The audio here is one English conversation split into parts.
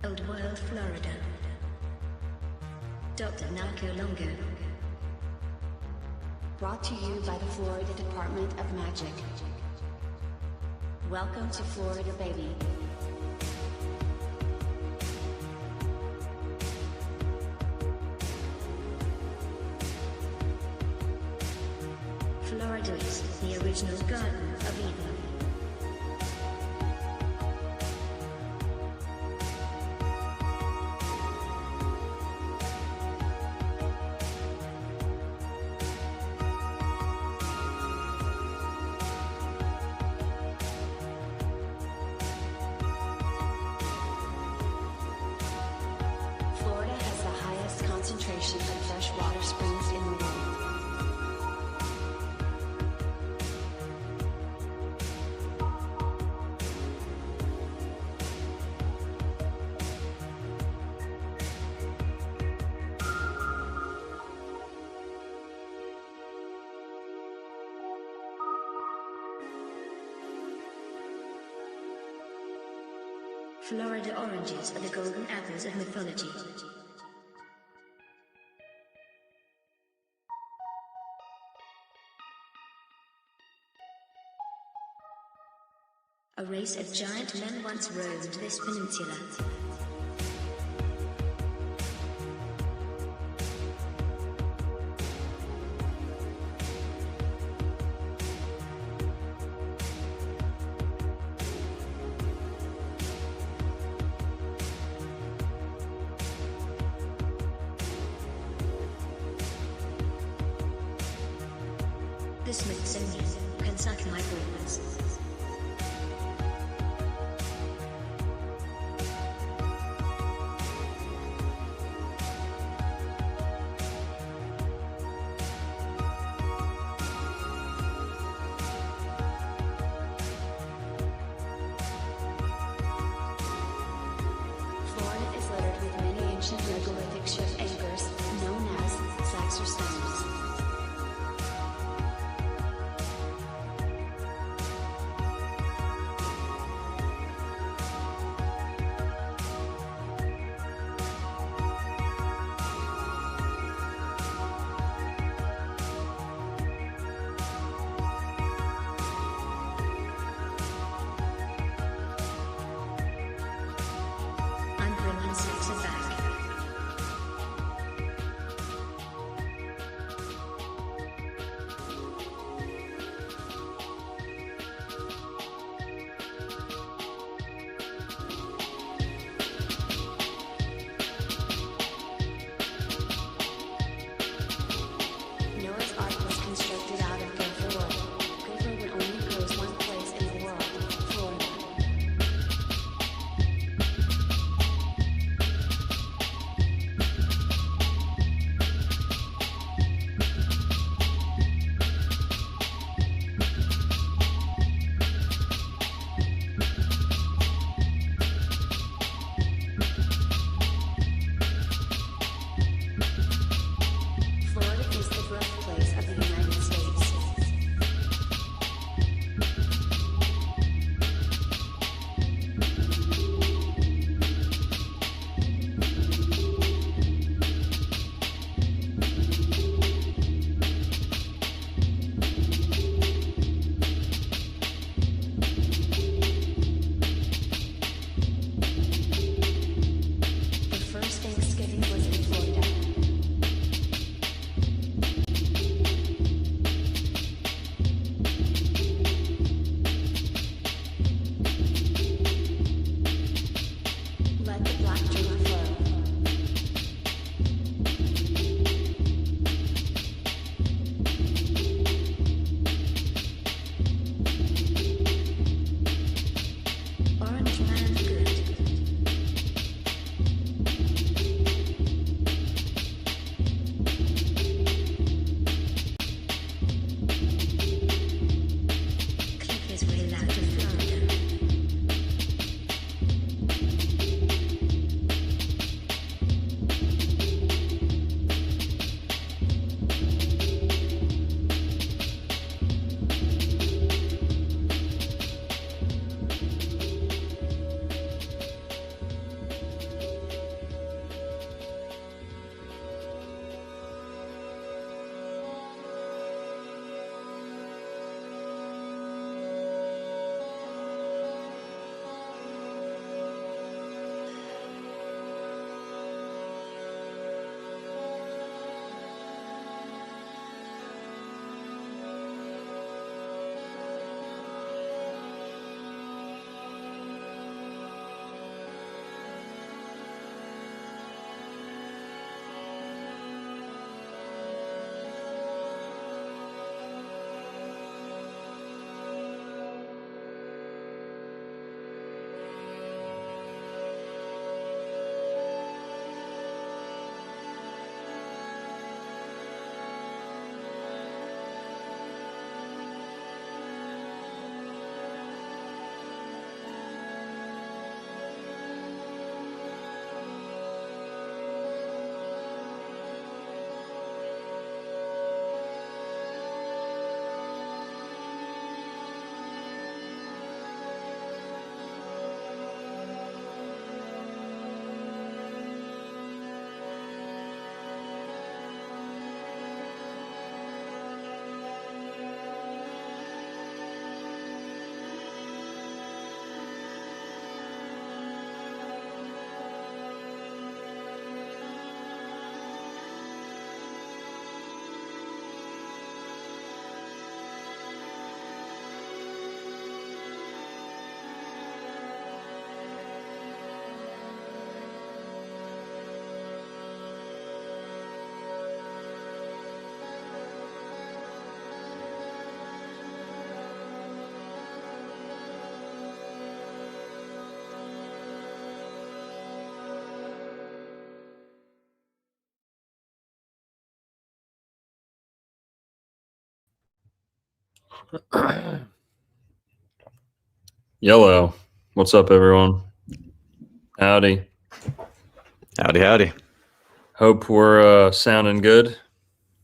Old World, Florida. Dr. Narco Longo. Brought to you by the Florida Department of Magic. Welcome to Florida, baby. Florida is the original Garden of Eden. Florida has the highest concentration of freshwater springs in the world. Florida oranges are the golden apples of mythology. A race of giant men once roamed this peninsula. The Smithsonian can suck my greatness. Florida is littered with many ancient megalithic ship anchors, known as Saxor stones. I'm bringing Saxor back. Noah's Ark was constructed out of gopher wood. Gopher wood only grows one place in the world, Florida. Yellow. What's up, everyone? Howdy. Howdy. Hope we're sounding good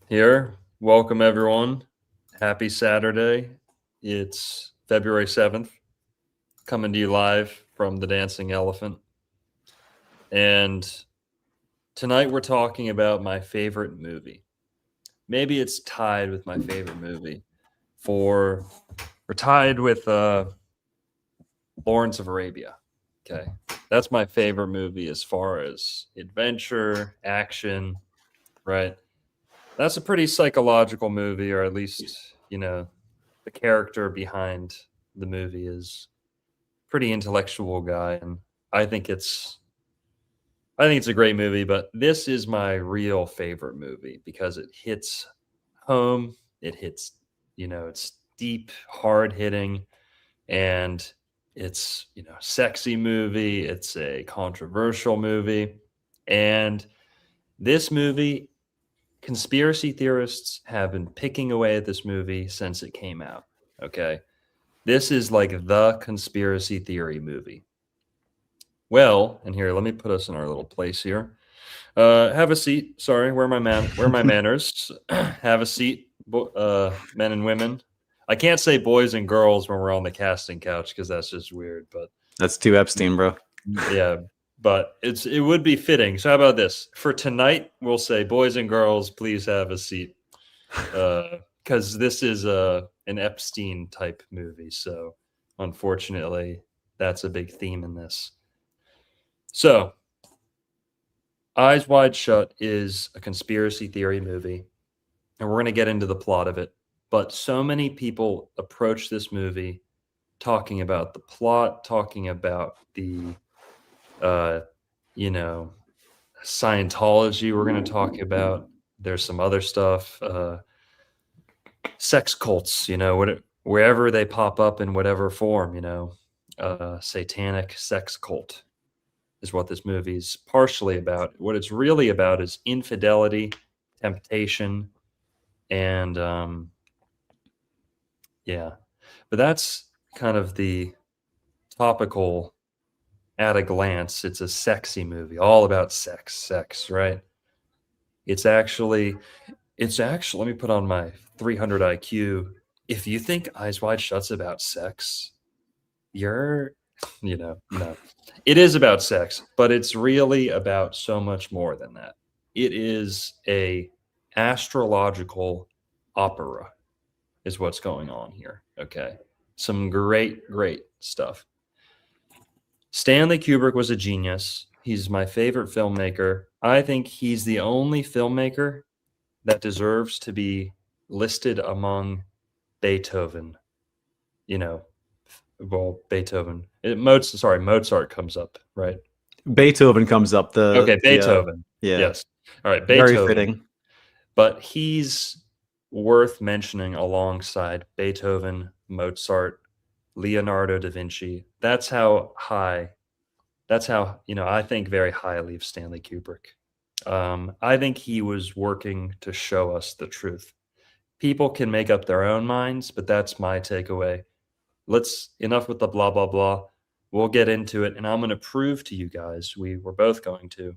here. Welcome, everyone. Happy Saturday. It's February 7th, coming to you live from the Dancing Elephant. And tonight we're talking about my favorite movie. Maybe it's tied with my favorite movie. We're tied with Lawrence of Arabia. Okay. That's my favorite movie as far as adventure, action, right? That's a pretty psychological movie, or at least, the character behind the movie is pretty intellectual guy, and I think it's a great movie, but this is my real favorite movie because it hits home, it hits, it's deep, hard hitting, and it's, sexy movie, it's a controversial movie, and this movie, conspiracy theorists have been picking away at this movie since it came out. Okay. This is like the conspiracy theory movie. Well, and here, let me put us in our little place here. Have a seat. Sorry, where are my manners? Have a seat, men and women. I can't say boys and girls when we're on the casting couch because that's just weird. But that's too Epstein, bro. Yeah, but it would be fitting. So how about this? For tonight, we'll say boys and girls, please have a seat, because this is an Epstein type movie. So unfortunately, that's a big theme in this. So, Eyes Wide Shut is a conspiracy theory movie, and we're going to get into the plot of it. But so many people approach this movie talking about the plot, talking about the Scientology we're going to talk about. There's some other stuff, sex cults, wherever they pop up in whatever form, satanic sex cult is what this movie's partially about. What it's really about is infidelity, temptation, and but that's kind of the topical at a glance. It's a sexy movie, all about sex, right? It's actually, let me put on my 300 IQ. If you think Eyes Wide Shut's about sex, you're, no. It is about sex, but it's really about so much more than that. It is a astrological opera is what's going on here, okay? Some great stuff. Stanley Kubrick was a genius. He's my favorite filmmaker. I think he's the only filmmaker that deserves to be listed among Beethoven. Beethoven. Mozart comes up, right? Beethoven comes up. Beethoven. Yes. All right, Beethoven. Very fitting. But he's worth mentioning alongside Beethoven, Mozart, Leonardo da Vinci. That's how I think very highly of Stanley Kubrick. I think he was working to show us the truth. People can make up their own minds, but that's my takeaway. Enough with the blah, blah, blah. We'll get into it, and I'm going to prove to you guys, we're both going to.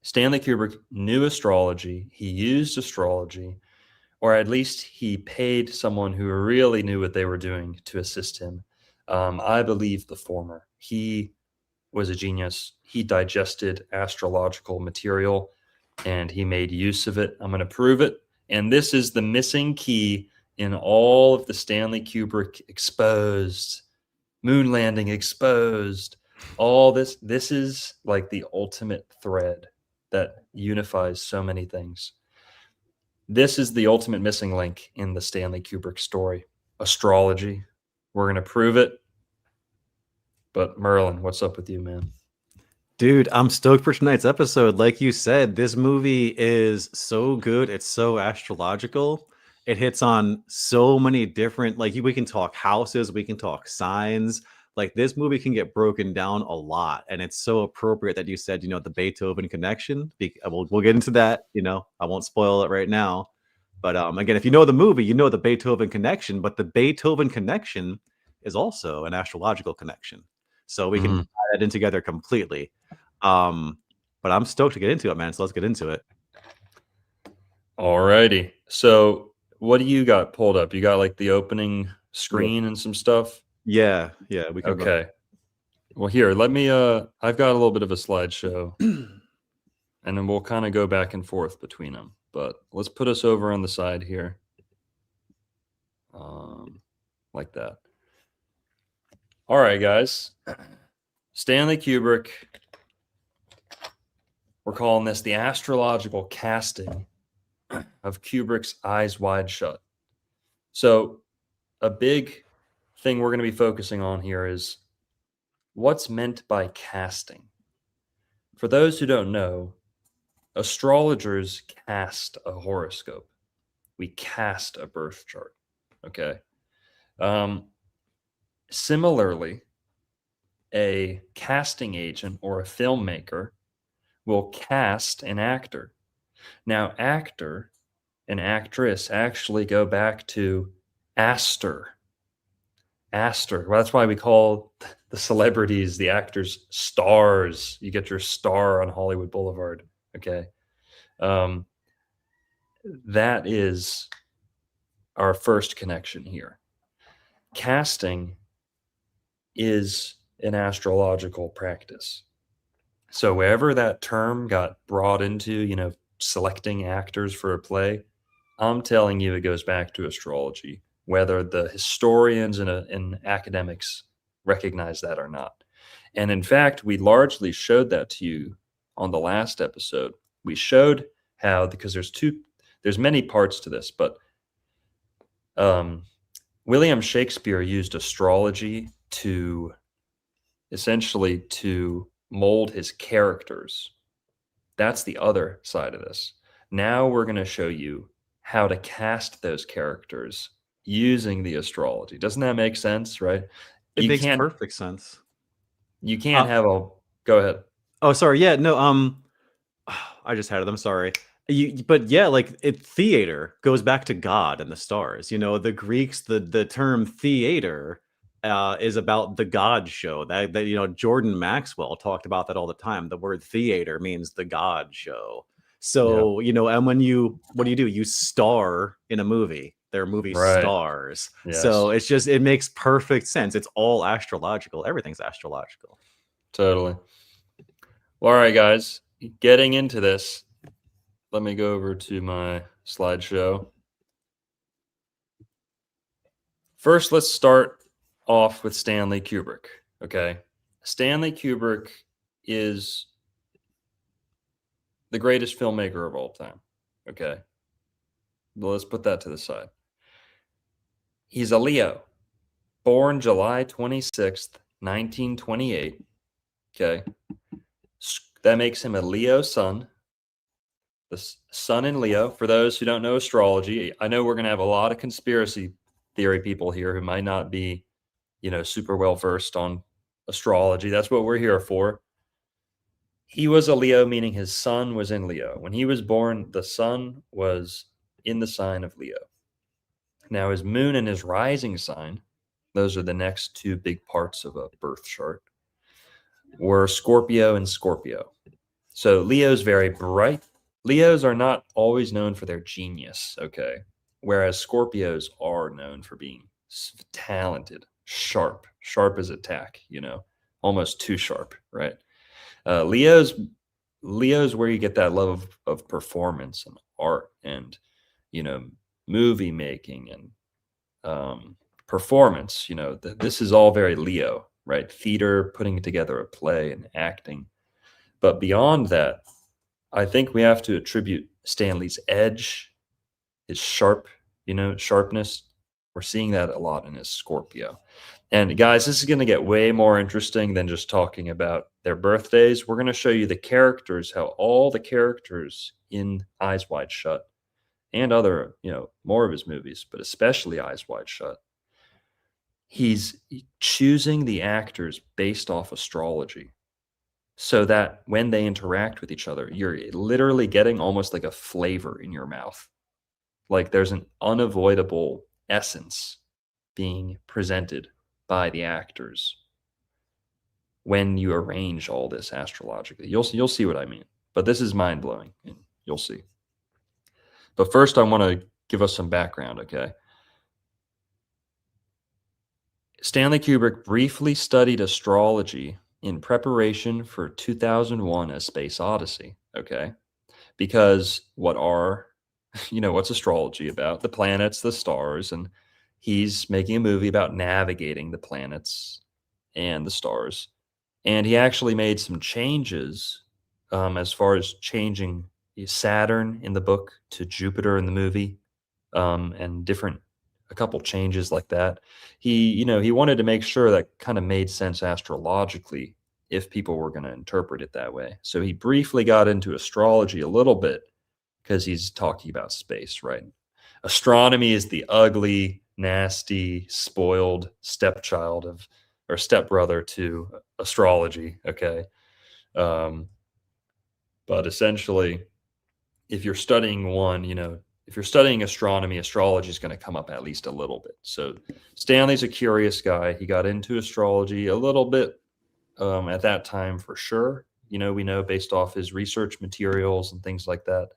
Stanley Kubrick knew astrology. He used astrology, or at least he paid someone who really knew what they were doing to assist him. I believe the former. He was a genius. He digested astrological material and he made use of it. I'm going to prove it. And this is the missing key in all of the Stanley Kubrick exposed, moon landing exposed, all this. This is like the ultimate thread that unifies so many things. This is the ultimate missing link in the Stanley Kubrick story. Astrology. We're going to prove it. But Merlin, what's up with you, man? Dude, I'm stoked for tonight's episode. Like you said, this movie is so good. It's so astrological. It hits on so many different, we can talk houses, we can talk signs. Like, this movie can get broken down a lot. And it's so appropriate that you said, the Beethoven connection. We'll get into that. I won't spoil it right now. But again, if you know the movie, you know the Beethoven connection, but the Beethoven connection is also an astrological connection. So we can tie that in together completely. But I'm stoked to get into it, man. So let's get into it. Alrighty. So what do you got pulled up? You got like the opening screen and some stuff? Yeah, we can Okay. Well, here, let me I've got a little bit of a slideshow. And then we'll kind of go back and forth between them. But let's put us over on the side here. Like that. All right, guys. Stanley Kubrick. We're calling this the astrological casting of Kubrick's Eyes Wide Shut. So a big thing we're going to be focusing on here is what's meant by casting. For those who don't know, astrologers cast a horoscope. We cast a birth chart. Okay. Similarly, a casting agent or a filmmaker will cast an actor. Now, actor and actress actually go back to Aster. Aster. Well, that's why we call the celebrities, the actors, stars. You get your star on Hollywood Boulevard. Okay. That is our first connection here. Casting is an astrological practice. So wherever that term got brought into, selecting actors for a play, I'm telling you it goes back to astrology, whether the historians and academics recognize that or not. And in fact, we largely showed that to you on the last episode. We showed how, because there's many parts to this, but William Shakespeare used astrology to essentially to mold his characters. That's the other side of this. Now we're going to show you how to cast those characters using the astrology. Doesn't that make sense, right? It makes perfect sense. You can't have a... Go ahead. Oh, sorry. Yeah, no, I just had it. I'm sorry. But yeah, like theater goes back to God and the stars. The Greeks, the term theater is about the God show. That Jordan Maxwell talked about that all the time. The word theater means the God show. So, and what do? You star in a movie. They're movie stars. Yes. So it makes perfect sense. It's all astrological. Everything's astrological. Totally. Well, all right, guys, getting into this, let me go over to my slideshow. First, let's start off with Stanley Kubrick. Okay. Stanley Kubrick is the greatest filmmaker of all time. Okay. Well, let's put that to the side. He's a Leo, born July 26th, 1928. Okay. That makes him a Leo sun. The sun in Leo. For those who don't know astrology, I know we're going to have a lot of conspiracy theory people here who might not be, super well versed on astrology. That's what we're here for. He was a Leo, meaning his sun was in Leo. When he was born, the sun was in the sign of Leo. Now, his moon and his rising sign, those are the next two big parts of a birth chart, were Scorpio and Scorpio. So Leo's very bright. Leos are not always known for their genius, okay? Whereas Scorpios are known for being talented, sharp as a tack, almost too sharp, right? Leo's where you get that love of performance and art and, movie making and performance. This is all very Leo, right? Theater, putting together a play and acting. But beyond that, I think we have to attribute Stanley's edge, his sharpness. We're seeing that a lot in his Scorpio. And guys, this is going to get way more interesting than just talking about their birthdays. We're going to show you the characters, how all the characters in Eyes Wide Shut and other, more of his movies, but especially Eyes Wide Shut, he's choosing the actors based off astrology. So that when they interact with each other, you're literally getting almost like a flavor in your mouth. Like there's an unavoidable essence being presented by the actors when you arrange all this astrologically. You'll see what I mean. But this is mind blowing, and you'll see. But first, I want to give us some background, okay? Stanley Kubrick briefly studied astrology in preparation for 2001: A Space Odyssey, okay? Because what's astrology about? The planets, the stars, and he's making a movie about navigating the planets and the stars. And he actually made some changes as far as changing Saturn in the book to Jupiter in the movie, and a couple changes like that. He wanted to make sure that kind of made sense astrologically if people were going to interpret it that way. So he briefly got into astrology a little bit because he's talking about space, right? Astronomy is the ugly, nasty, spoiled stepchild or stepbrother to astrology, okay? But essentially, if you're studying one, if you're studying astronomy, astrology is going to come up at least a little bit. So Stanley's a curious guy. He got into astrology a little bit at that time for sure. We know based off his research materials and things like that.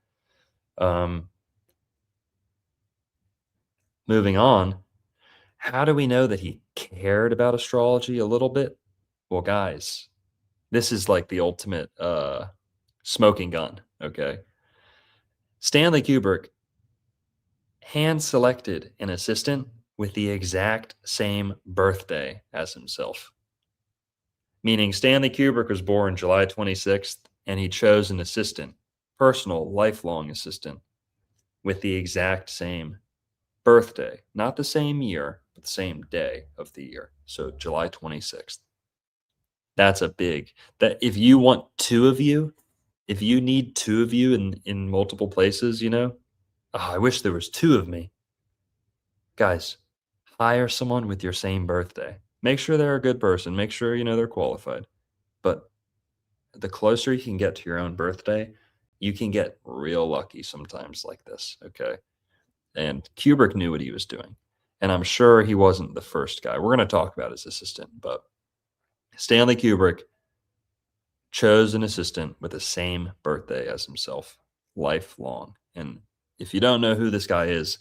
Moving on, how do we know that he cared about astrology a little bit? Well, guys, this is like the ultimate smoking gun, okay? Stanley Kubrick hand-selected an assistant with the exact same birthday as himself. Meaning Stanley Kubrick was born July 26th, and he chose an assistant, personal, lifelong assistant, with the exact same birthday. Not the same year, but the same day of the year. So July 26th. That's that if you want two of you, if you need two of you in multiple places, I wish there was two of me. Guys, hire someone with your same birthday. Make sure they're a good person. Make sure, they're qualified. But the closer you can get to your own birthday, you can get real lucky sometimes like this, okay? And Kubrick knew what he was doing. And I'm sure he wasn't the first guy. We're going to talk about his assistant, but Stanley Kubrick chose an assistant with the same birthday as himself, lifelong. And if you don't know who this guy is,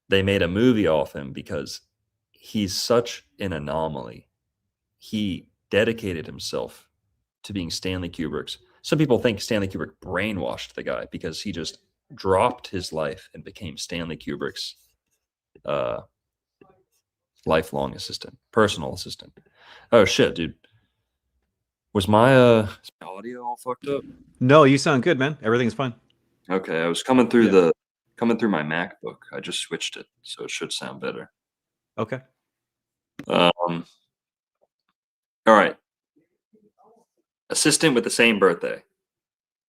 they made a movie off him because he's such an anomaly. He dedicated himself to being Stanley Kubrick's. Some people think Stanley Kubrick brainwashed the guy because he just dropped his life and became Stanley Kubrick's lifelong assistant, personal assistant. Oh shit, dude. Was my audio all fucked up? No, you sound good, man. Everything's fine. Okay, I was coming through my MacBook. I just switched it, so it should sound better. Okay. All right. Assistant with the same birthday.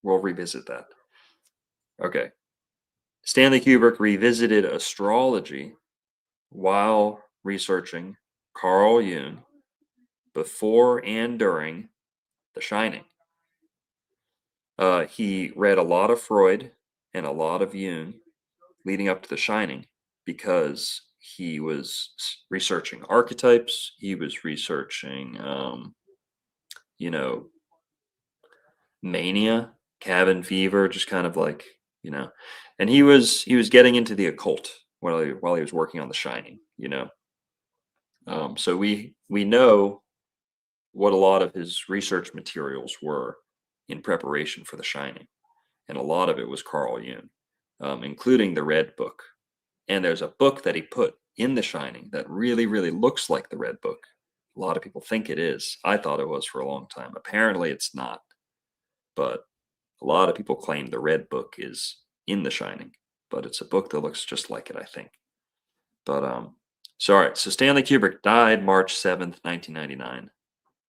We'll revisit that. Okay. Stanley Kubrick revisited astrology while researching Carl Jung before and during The Shining. He read a lot of Freud and a lot of Jung leading up to The Shining because he was researching archetypes. He was researching, mania, cabin fever, just kind of like, and he was getting into the occult while he was working on The Shining, So we know what a lot of his research materials were in preparation for The Shining, and a lot of it was Carl Jung, including the Red Book. And there's a book that he put in The Shining that really, really looks like the Red Book. A lot of people think it is. I thought it was for a long time. Apparently, it's not. But a lot of people claim the Red Book is in The Shining, but it's a book that looks just like it, I think. But all right. So Stanley Kubrick died March 7th, 1999,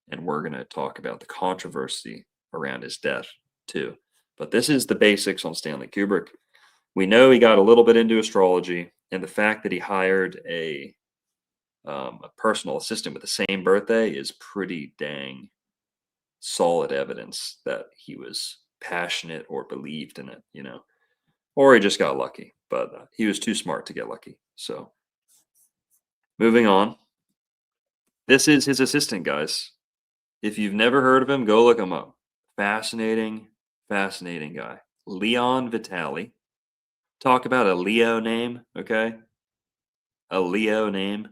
and we're going to talk about the controversy around his death too. But this is the basics on Stanley Kubrick. We know he got a little bit into astrology, and the fact that he hired a personal assistant with the same birthday is pretty dang solid evidence that he was passionate or believed in it, or he just got lucky. but he was too smart to get lucky. So, moving on. This is his assistant, guys. If you've never heard of him, go look him up. Fascinating, fascinating guy. Leon Vitali. Talk about a Leo name, okay? A Leo name.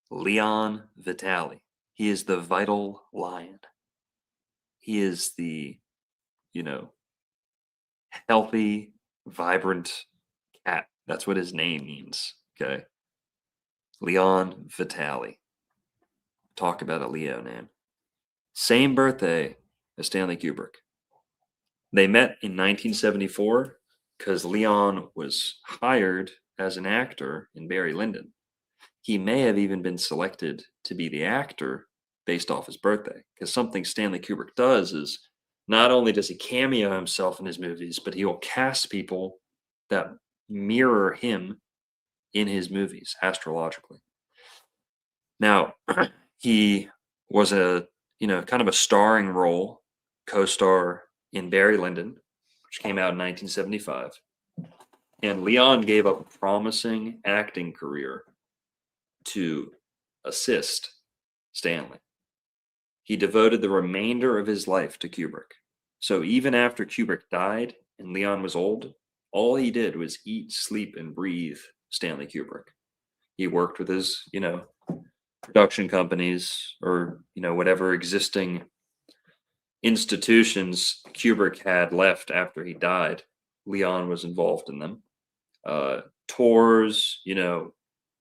Leon Vitali. He is the vital lion. He is the, healthy, vibrant cat. That's what his name means, okay? Leon Vitali. Talk about a Leo name. Same birthday as Stanley Kubrick. They met in 1974 because Leon was hired as an actor in Barry Lyndon. He may have even been selected to be the actor based off his birthday, because something Stanley Kubrick does is not only does he cameo himself in his movies, but he will cast people that mirror him in his movies astrologically. Now, he was a, kind of a starring role, co-star in Barry Lyndon, which came out in 1975. And Leon gave up a promising acting career to assist Stanley. He devoted the remainder of his life to Kubrick. So even after Kubrick died and Leon was old, all he did was eat, sleep, and breathe Stanley Kubrick. He worked with his, production companies or, whatever existing institutions Kubrick had left after he died. Leon was involved in them. Tours,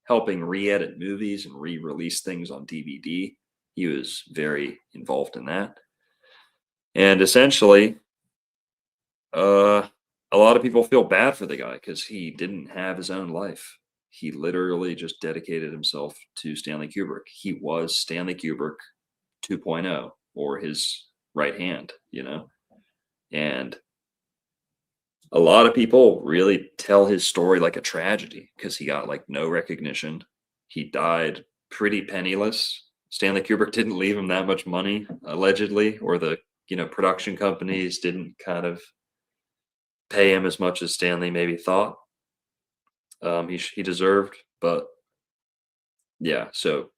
helping re-edit movies and re-release things on DVD. He was very involved in that. And essentially, a lot of people feel bad for the guy because he didn't have his own life. He literally just dedicated himself to Stanley Kubrick. He was Stanley Kubrick 2.0, or his right hand, And a lot of people really tell his story like a tragedy because he got like no recognition. He died pretty penniless. Stanley Kubrick didn't leave him that much money, allegedly, or the production companies didn't kind of pay him as much as Stanley maybe thought he deserved. But yeah, so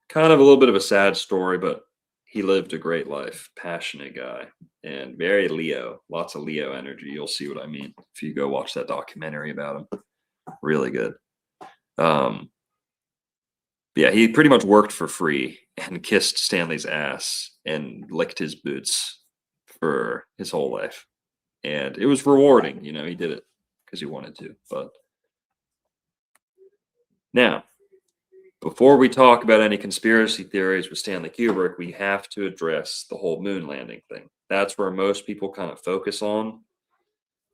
kind of a little bit of a sad story, but he lived a great life, passionate guy, and very Leo, lots of Leo energy. You'll see what I mean if you go watch that documentary about him. Really good. Yeah, he pretty much worked for free and kissed Stanley's ass and licked his boots for his whole life. And it was rewarding, he did it because he wanted to. But now, before we talk about any conspiracy theories with Stanley Kubrick, we have to address the whole moon landing thing. That's where most people kind of focus on,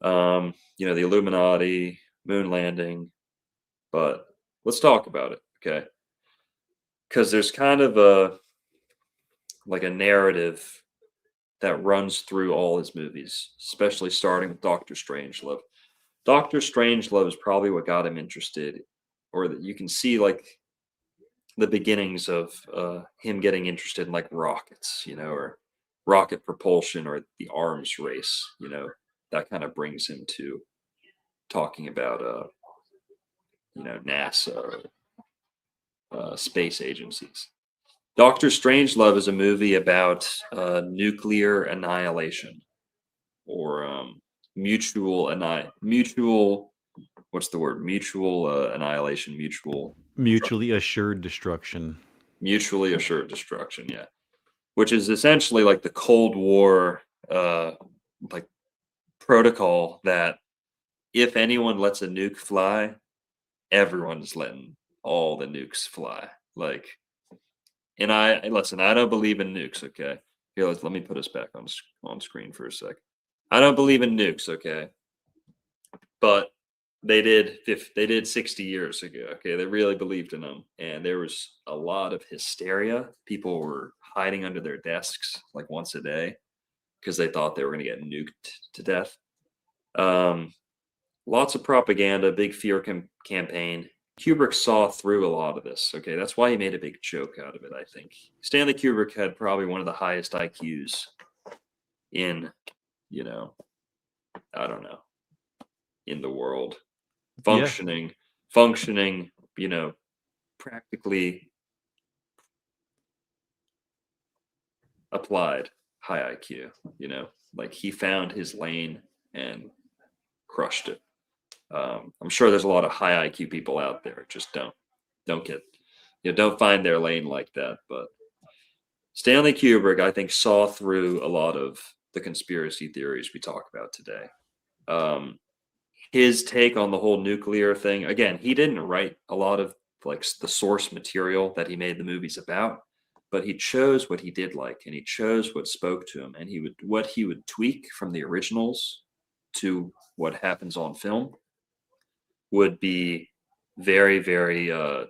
the Illuminati, moon landing. But let's talk about it, okay? Because there's kind of a narrative that runs through all his movies, especially starting with Dr. Strangelove. Dr. Strangelove is probably what got him interested, or that you can see the beginnings of him getting interested in rockets, or rocket propulsion or the arms race. That kind of brings him to talking about NASA or space agencies. Doctor Strangelove is a movie about nuclear annihilation, or mutual what's the word? Mutual annihilation, Mutually assured destruction. Mutually assured destruction, yeah. Which is essentially like the Cold War protocol that if anyone lets a nuke fly, everyone's letting all the nukes fly. And I don't believe in nukes, okay? Here, let me put us back on screen for a sec. I don't believe in nukes, okay? But they did 60 years ago, okay? They really believed in them, and there was a lot of hysteria. People were hiding under their desks once a day because they thought they were going to get nuked to death. Lots of propaganda, big fear campaign. Kubrick saw through a lot of this, okay? That's why he made a big joke out of it, I think. Stanley Kubrick had probably one of the highest IQs in, I don't know, in the world. Yeah. functioning, you know, practically applied high IQ, you know, like he found his lane and crushed it. I'm sure there's a lot of high IQ people out there, just don't get, you know, don't find their lane like that. But Stanley Kubrick, I think, saw through a lot of the conspiracy theories we talk about today. Um, his take on the whole nuclear thing, again, he didn't write a lot of like the source material that he made the movies about, but he chose what he did like, and he chose what spoke to him, and he would tweak from the originals to what happens on film would be very, very, you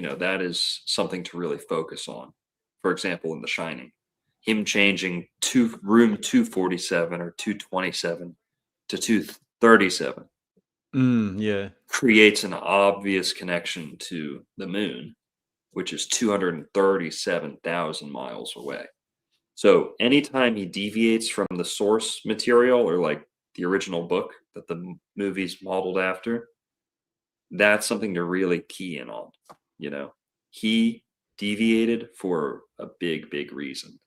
know, that is something to really focus on. For example, in The Shining, him changing room 247 or 227 to 237 Yeah. creates an obvious connection to the moon, which is 237,000 miles away. So anytime he deviates from the source material or like the original book that the movie's modeled after, that's something to really key in on. You know, he deviated for a big, big reason.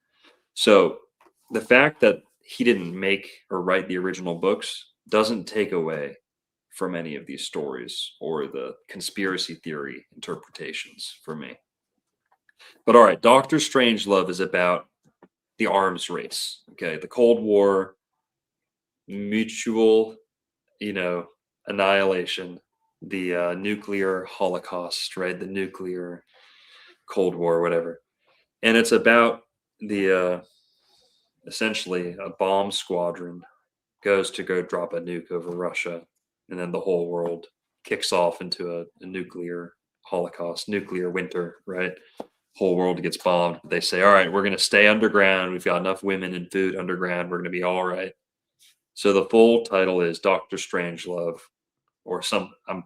So the fact that he didn't make or write the original books doesn't take away from any of these stories or the conspiracy theory interpretations for me. But all right, Doctor Strangelove is about the arms race. Okay, the Cold War, mutual, you know, annihilation, the nuclear holocaust, right? The nuclear Cold War, whatever. And it's about the essentially a bomb squadron goes to go drop a nuke over Russia, and then the whole world kicks off into a nuclear holocaust, nuclear winter, right? Whole world gets bombed. They say, all right, we're going to stay underground. We've got enough women and food underground. We're going to be all right. So the full title is Doctor Strangelove, or some. And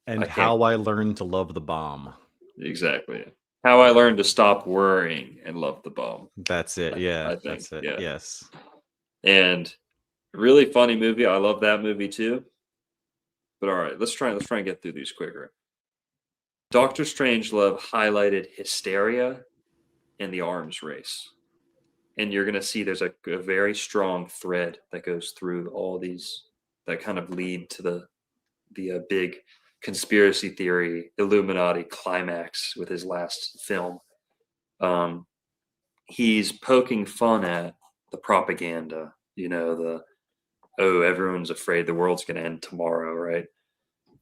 I can't How I Learned to Love the Bomb. exactly how I learned to stop worrying and love the bomb. That's it. Yeah, I think, that's it. yeah. Yes. And really funny movie. I love that movie too. But all right, let's try and get through these quicker. Doctor Strangelove highlighted hysteria and the arms race. And you're going to see there's a very strong thread that goes through all these that kind of lead to the big conspiracy theory Illuminati climax with his last film. He's poking fun at the propaganda, you know, everyone's afraid the world's going to end tomorrow, right?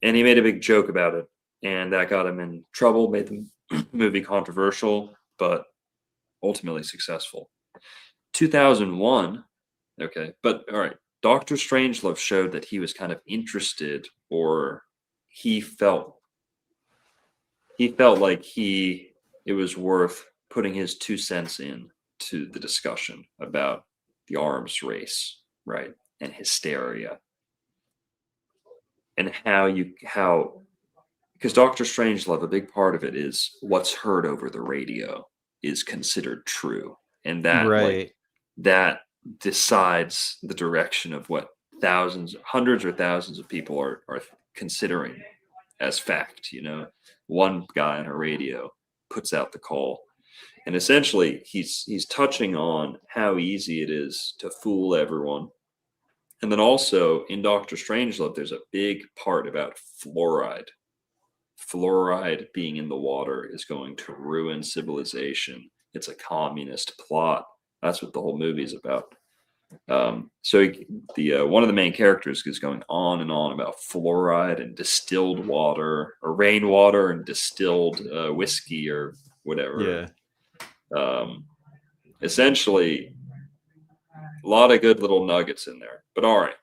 And he made a big joke about it, and that got him in trouble, made the movie controversial, but ultimately successful. 2001, okay, but all right, Doctor Strangelove showed that he was kind of interested, or he felt like it was worth putting his 2 cents in to the discussion about the arms race, right, and hysteria, and how because Doctor Strangelove, a big part of it is what's heard over the radio is considered true, and Right. that decides the direction of what hundreds or thousands of people are considering as fact. You know, one guy on a radio puts out the call, and essentially he's touching on how easy it is to fool everyone. And then also in Doctor Strangelove, there's a big part about fluoride. Fluoride being in the water is going to ruin civilization. It's a communist plot. That's what the whole movie is about. So the one of the main characters is going on and on about fluoride and distilled water, or rainwater and distilled whiskey or whatever. Yeah. Essentially, a lot of good little nuggets in there. But all right,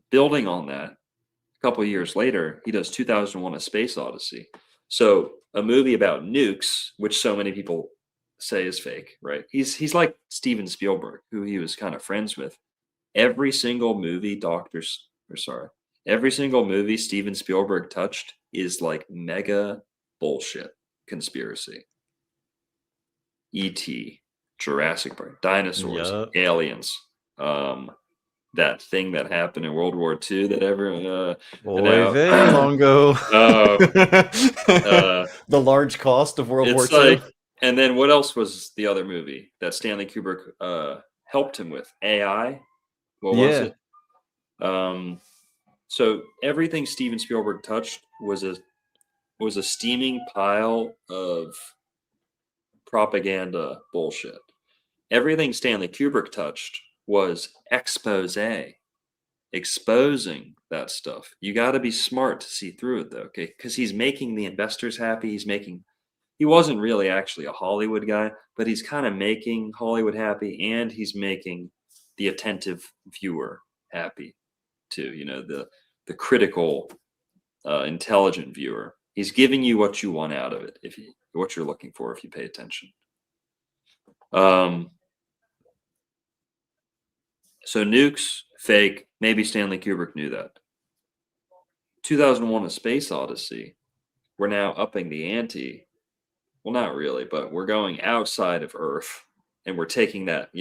building on that, a couple of years later, he does 2001: A Space Odyssey. So a movie about nukes, which so many people say is fake, right? He's like Steven Spielberg, who he was kind of friends with. Every single movie every single movie Steven Spielberg touched is like mega bullshit conspiracy. E.T., Jurassic Park, dinosaurs, Yup. aliens, that thing that happened in World War II that everyone Oy now, vey, Longo. uh, The large cost of World War it's II. like, and then what else was the other movie that Stanley Kubrick helped him with? AI. What was Yeah. it? So everything Steven Spielberg touched was a steaming pile of propaganda bullshit. Everything Stanley Kubrick touched was exposing that stuff. You got to be smart to see through it, though, okay? Because he's making the investors happy. He wasn't really actually a Hollywood guy, but he's kind of making Hollywood happy, and he's making the attentive viewer happy too. The critical, intelligent viewer. He's giving you what you want out of it, what you're looking for if you pay attention. So nukes, fake. Maybe Stanley Kubrick knew that. 2001: A Space Odyssey. We're now upping the ante. Well, not really, but we're going outside of Earth, and we're taking that,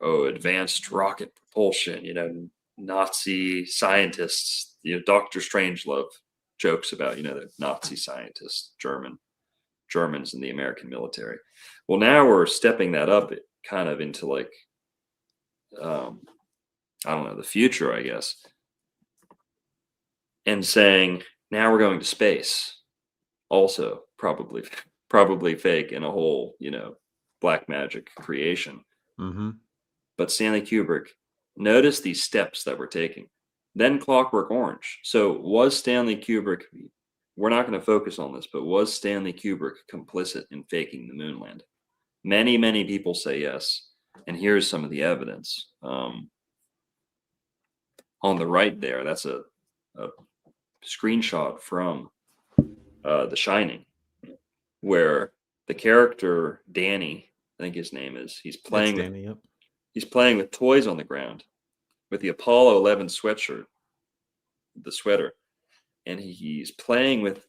advanced rocket propulsion, Nazi scientists, Dr. Strangelove jokes about, the Nazi scientists, Germans in the American military. Well, now we're stepping that up kind of into like, I don't know, the future, I guess, and saying, now we're going to space. Also, probably fake and a whole, black magic creation. Mm-hmm. But Stanley Kubrick, notice these steps that we're taking. Then Clockwork Orange. So was Stanley Kubrick, we're not going to focus on this, but was Stanley Kubrick complicit in faking the moon landing? Many, many people say yes. And here's some of the evidence. On the right there, that's a screenshot from The Shining, where the character Danny, I think his name is, he's playing with toys on the ground with the Apollo 11 sweatshirt, the sweater, and he's playing with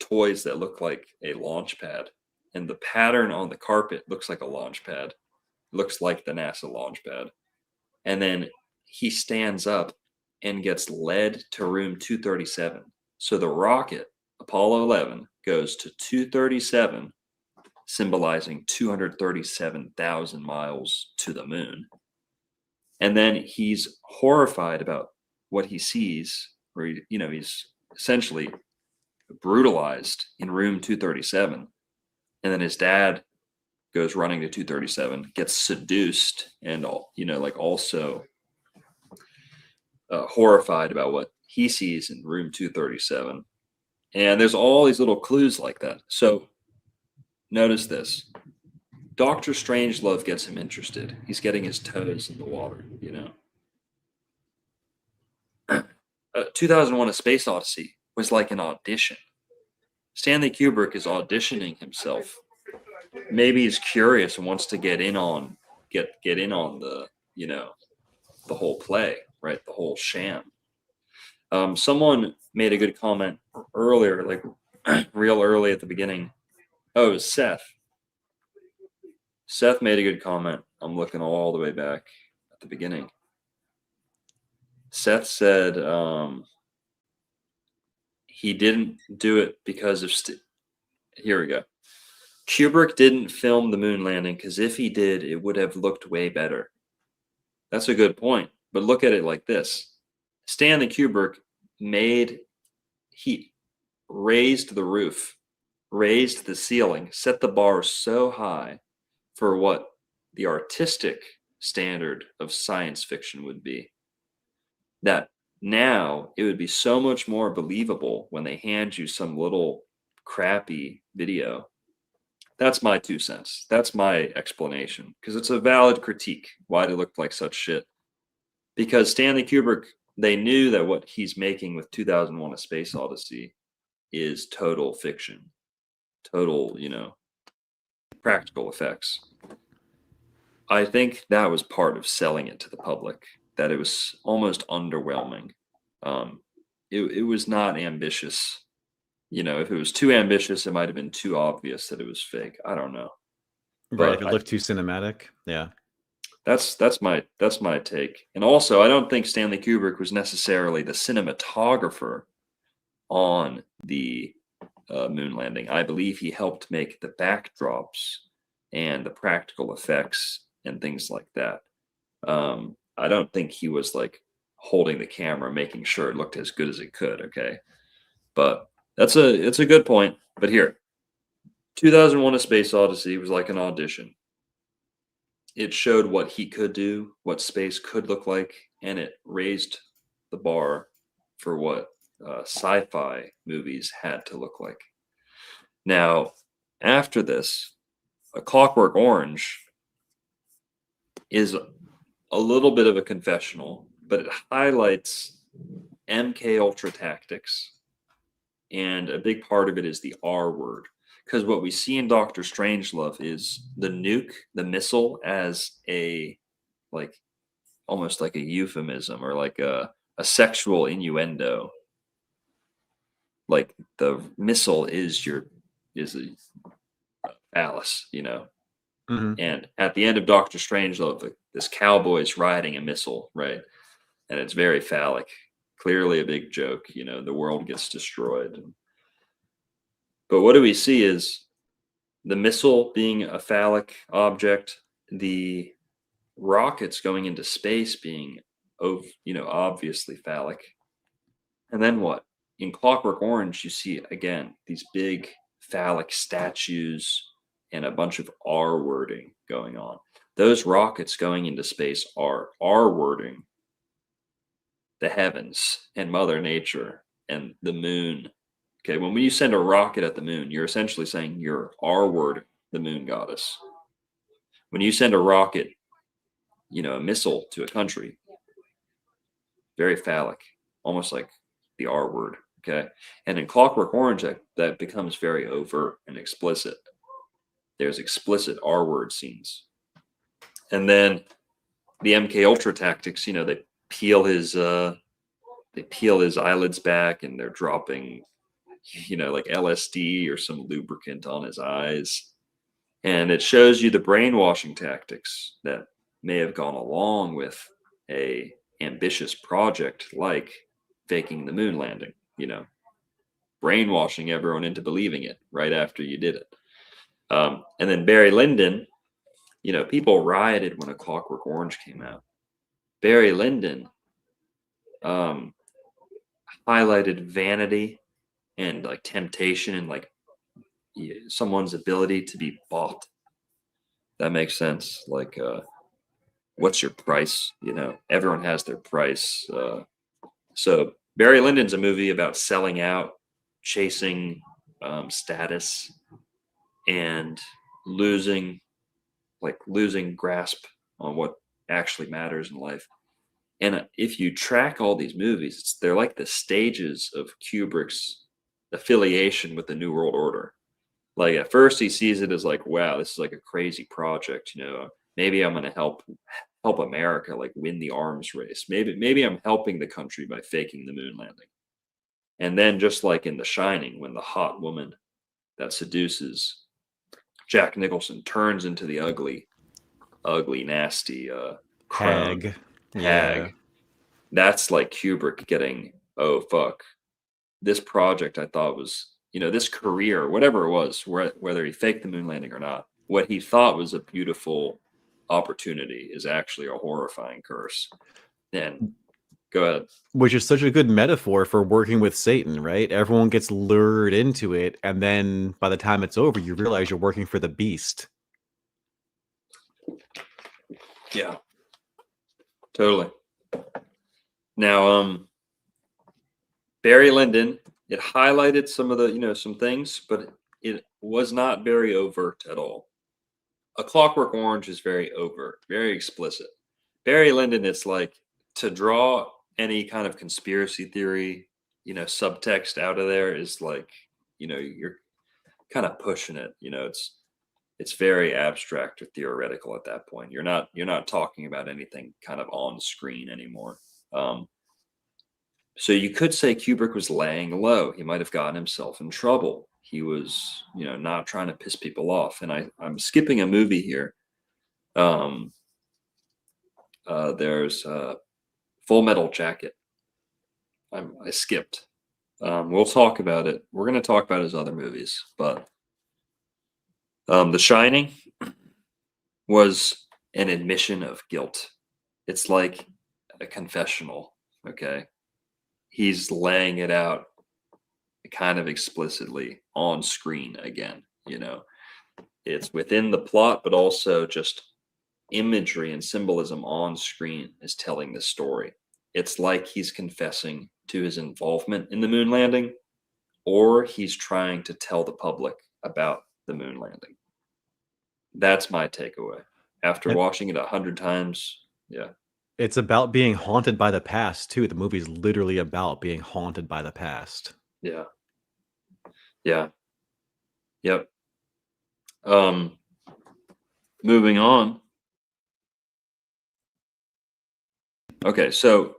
toys that look like a launch pad, and the pattern on the carpet looks like a launch pad, looks like the NASA launch pad. And then he stands up and gets led to room 237. So the rocket, Apollo 11, goes to 237, symbolizing 237,000 miles to the moon. And then he's horrified about what he sees, where he's essentially brutalized in room 237. And then his dad goes running to 237, gets seduced, and also horrified about what he sees in room 237. And there's all these little clues like that. So notice this. Dr. Strangelove gets him interested. He's getting his toes in the water, 2001: A Space Odyssey was like an audition. Stanley Kubrick is auditioning himself. Maybe he's curious and wants to get in on the, the whole play, right? The whole sham. Someone made a good comment earlier, like real early at the beginning. Oh, it was Seth. Seth made a good comment. I'm looking all the way back at the beginning. Seth said he didn't do it because of here we go. Kubrick didn't film the moon landing because if he did, it would have looked way better. That's a good point. But look at it like this. Stanley Kubrick he raised the roof, raised the ceiling, set the bar so high for what the artistic standard of science fiction would be, that now it would be so much more believable when they hand you some little crappy video. That's my 2 cents. That's my explanation, because it's a valid critique why they looked like such shit. Because Stanley Kubrick, they knew that what he's making with 2001: A Space Odyssey is total fiction, total, practical effects. I think that was part of selling it to the public, that it was almost underwhelming. It was not ambitious. If it was too ambitious, it might have been too obvious that it was fake. I don't know. Right, if it looked too cinematic. Yeah. That's my take. And also, I don't think Stanley Kubrick was necessarily the cinematographer on the moon landing. I believe he helped make the backdrops and the practical effects and things like that. I don't think he was like holding the camera, making sure it looked as good as it could. Okay, but it's a good point. But here, 2001: A Space Odyssey was like an audition. It showed what he could do, what space could look like, and it raised the bar for what sci-fi movies had to look like. Now, after this, A Clockwork Orange is a little bit of a confessional, but it highlights MK Ultra tactics, and a big part of it is the R word. Because what we see in Doctor Strangelove is the nuke, the missile, as a like almost like a euphemism or like a sexual innuendo. Like the missile is a phallus, you know. Mhm. And at the end of Doctor Strangelove, this cowboy's riding a missile, right? And it's very phallic. Clearly a big joke, you know, the world gets destroyed. But what do we see is the missile being a phallic object, the rockets going into space being, obviously phallic. And then what? In Clockwork Orange, you see again these big phallic statues and a bunch of R wording going on. Those rockets going into space are R wording the heavens and Mother Nature and the moon. Okay, when you send a rocket at the moon, you're essentially saying you're R word the moon goddess. When you send a rocket, a missile to a country, very phallic, almost like the R word. Okay, and in Clockwork Orange, that becomes very overt and explicit. There's explicit R word scenes, and then the MK Ultra tactics. They peel his eyelids back, and they're dropping, like LSD or some lubricant on his eyes. And it shows you the brainwashing tactics that may have gone along with a ambitious project like faking the moon landing, brainwashing everyone into believing it right after you did it. And then Barry Lyndon, people rioted when A Clockwork Orange came out. Barry Lyndon highlighted vanity and like temptation and like someone's ability to be bought. That makes sense. Like, what's your price? Everyone has their price. So Barry Lyndon's a movie about selling out, chasing status, and losing grasp on what actually matters in life. And if you track all these movies, they're like the stages of Kubrick's affiliation with the New World Order. Like at first he sees it as like, wow, this is like a crazy project. Maybe I'm going to help America like win the arms race. Maybe I'm helping the country by faking the moon landing. And then just like in The Shining, when the hot woman that seduces Jack Nicholson turns into the ugly, nasty crone, Hag. hag. That's like Kubrick getting, oh fuck, this project I thought was, this career, whatever it was, whether he faked the moon landing or not, what he thought was a beautiful opportunity is actually a horrifying curse. And go ahead. Which is such a good metaphor for working with Satan, right? Everyone gets lured into it, and then by the time it's over, you realize you're working for the beast. Yeah, totally. Now, Barry Lyndon, it highlighted some of the, some things, but it was not very overt at all. A Clockwork Orange is very overt, very explicit. Barry Lyndon, it's like to draw any kind of conspiracy theory, subtext out of there is like, you're kind of pushing it. It's very abstract or theoretical at that point. You're not talking about anything kind of on screen anymore. So you could say Kubrick was laying low. He might have gotten himself in trouble. He was, not trying to piss people off. And I'm skipping a movie here. There's Full Metal Jacket. I skipped. We'll talk about it. We're going to talk about his other movies, but The Shining was an admission of guilt. It's like a confessional, okay? He's laying it out kind of explicitly on screen again, you know. It's within the plot, but also just imagery and symbolism on screen is telling the story. It's like he's confessing to his involvement in the moon landing, or he's trying to tell the public about the moon landing. That's my takeaway. After watching it 100 times, yeah. It's about being haunted by the past too. The movie's literally about being haunted by the past. Yeah. Yeah. Yep. Moving on. Okay, so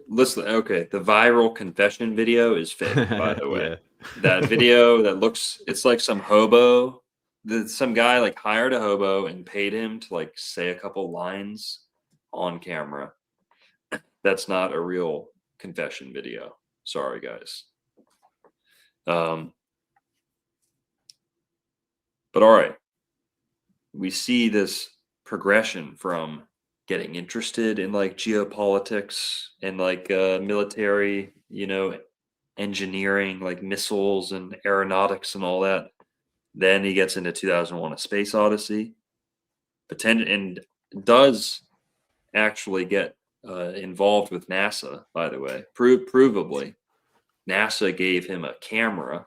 listen. Okay, the viral confession video is fake, by the way. Yeah. That video that looks, it's like some hobo. Some guy like hired a hobo and paid him to like say a couple lines on camera. That's not a real confession video. Sorry, guys. But all right, we see this progression from getting interested in like geopolitics and like military, you know, engineering, like missiles and aeronautics and all that. Then he gets into 2001: A Space Odyssey, and does actually get involved with NASA. By the way, provably, NASA gave him a camera,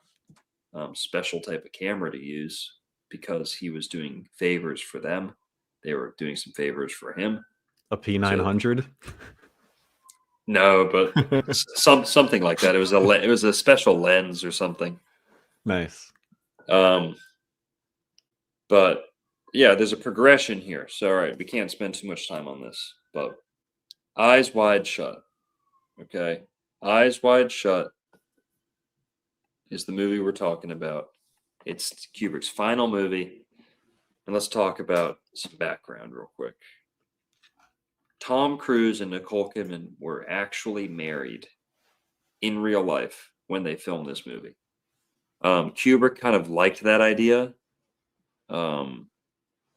special type of camera to use because he was doing favors for them. They were doing some favors for him. A P900. No, but something like that. It was a special lens or something. Nice. But yeah, there's a progression here. So all right, we can't spend too much time on this. But Eyes Wide Shut. Okay, Eyes Wide Shut is the movie we're talking about. It's Kubrick's final movie. And let's talk about some background real quick. Tom Cruise and Nicole Kidman were actually married in real life when they filmed this movie. Kubrick kind of liked that idea.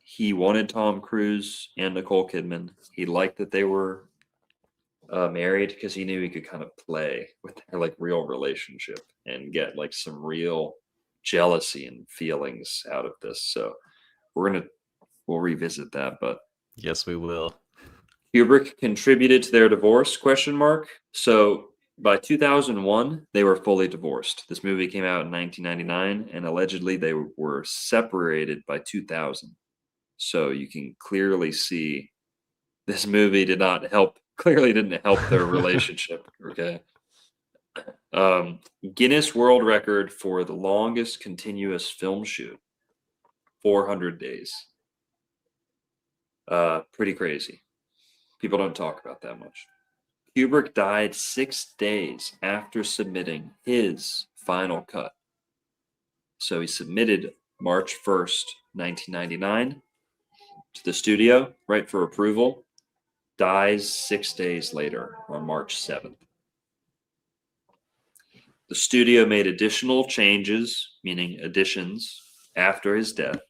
He wanted Tom Cruise and Nicole Kidman. He liked that they were married because he knew he could kind of play with their like real relationship and get like some real jealousy and feelings out of this. So we'll revisit that, but yes, we will. Kubrick contributed to their divorce, ? So by 2001, they were fully divorced. This movie came out in 1999, and allegedly they were separated by 2000. So you can clearly see this movie clearly didn't help their relationship. Okay. Guinness World Record for the longest continuous film shoot, 400 days. Pretty crazy. People don't talk about that much. Kubrick died 6 days after submitting his final cut. So he submitted March 1st, 1999 to the studio, right, for approval. Dies 6 days later on March 7th. The studio made additional changes, meaning additions, after his death,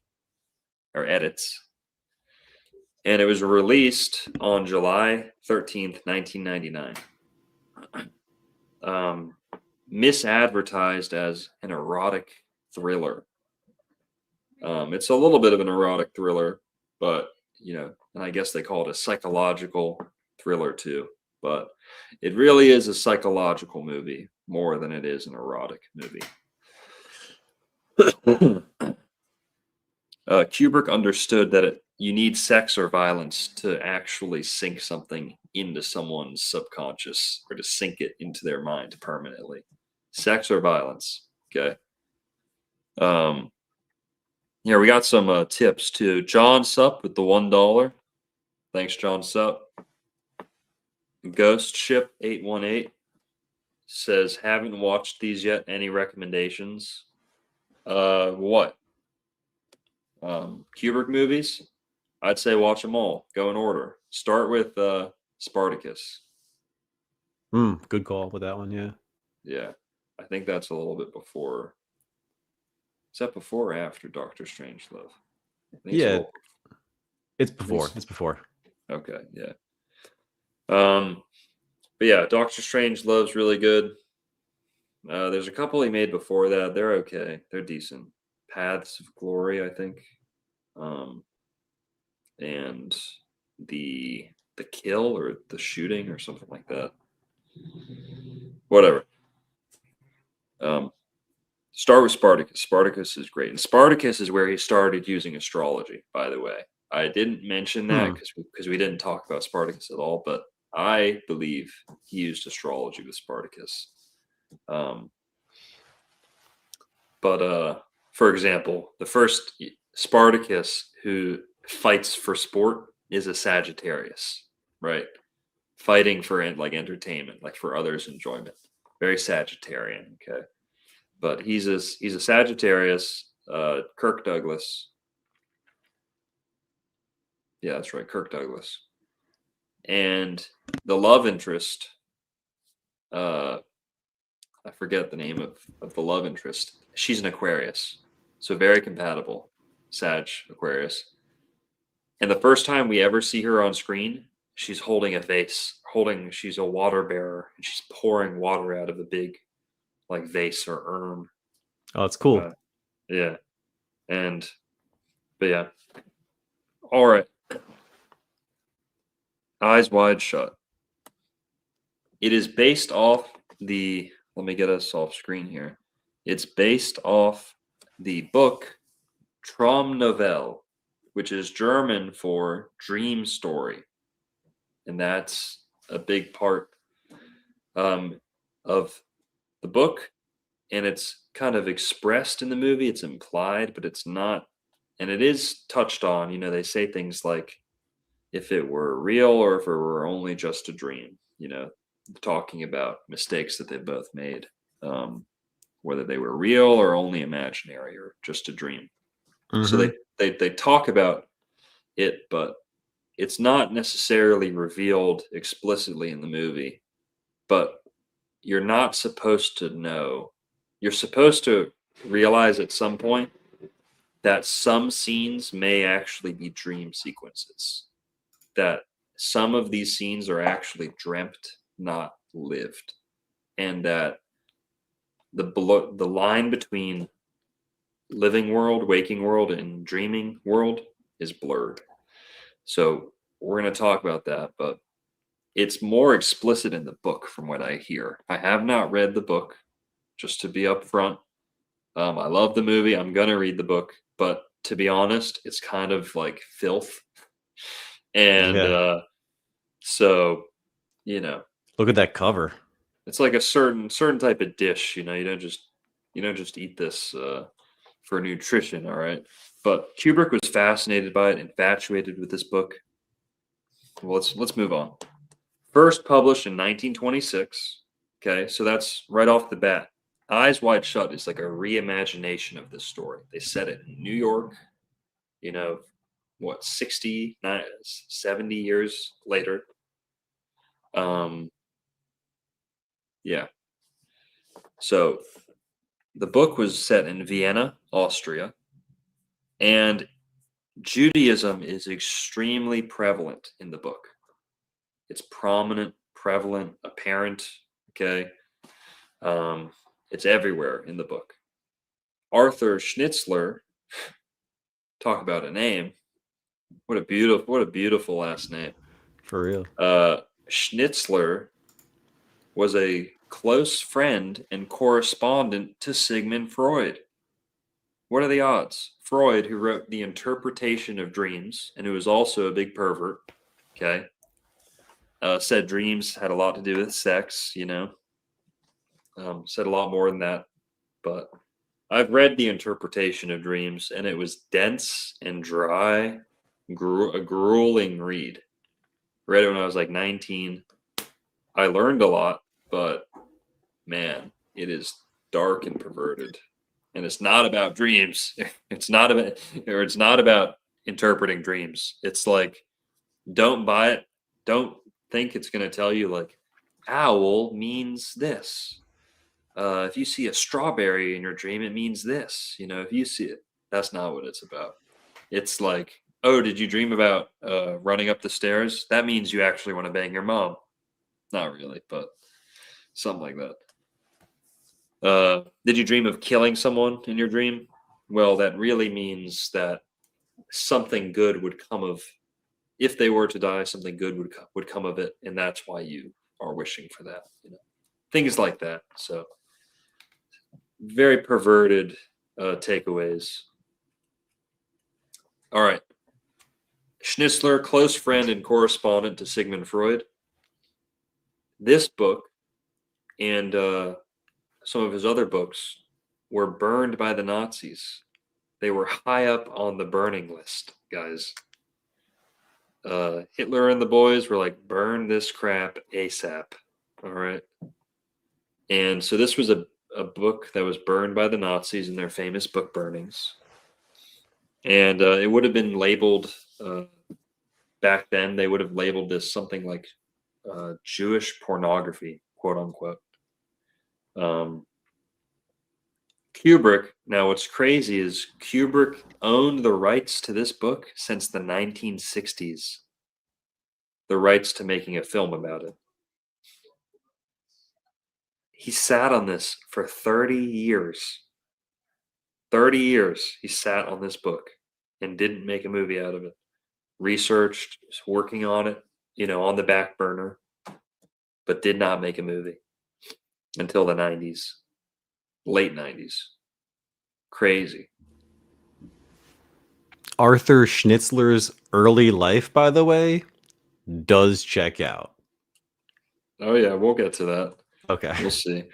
or edits. And it was released on July 13th, 1999. Misadvertised as an erotic thriller. It's a little bit of an erotic thriller, but, you know, and I guess they call it a psychological thriller too. But it really is a psychological movie more than it is an erotic movie. Kubrick understood that you need sex or violence to actually sink something into someone's subconscious or to sink it into their mind permanently. Sex or violence. Okay. Here we got some tips too. John Supp with the $1. Thanks, John Supp. Ghost Ship 818 says, haven't watched these yet. Any recommendations? What? Kubrick movies? I'd say watch them all. Go in order. Start with Spartacus. Good call with that one. Yeah. Yeah, I think that's a little bit before. Is that before or after Doctor Strangelove? I think Yeah. It's at before. least- It's before. Okay, yeah. But yeah, Doctor Strangelove's really good. There's a couple he made before that. They're okay. They're decent. Paths of Glory, I think. And the kill or the shooting or something like that. Whatever. Start with Spartacus. Spartacus is great. And Spartacus is where he started using astrology, by the way. I didn't mention that because we didn't talk about Spartacus at all, but I believe he used astrology with Spartacus. But for example, the first Spartacus who fights for sport is a Sagittarius, right? Fighting for like entertainment, like for others' enjoyment. Very Sagittarian, okay? But he's a Sagittarius, Kirk Douglas. Yeah, that's right, Kirk Douglas. And the love interest, I forget the name of the love interest. She's an Aquarius, so very compatible, Sag Aquarius. And the first time we ever see her on screen, she's holding a vase, she's a water bearer, and she's pouring water out of a big, like, vase or urn. Oh, it's cool. Yeah. But yeah. All right. Eyes Wide Shut. It is based off let me get us off screen here. It's based off the book Traumnovelle, which is German for dream story. And that's a big part of the book. And it's kind of expressed in the movie. It's implied, but it's not. And it is touched on. They say things like, if it were real or if it were only just a dream, talking about mistakes that they both made, whether they were real or only imaginary or just a dream. So they talk about it, but it's not necessarily revealed explicitly in the movie. But you're not supposed to know. You're supposed to realize at some point that some scenes may actually be dream sequences. That some of these scenes are actually dreamt, not lived. And that the line between living world, waking world, and dreaming world is blurred. So we're going to talk about that, but it's more explicit in the book from what I hear. I have not read the book, just to be upfront. I love the movie. I'm going to read the book, but to be honest, it's kind of like filth. And so, look at that cover. It's like a certain type of dish, you don't just eat this for nutrition, all right? But Kubrick was fascinated by it, infatuated with this book. Well, let's move on. First published in 1926. Okay, so that's right off the bat. Eyes Wide Shut is like a reimagination of this story. They set it in New York, 60, 70 years later. Yeah. So the book was set in Vienna, Austria, and Judaism is extremely prevalent in the book. It's prominent, prevalent, apparent, okay? It's everywhere in the book. Arthur Schnitzler, talk about a name. What a beautiful last name. For real. Schnitzler was a close friend and correspondent to Sigmund Freud. What are the odds? Freud, who wrote The Interpretation of Dreams, and who was also a big pervert, okay, said dreams had a lot to do with sex, said a lot more than that. But I've read The Interpretation of Dreams, and it was dense and dry, a grueling read. Read it when I was like 19. I learned a lot, but man, it is dark and perverted. And it's not about dreams. It's not about interpreting dreams. It's like, don't buy it. Don't think it's going to tell you like owl means this. If you see a strawberry in your dream, it means this. You know, if you see it, that's not what it's about. It's like, oh, did you dream about running up the stairs? That means you actually want to bang your mom. Not really, but something like that. Did you dream of killing someone in your dream? Well, that really means that something good would come of, if they were to die, something good would come of it, and that's why you are wishing for that. You know, things like that. So, very perverted takeaways. All right. Schnitzler, close friend and correspondent to Sigmund Freud. This book and some of his other books were burned by the Nazis. They were high up on the burning list, guys. Hitler and the boys were like, burn this crap ASAP. All right. And so this was a book that was burned by the Nazis in their famous book burnings. And it would have been labeled, back then, they would have labeled this something like Jewish pornography, quote unquote. Kubrick, now what's crazy is Kubrick owned the rights to this book since the 1960s. The rights to making a film about it. He sat on this for 30 years. 30 years he sat on this book and didn't make a movie out of it. Researched, working on it, you know, on the back burner, but did not make a movie until the 90s, late 90s. Crazy. Arthur Schnitzler's early life, by the way, does check out. Oh yeah, we'll get to that. Okay. We'll see.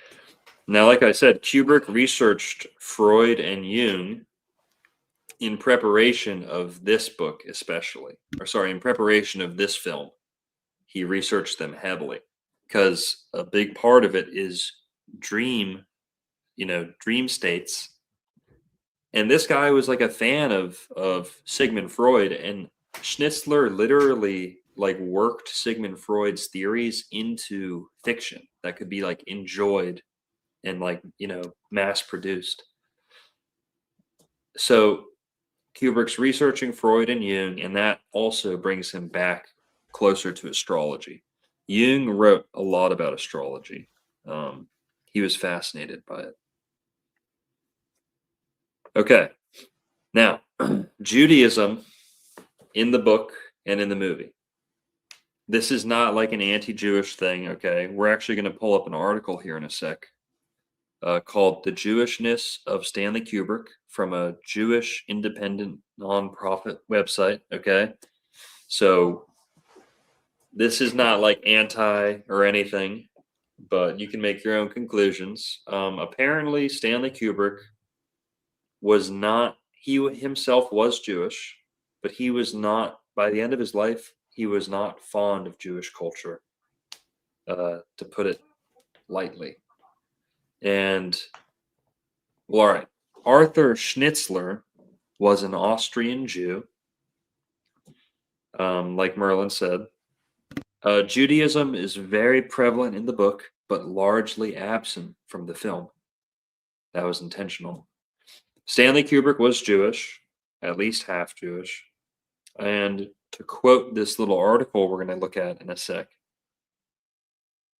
Now, like I said, Kubrick researched Freud and Jung in preparation of this book, especially, in preparation of this film. He researched them heavily because a big part of it is dream states. And this guy was like a fan of Sigmund Freud, and Schnitzler literally like worked Sigmund Freud's theories into fiction that could be like enjoyed and like, you know, mass produced. So Kubrick's researching Freud and Jung, and that also brings him back closer to astrology. Jung wrote a lot about astrology. He was fascinated by it. Okay. Now, Judaism in the book and in the movie. This is not like an anti-Jewish thing, okay? We're actually going to pull up an article here in a sec called The Jewishness of Stanley Kubrick from a Jewish independent nonprofit website, okay? So this is not like anti or anything, but you can make your own conclusions. Apparently, Stanley Kubrick was not, he himself was Jewish, but he was not, by the end of his life, he was not fond of Jewish culture, to put it lightly. And, well, all right, Arthur Schnitzler was an Austrian Jew, like Merlin said. Judaism is very prevalent in the book, but largely absent from the film. That was intentional. Stanley Kubrick was Jewish, at least half Jewish. And to quote this little article we're going to look at in a sec,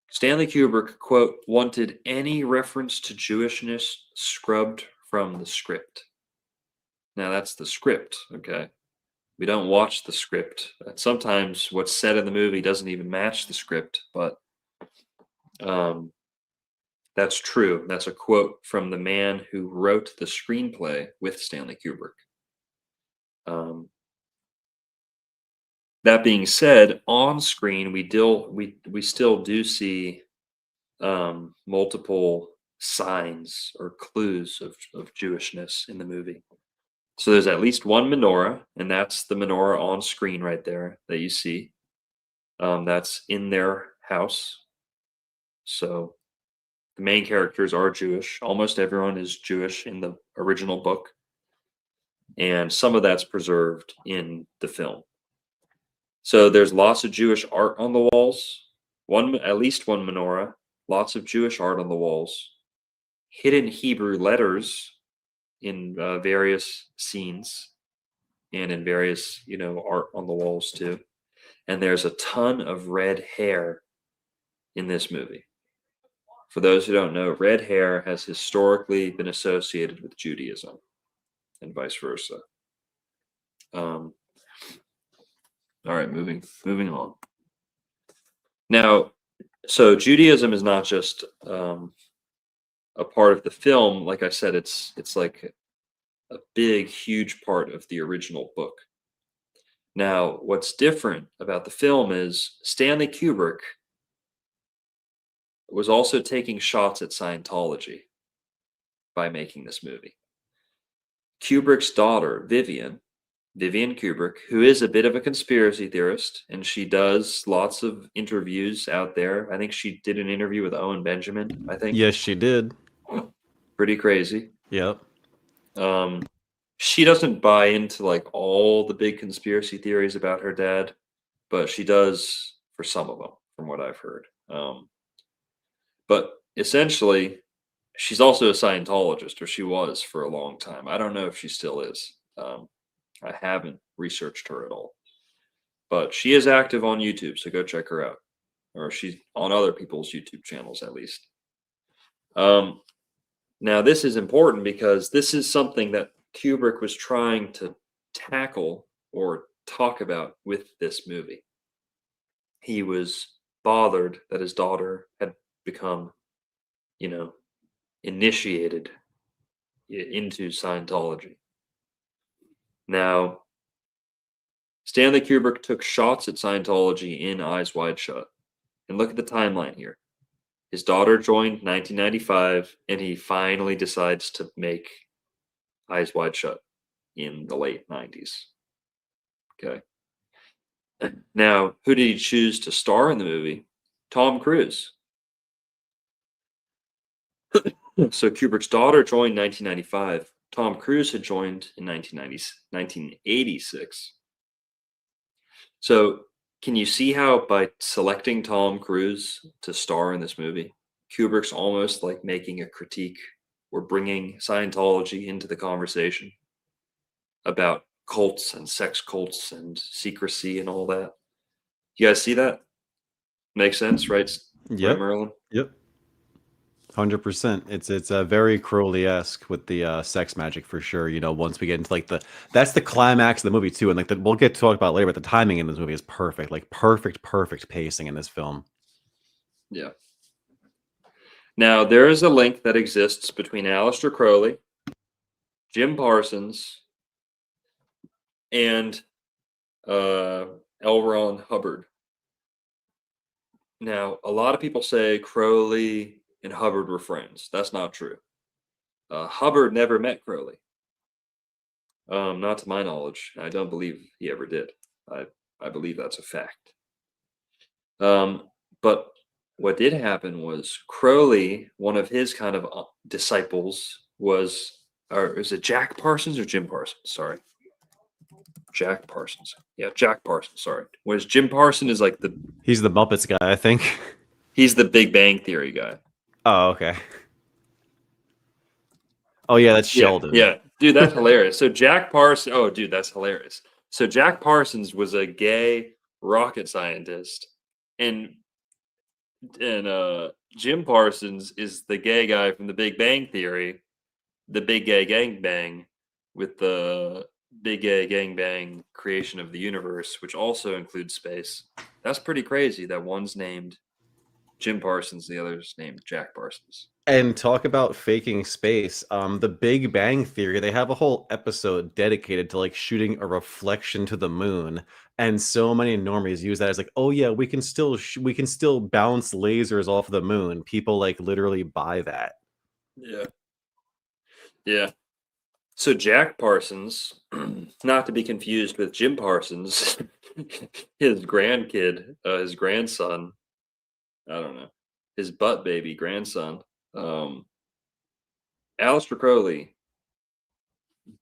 Stanley Kubrick, quote, wanted any reference to Jewishness scrubbed from the script. Now that's the script, okay? We don't watch the script. And sometimes what's said in the movie doesn't even match the script, but that's true. That's a quote from the man who wrote the screenplay with Stanley Kubrick. That being said, on screen we still do see multiple signs or clues of Jewishness in the movie. So there's at least one menorah, and that's the menorah on screen right there that you see. That's in their house. So the main characters are Jewish. Almost everyone is Jewish in the original book. and some of that's preserved in the film. So there's lots of Jewish art on the walls, at least one menorah, lots of Jewish art on the walls, hidden Hebrew letters in various scenes and in various, art on the walls too. And there's a ton of red hair in this movie. For those who don't know, red hair has historically been associated with Judaism and vice versa. All right, moving on. Now, so Judaism is not just a part of the film. Like I said, it's like a big, huge part of the original book. Now, what's different about the film is Stanley Kubrick was also taking shots at Scientology by making this movie. Kubrick's daughter, Vivian Kubrick, who is a bit of a conspiracy theorist, and she does lots of interviews out there. I think she did an interview with Owen Benjamin, I think. Yes, she did. Pretty crazy. Yep. She doesn't buy into like all the big conspiracy theories about her dad, but she does for some of them, from what I've heard. But essentially, she's also a Scientologist, or she was for a long time. I don't know if she still is. I haven't researched her at all. But she is active on YouTube, so go check her out. Or she's on other people's YouTube channels, at least. Now, this is important because this is something that Kubrick was trying to tackle or talk about with this movie. He was bothered that his daughter had become, initiated into Scientology. Now, Stanley Kubrick took shots at Scientology in Eyes Wide Shut. And look at the timeline here. His daughter joined 1995, and he finally decides to make Eyes Wide Shut in the late 90s. Okay. Now, who did he choose to star in the movie? Tom Cruise. So Kubrick's daughter joined 1995. Tom Cruise had joined in 1986. So can you see how by selecting Tom Cruise to star in this movie, Kubrick's almost like making a critique or bringing Scientology into the conversation about cults and sex cults and secrecy and all that? You guys see that? Makes sense, right? Yep. Right, Merlin? Yep. 100%. It's a very Crowley-esque with the sex magic for sure. Once we get into like that's the climax of the movie too, and like we'll get to talk about later. But the timing in this movie is perfect, like perfect pacing in this film. Yeah. Now there is a link that exists between Aleister Crowley, Jim Parsons, and L. Ron Hubbard. Now, a lot of people say Crowley and Hubbard were friends. That's not true. Hubbard never met Crowley. Not to my knowledge. I don't believe he ever did. I believe that's a fact. But what did happen was Crowley, one of his kind of disciples was, or is it Jack Parsons or Jim Parsons? Sorry. Jack Parsons. Yeah, Jack Parsons, sorry. Whereas Jim Parsons is like He's the Muppets guy, I think. He's the Big Bang Theory guy. Oh, okay. Oh, yeah, that's Sheldon. Yeah, dude, that's hilarious. So Jack Parsons, oh, dude, that's hilarious. So Jack Parsons was a gay rocket scientist, and Jim Parsons is the gay guy from the Big Bang Theory, the Big Gay Gang Bang, with the Big Gay Gang Bang creation of the universe, which also includes space. That's pretty crazy that one's named Jim Parsons, the other's named Jack Parsons. And talk about faking space. The Big Bang Theory, they have a whole episode dedicated to like shooting a reflection to the moon, and so many normies use that as like, oh yeah, we can still bounce lasers off the moon. People like literally buy that. Yeah. So Jack Parsons, not to be confused with Jim Parsons, his grandkid, his grandson, I don't know, his butt baby grandson. Aleister Crowley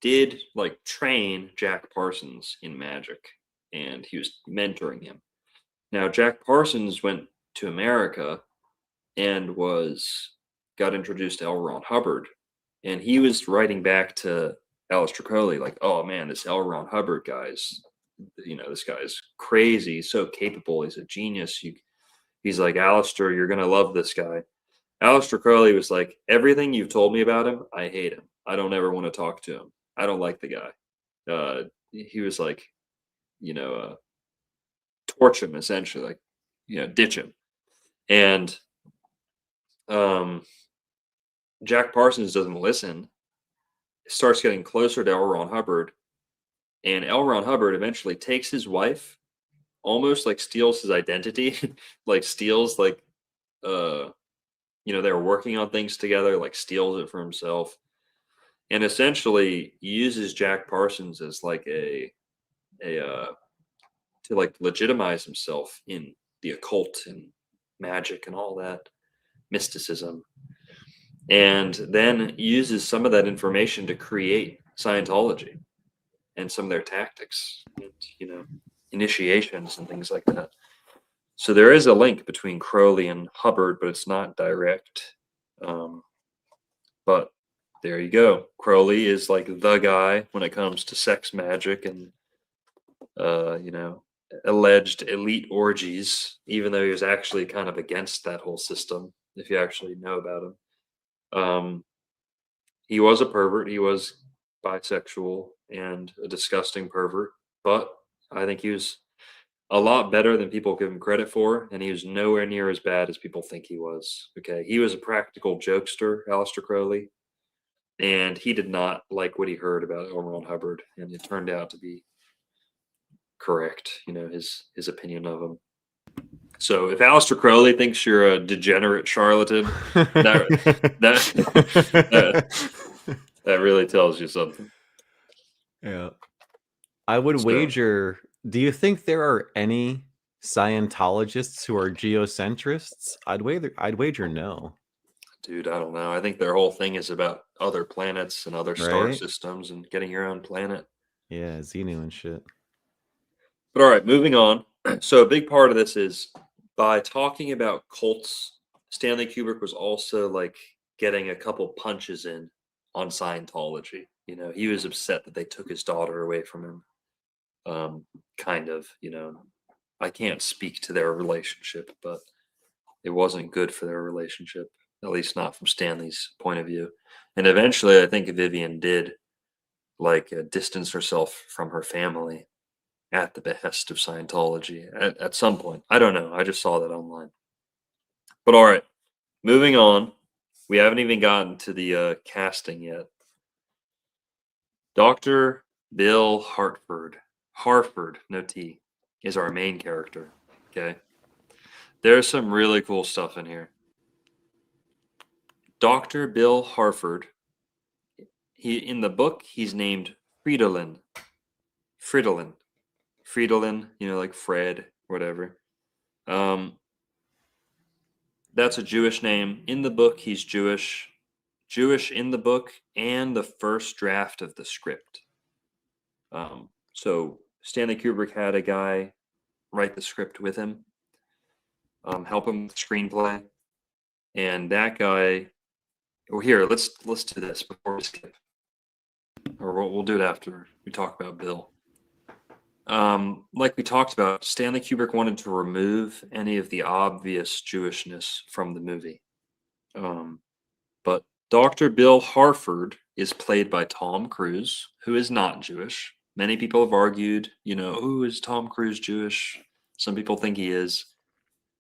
did like train Jack Parsons in magic, and he was mentoring him. Now, Jack Parsons went to America and got introduced to L. Ron Hubbard, and he was writing back to Aleister Crowley like, "Oh man, this L. Ron Hubbard guy's, this guy's crazy, so capable. He's a genius. He's like, Aleister, you're gonna love this guy." Aleister Crowley was like, "Everything you've told me about him, I hate him. I don't ever want to talk to him. I don't like the guy." He was like, torch him essentially, like, ditch him. And Jack Parsons doesn't listen, starts getting closer to L. Ron Hubbard, and L. Ron Hubbard eventually takes his wife, almost like steals his identity, like steals like they were working on things together, like steals it for himself, and essentially uses Jack Parsons as like a to like legitimize himself in the occult and magic and all that mysticism, and then uses some of that information to create Scientology and some of their tactics and initiations and things like that. So there is a link between Crowley and Hubbard, but it's not direct. But there you go. Crowley is like the guy when it comes to sex magic and alleged elite orgies, even though he was actually kind of against that whole system, if you actually know about him. He was a pervert. He was bisexual and a disgusting pervert, but I think he was a lot better than people give him credit for, and he was nowhere near as bad as people think he was. Okay, he was a practical jokester, Aleister Crowley, and he did not like what he heard about L. Ron Hubbard, and it turned out to be correct, his opinion of him. So if Aleister Crowley thinks you're a degenerate charlatan, that really tells you something. Yeah. I would wager, do you think there are any Scientologists who are geocentrists? I'd wager no. Dude, I don't know. I think their whole thing is about other planets and other star systems and getting your own planet. Yeah, Xenu and shit. But all right, moving on. So a big part of this is by talking about cults, Stanley Kubrick was also like getting a couple punches in on Scientology. He was upset that they took his daughter away from him. Kind of, I can't speak to their relationship, but it wasn't good for their relationship, at least not from Stanley's point of view. And eventually, I think Vivian did like distance herself from her family at the behest of Scientology at some point. I don't know. I just saw that online. But all right, moving on. We haven't even gotten to the casting yet. Dr. Bill Harford, no T, is our main character. Okay. There's some really cool stuff in here. Dr. Bill Harford, in the book, he's named Fridolin. Fridolin, like Fred, whatever. That's a Jewish name. In the book, he's Jewish. Jewish in the book and the first draft of the script. So Stanley Kubrick had a guy write the script with him, help him with the screenplay, and that guy. Oh, here, let's do this before we skip, or we'll do it after we talk about Bill. Like we talked about, Stanley Kubrick wanted to remove any of the obvious Jewishness from the movie. But Dr. Bill Harford is played by Tom Cruise, who is not Jewish. Many people have argued, who is Tom Cruise Jewish? Some people think he is.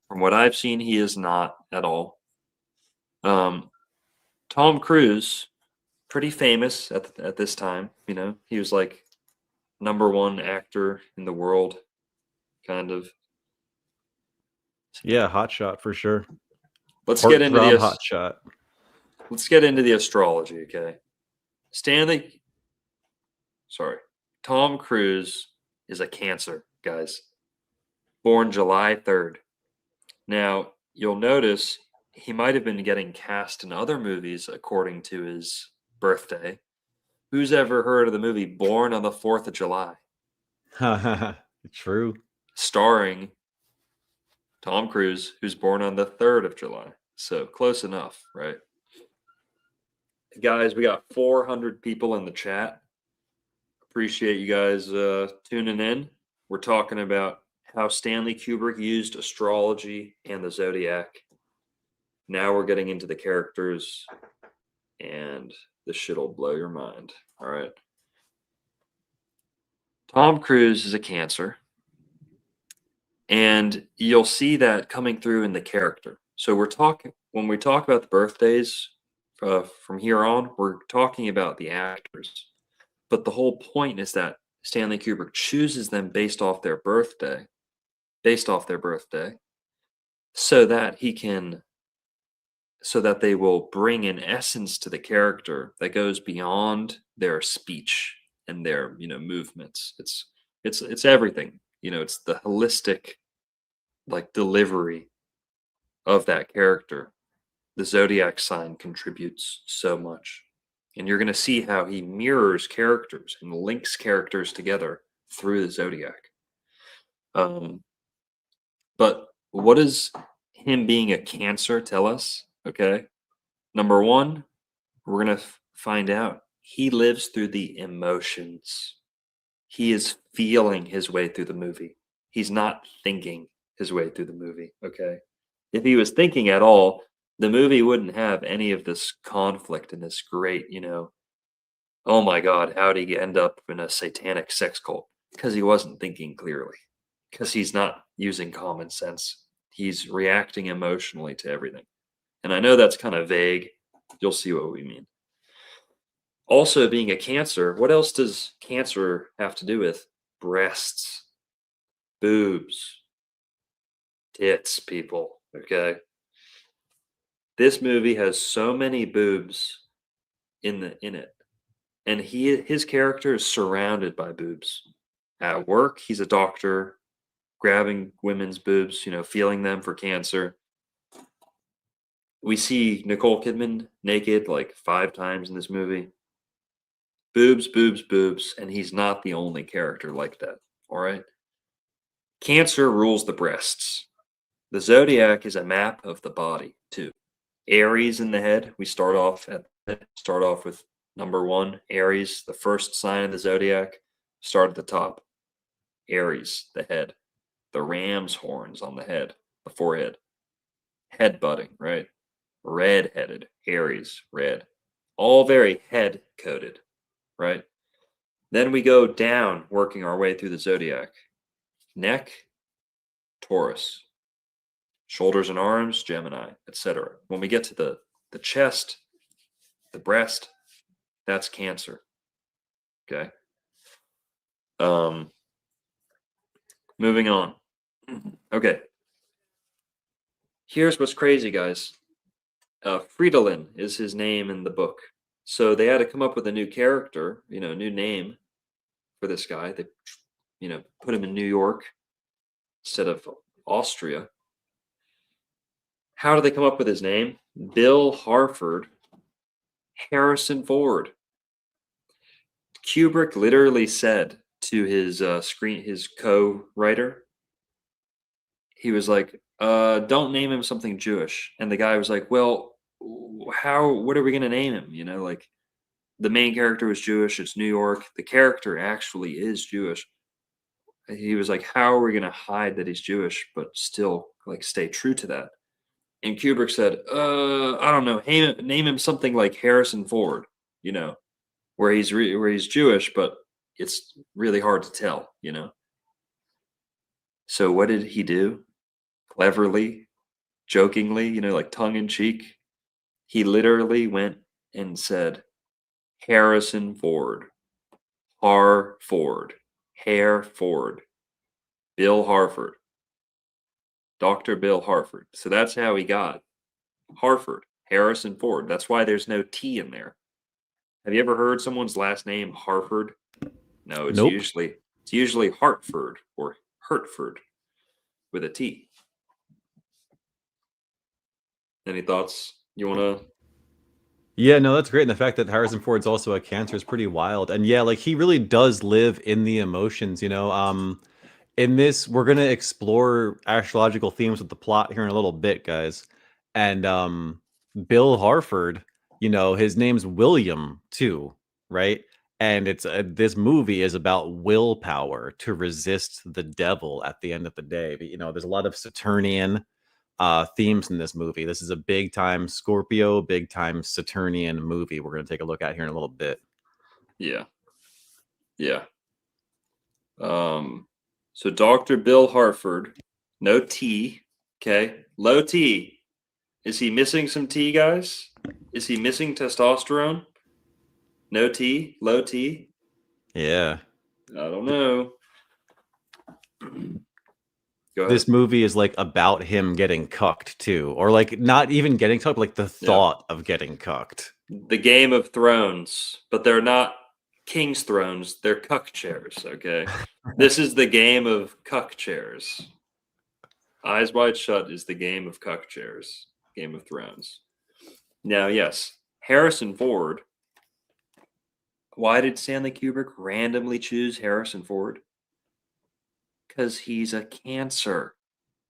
From what I've seen, he is not at all. Tom Cruise, pretty famous at this time. He was like #1 actor in the world, kind of. Yeah, hotshot for sure. Let's get into the hotshot. Let's get into the astrology, okay? Tom Cruise is a Cancer, guys. Born July 3rd. Now, you'll notice he might have been getting cast in other movies according to his birthday, Who's ever heard of the movie Born on the 4th of July? True. Starring Tom Cruise, who's born on the 3rd of July. So close enough, right? Guys, we got 400 people in the chat. Appreciate you guys tuning in. We're talking about how Stanley Kubrick used astrology and the Zodiac. Now we're getting into the characters, and this shit'll blow your mind. All right. Tom Cruise is a Cancer, and you'll see that coming through in the character. So when we talk about the birthdays from here on, we're talking about the actors. But the whole point is that Stanley Kubrick chooses them based off their birthday, so that they will bring an essence to the character that goes beyond their speech and their, movements. It's everything. It's the holistic, like, delivery of that character. The Zodiac sign contributes so much. And you're going to see how he mirrors characters and links characters together through the Zodiac. But what does him being a Cancer tell us? Okay. Number one, we're going to find out he lives through the emotions. He is feeling his way through the movie. He's not thinking his way through the movie. Okay. If he was thinking at all, the movie wouldn't have any of this conflict and this great, oh my God, how'd he end up in a satanic sex cult? Because he wasn't thinking clearly, because he's not using common sense. He's reacting emotionally to everything. And I know that's kind of vague. You'll see what we mean. Also, being a Cancer, what else does Cancer have to do with? Breasts, boobs, tits, people, okay? This movie has so many boobs in it. And his character is surrounded by boobs. At work, he's a doctor, grabbing women's boobs, feeling them for cancer. We see Nicole Kidman naked like 5 times in this movie. Boobs, boobs, boobs, and he's not the only character like that, all right? Cancer rules the breasts. The Zodiac is a map of the body, too. Aries in the head, we start off with number 1, Aries, the first sign of the Zodiac. Start at the top. Aries, the head. The ram's horns on the head, the forehead. Head-butting, right? Red-headed, Aries, red. All very head-coded, right? Then we go down, working our way through the Zodiac. Neck, Taurus. Shoulders and arms, Gemini, etc. When we get to the chest, the breast, that's Cancer. Okay. Moving on. Okay. Here's what's crazy, guys. Fridolin is his name in the book. So they had to come up with a new character, new name for this guy. They, put him in New York instead of Austria. How did they come up with his name? Bill Harford Harrison Ford. Kubrick literally said to his co-writer, he was like, don't name him something Jewish. And the guy was like, well, what are we going to name him? Like, the main character was Jewish. It's New York. The character actually is Jewish. He was like, how are we going to hide that he's Jewish, but still like stay true to that? And Kubrick said, I don't know, name him something like Harrison Ford, where he's Jewish, but it's really hard to tell, So what did he do? Cleverly, jokingly, like tongue in cheek, he literally went and said, Harrison Ford, Har Ford, Hare Ford, Bill Harford, Dr. Bill Harford. So that's how he got Harford, Harrison Ford. That's why there's no T in there. Have you ever heard someone's last name Harford? No, it's Nope. usually Hartford or Hertford with a T. Any thoughts you want to Yeah, no, that's great. And the fact that Harrison Ford's also a Cancer is pretty wild. And yeah, like he really does live in the emotions, you know. In this, we're gonna explore astrological themes with the plot here in a little bit, guys. And Bill Harford, you know, his name's William too, right? And it's this movie is about willpower to resist the devil at the end of the day. But you know, there's a lot of Saturnian themes in this movie. This is a big time Scorpio, big time Saturnian movie we're going to take a look at here in a little bit. Yeah. Yeah. So Dr. Bill Harford, no T, okay? Low T. Is he missing some T, guys? Is he missing testosterone? No T, low T? Yeah. I don't know. Go ahead. This movie is like about him getting cucked too, or like not even getting cucked, like the thought of getting cucked. The Game of Thrones, but they're not king's thrones, they're cuck chairs, okay? This is the game of cuck chairs. Eyes Wide Shut is the game of cuck chairs, Game of Thrones. Now, yes, Harrison Ford. Why did Stanley Kubrick randomly choose Harrison Ford? Because he's a Cancer.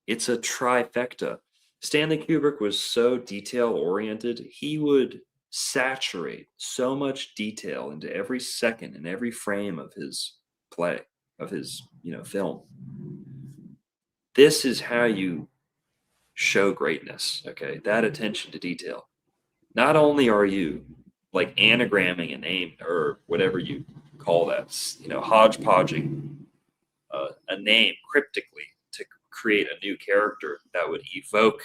It's a trifecta. Stanley Kubrick was so detail oriented, he would saturate so much detail into every second and every frame of his play, of his, film. This is how you show greatness, okay? That attention to detail. Not only are you like anagramming a name or whatever you call that, hodgepodging a name cryptically to create a new character that would evoke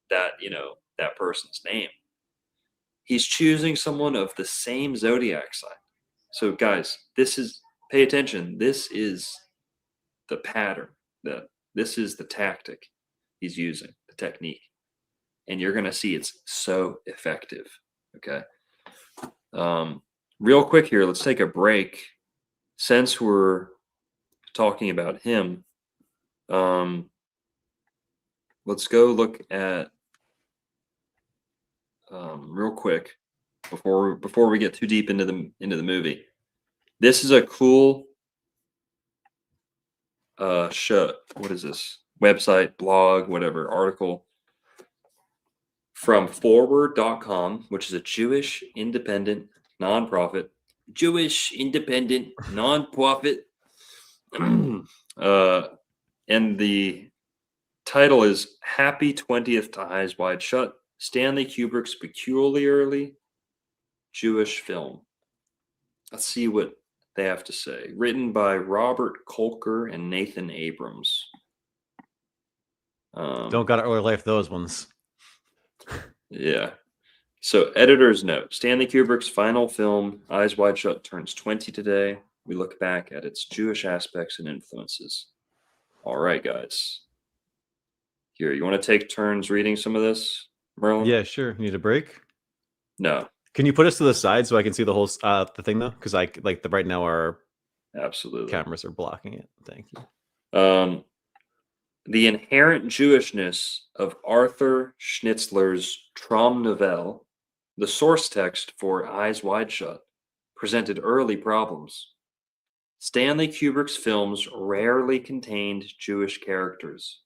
that, that person's name. He's choosing someone of the same zodiac sign. So guys, pay attention. This is the pattern. This is the tactic he's using, the technique. And you're going to see it's so effective. Okay. Real quick here, let's take a break. Since we're talking about him, let's go look at real quick before we get too deep into the movie. This is a cool show. What is this? Website, blog, whatever, article from forward.com, which is a Jewish independent nonprofit. And the title is Happy 20th to Eyes Wide Shut, Stanley Kubrick's peculiarly Jewish film. Let's see what they have to say. Written by Robert Kolker and Nathan Abrams. Don't gotta early life those ones. Yeah. So, editor's note. Stanley Kubrick's final film, Eyes Wide Shut, turns 20 today. We look back at its Jewish aspects and influences. All right, guys. Here, you want to take turns reading some of this, Merlin? Yeah, sure. You need a break? No. Can you put us to the side so I can see the whole the thing though? Because right now our absolutely cameras are blocking it. Thank you. The inherent Jewishness of Arthur Schnitzler's Traum Novelle, the source text for Eyes Wide Shut, presented early problems. Stanley Kubrick's films rarely contained Jewish characters.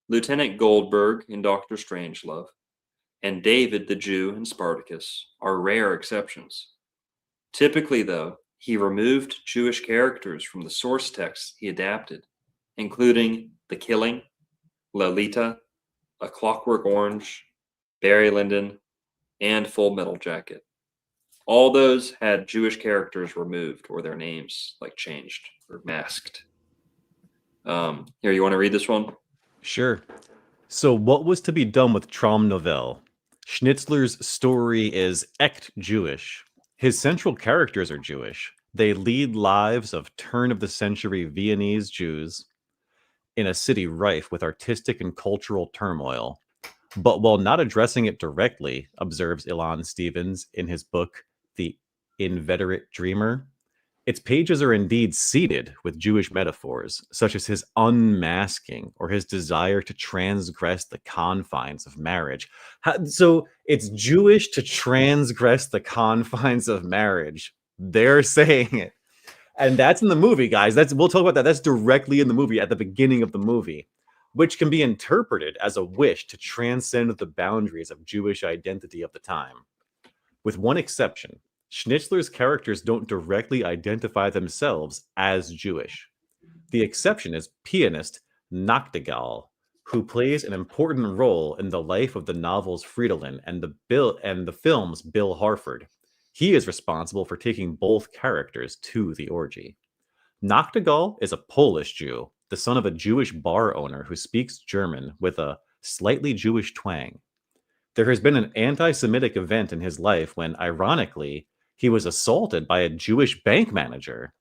Lieutenant Goldberg in Dr. Strangelove and David the Jew in Spartacus are rare exceptions. Typically, though, he removed Jewish characters from the source texts he adapted, including The Killing, Lolita, A Clockwork Orange, Barry Lyndon, and Full Metal Jacket. All those had Jewish characters removed or their names changed or masked. Here, you want to read this one? Sure. So what was to be done with Traum Novelle? Schnitzler's story is echt Jewish. His central characters are Jewish. They lead lives of turn-of-the-century Viennese Jews in a city rife with artistic and cultural turmoil. But while not addressing it directly, observes Ilan Stevens in his book, The Inveterate Dreamer, Its pages are indeed seeded with Jewish metaphors, such as his unmasking or his desire to transgress the confines of marriage. So it's Jewish to transgress the confines of marriage. They're saying it. And that's in the movie, guys. We'll talk about that. That's directly in the movie at the beginning of the movie, which can be interpreted as a wish to transcend the boundaries of Jewish identity of the time. With one exception, Schnitzler's characters don't directly identify themselves as Jewish. The exception is pianist Nachtigall, who plays an important role in the life of the novel's Fridolin and the film's Bill Harford. He is responsible for taking both characters to the orgy. Nachtigall is a Polish Jew, the son of a Jewish bar owner who speaks German with a slightly Jewish twang. There has been an anti Semitic event in his life when, ironically, he was assaulted by a Jewish bank manager.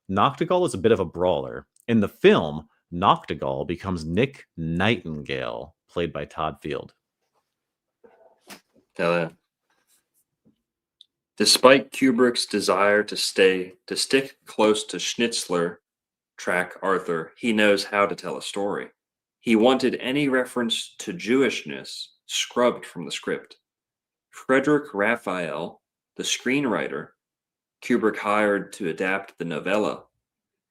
Nachtigall is a bit of a brawler. In the film, Nachtigall becomes Nick Nightingale, played by Todd Field. Hell yeah. Despite Kubrick's desire to stick close to Schnitzler, track Arthur, he knows how to tell a story. He wanted any reference to Jewishness scrubbed from the script. Frederick Raphael, the screenwriter Kubrick hired to adapt the novella,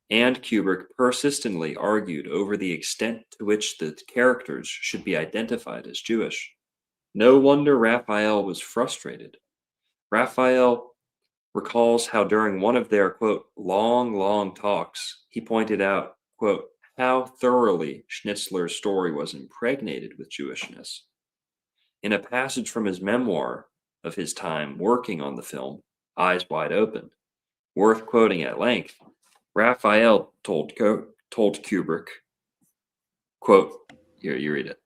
and Kubrick persistently argued over the extent to which the characters should be identified as Jewish. No wonder Raphael was frustrated. Raphael recalls how during one of their, quote, long talks, he pointed out, quote, how thoroughly Schnitzler's story was impregnated with Jewishness. In a passage from his memoir of his time working on the film, Eyes Wide Open, worth quoting at length, Raphael told Kubrick, quote, here, you read it.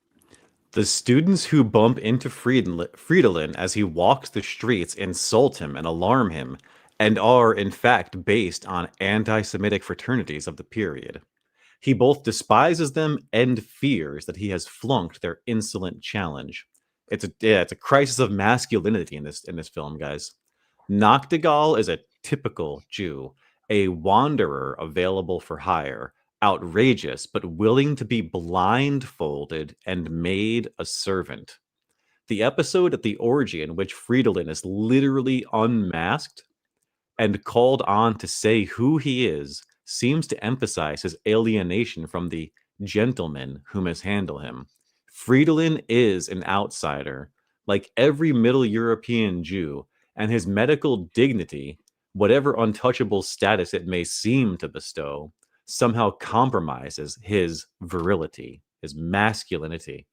The students who bump into Fridolin as he walks the streets insult him and alarm him, and are, in fact, based on anti-Semitic fraternities of the period. He both despises them and fears that he has flunked their insolent challenge. It's a crisis of masculinity in this film, guys. Nachtigall is a typical Jew, a wanderer available for hire, outrageous but willing to be blindfolded and made a servant. The episode at the orgy in which Fridolin is literally unmasked and called on to say who he is seems to emphasize his alienation from the gentlemen who mishandle him. Fridolin is an outsider, like every Middle European Jew, and his medical dignity, whatever untouchable status it may seem to bestow, somehow compromises his virility, his masculinity.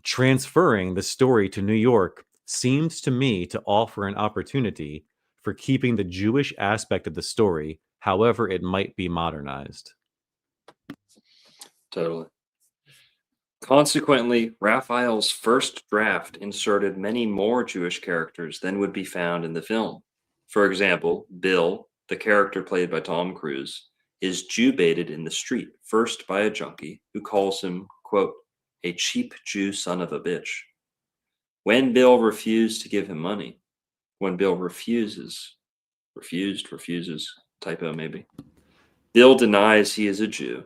Transferring the story to New York seems to me to offer an opportunity for keeping the Jewish aspect of the story, however it might be modernized. Totally. Consequently, Raphael's first draft inserted many more Jewish characters than would be found in the film. For example, Bill, the character played by Tom Cruise, is Jew-baited in the street, first by a junkie who calls him, quote, a cheap Jew son of a bitch. When Bill refused to give him money, when Bill refused, typo maybe, Bill denies he is a Jew.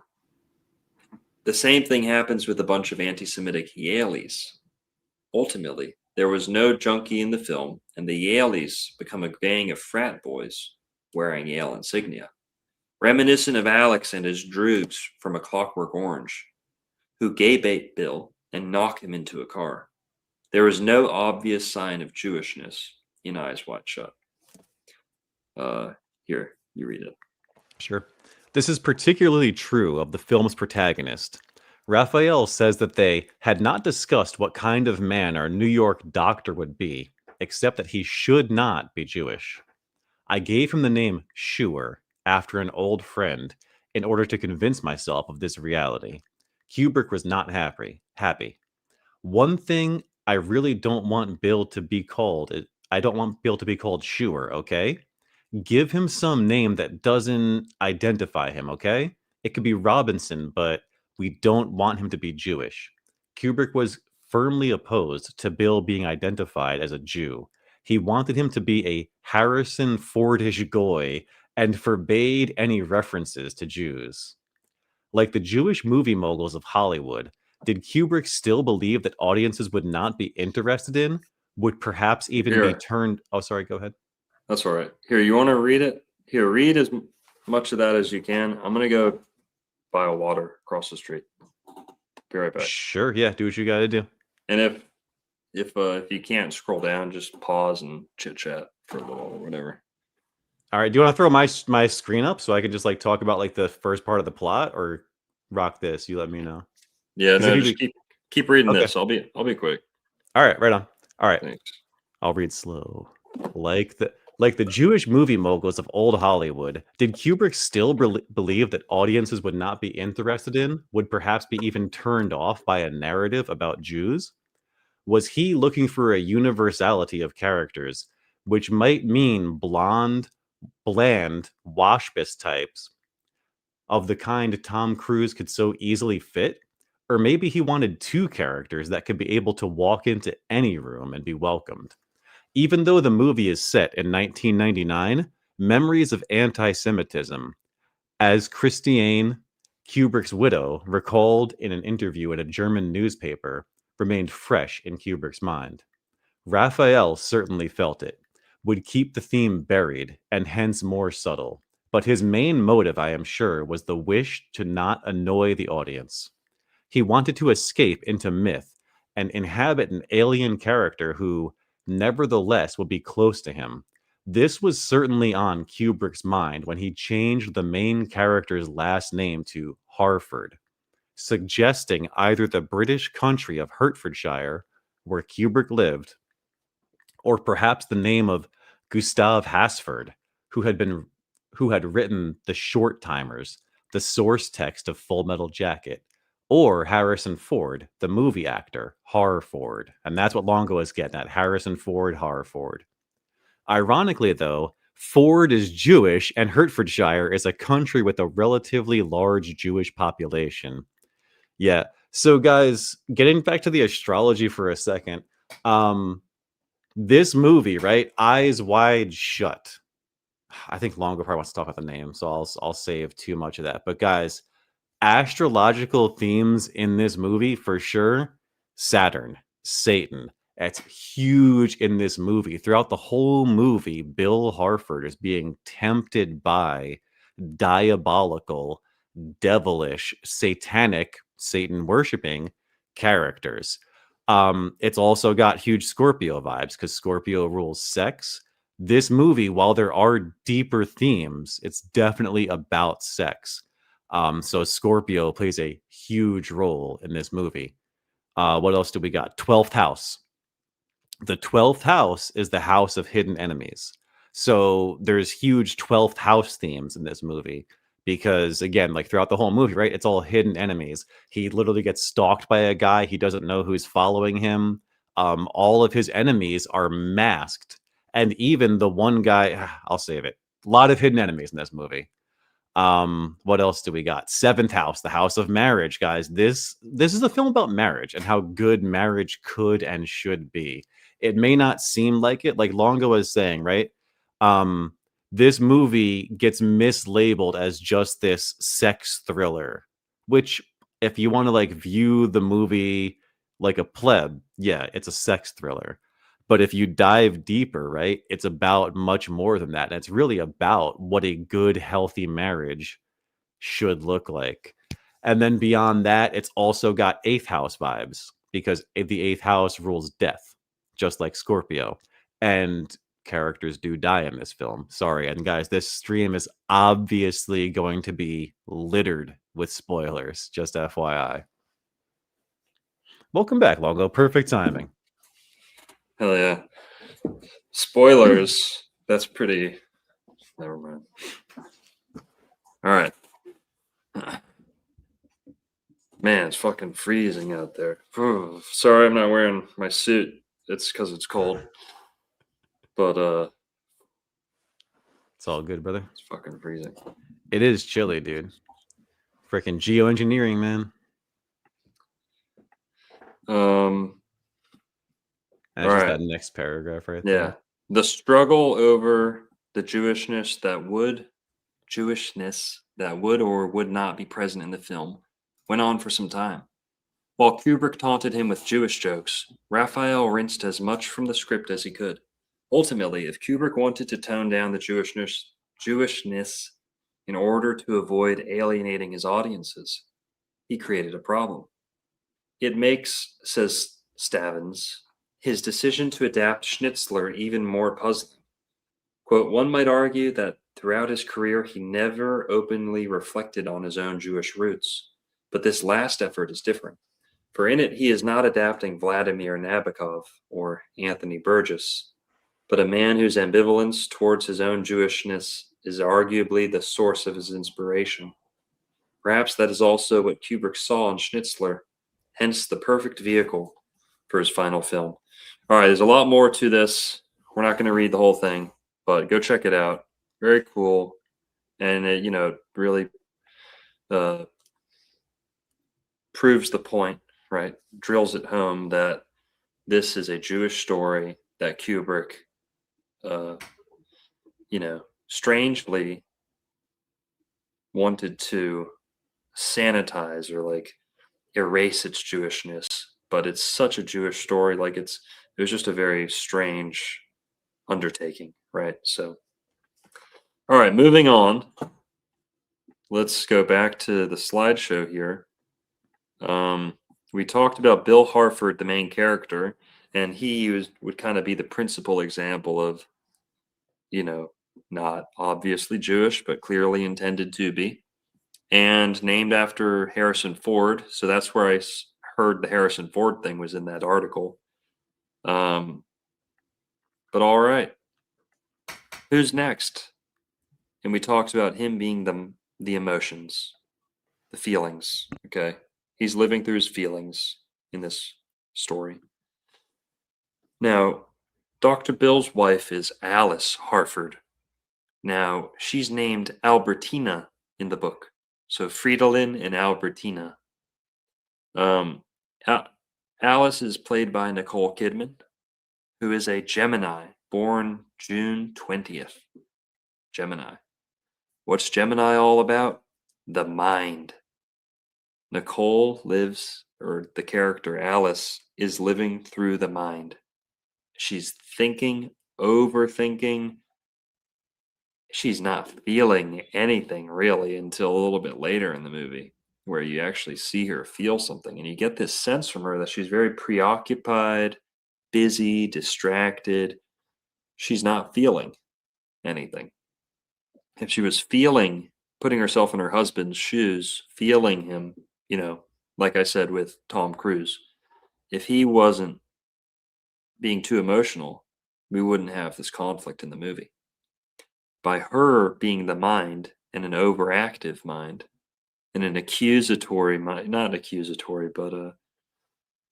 The same thing happens with a bunch of anti-Semitic Yaleys. Ultimately, there was no junkie in the film, and the Yaleys become a gang of frat boys wearing Yale insignia, reminiscent of Alex and his droogs from A Clockwork Orange, who gay bait Bill and knock him into a car. There is no obvious sign of Jewishness in Eyes Wide Shut. Here, you read it. Sure. This is particularly true of the film's protagonist. Raphael says that they had not discussed what kind of man our New York doctor would be, except that he should not be Jewish. I gave him the name Schuer after an old friend in order to convince myself of this reality. Kubrick was not happy. One thing I really don't want Bill to be called, I don't want Bill to be called Schuer, okay? Give him some name that doesn't identify him, okay? It could be Robinson, but we don't want him to be Jewish. Kubrick was firmly opposed to Bill being identified as a Jew. He wanted him to be a Harrison Fordish goy and forbade any references to Jews. Like the Jewish movie moguls of Hollywood, did Kubrick still believe that audiences would not be interested in, would perhaps even be Here. turned... Oh, sorry, go ahead. That's all right. Here, you want to read it? Here, read as much of that as you can. I'm going to go buy a water across the street. Be right back. Sure, yeah, do what you got to do. And if you can't scroll down, just pause and chit chat for a little or whatever. All right, do you want to throw my screen up so I can just like talk about like the first part of the plot, or rock this? You let me know. Yeah, 'Cause no, if you just do- keep reading Okay. this. I'll be quick. All right, right on. All right, Thanks. I'll read slow. Like the Jewish movie moguls of old Hollywood, did Kubrick still believe that audiences would not be interested in, would perhaps be even turned off by a narrative about Jews? Was he looking for a universality of characters, which might mean blonde, bland, waspish types of the kind Tom Cruise could so easily fit? Or maybe he wanted two characters that could be able to walk into any room and be welcomed. Even though the movie is set in 1999, memories of anti Semitism, as Christiane, Kubrick's widow, recalled in an interview in a German newspaper, remained fresh in Kubrick's mind. Raphael certainly felt it, would keep the theme buried and hence more subtle, but his main motive, I am sure, was the wish to not annoy the audience. He wanted to escape into myth and inhabit an alien character who, nevertheless, would be close to him. This was certainly on Kubrick's mind when he changed the main character's last name to Harford, suggesting either the British country of Hertfordshire, where Kubrick lived, or perhaps the name of Gustav Hasford, who had written The Short Timers, the source text of Full Metal Jacket, or Harrison Ford, the movie actor, Harford. And that's what Longo is getting at, Harrison Ford, Harford. Ironically, though, Ford is Jewish and Hertfordshire is a country with a relatively large Jewish population. Yeah. So, guys, getting back to the astrology for a second, this movie, right? Eyes Wide Shut. I think Longo probably wants to talk about the name, so I'll save too much of that. But guys, astrological themes in this movie for sure. Saturn, Satan. That's huge in this movie. Throughout the whole movie, Bill Harford is being tempted by diabolical, devilish, satanic, Satan worshiping characters. It's also got huge Scorpio vibes because Scorpio rules sex. This movie, while there are deeper themes, it's definitely about sex. So Scorpio plays a huge role in this movie. What else do we got? 12th house. The 12th house is the house of hidden enemies. So there's huge 12th house themes in this movie because, again, like throughout the whole movie, right? It's all hidden enemies. He literally gets stalked by a guy. He doesn't know who's following him. All of his enemies are masked. And even the one guy, I'll save it. A lot of hidden enemies in this movie. What else do we got? 7th house, the house of marriage, guys. This is a film about marriage and how good marriage could and should be. It may not seem like it, like Longo was saying, right? This movie gets mislabeled as just this sex thriller, which if you want to like view the movie like a pleb, yeah, it's a sex thriller. But if you dive deeper, right, it's about much more than that. And it's really about what a good, healthy marriage should look like. And then beyond that, it's also got 8th house vibes because the 8th house rules death, just like Scorpio. And characters do die in this film. Sorry. And guys, this stream is obviously going to be littered with spoilers, just FYI. Welcome back, Longo. Perfect timing. Hell yeah. Spoilers. That's pretty. Never mind. All right. Man, it's fucking freezing out there. Sorry, I'm not wearing my suit. It's because it's cold. But It's all good, brother. it's fucking freezing. It is chilly, dude. Freaking geoengineering, man. And it's just that next paragraph right there. Yeah. The struggle over the Jewishness that would Jewishness that would or would not be present in the film went on for some time. While Kubrick taunted him with Jewish jokes, Raphael rinsed as much from the script as he could. Ultimately, if Kubrick wanted to tone down the Jewishness in order to avoid alienating his audiences, he created a problem. It makes, says Stavins, his decision to adapt Schnitzler even more puzzling. Quote, one might argue that throughout his career he never openly reflected on his own Jewish roots, but this last effort is different. For in it, he is not adapting Vladimir Nabokov or Anthony Burgess, but a man whose ambivalence towards his own Jewishness is arguably the source of his inspiration. Perhaps that is also what Kubrick saw in Schnitzler, hence the perfect vehicle for his final film. All right, there's a lot more to this. We're not going to read the whole thing, but go check it out. Very cool. And it, really proves the point, right? Drills it home that this is a Jewish story that Kubrick, strangely wanted to sanitize or like erase its Jewishness, but it's such a Jewish story. Like it was just a very strange undertaking, right? So, all right, moving on. Let's go back to the slideshow here. We talked about Bill Harford, the main character, and he would kind of be the principal example of, not obviously Jewish, but clearly intended to be, and named after Harrison Ford. So that's where I heard the Harrison Ford thing was in that article. But all right, who's next? And we talked about him being the emotions, the feelings. Okay. He's living through his feelings in this story. Now, Dr. Bill's wife is Alice Harford. Now, she's named Albertina in the book. So Fridolin and Albertina. Alice is played by Nicole Kidman, who is a Gemini, born June 20th. Gemini. What's Gemini all about? The mind. Nicole the character Alice is living through the mind. She's thinking, overthinking. She's not feeling anything really until a little bit later in the movie, where you actually see her feel something. And you get this sense from her that she's very preoccupied, busy, distracted. She's not feeling anything. If she was putting herself in her husband's shoes, feeling him, like I said with Tom Cruise, if he wasn't being too emotional, we wouldn't have this conflict in the movie. By her being the mind and an overactive mind and an accusatory mind, not accusatory, but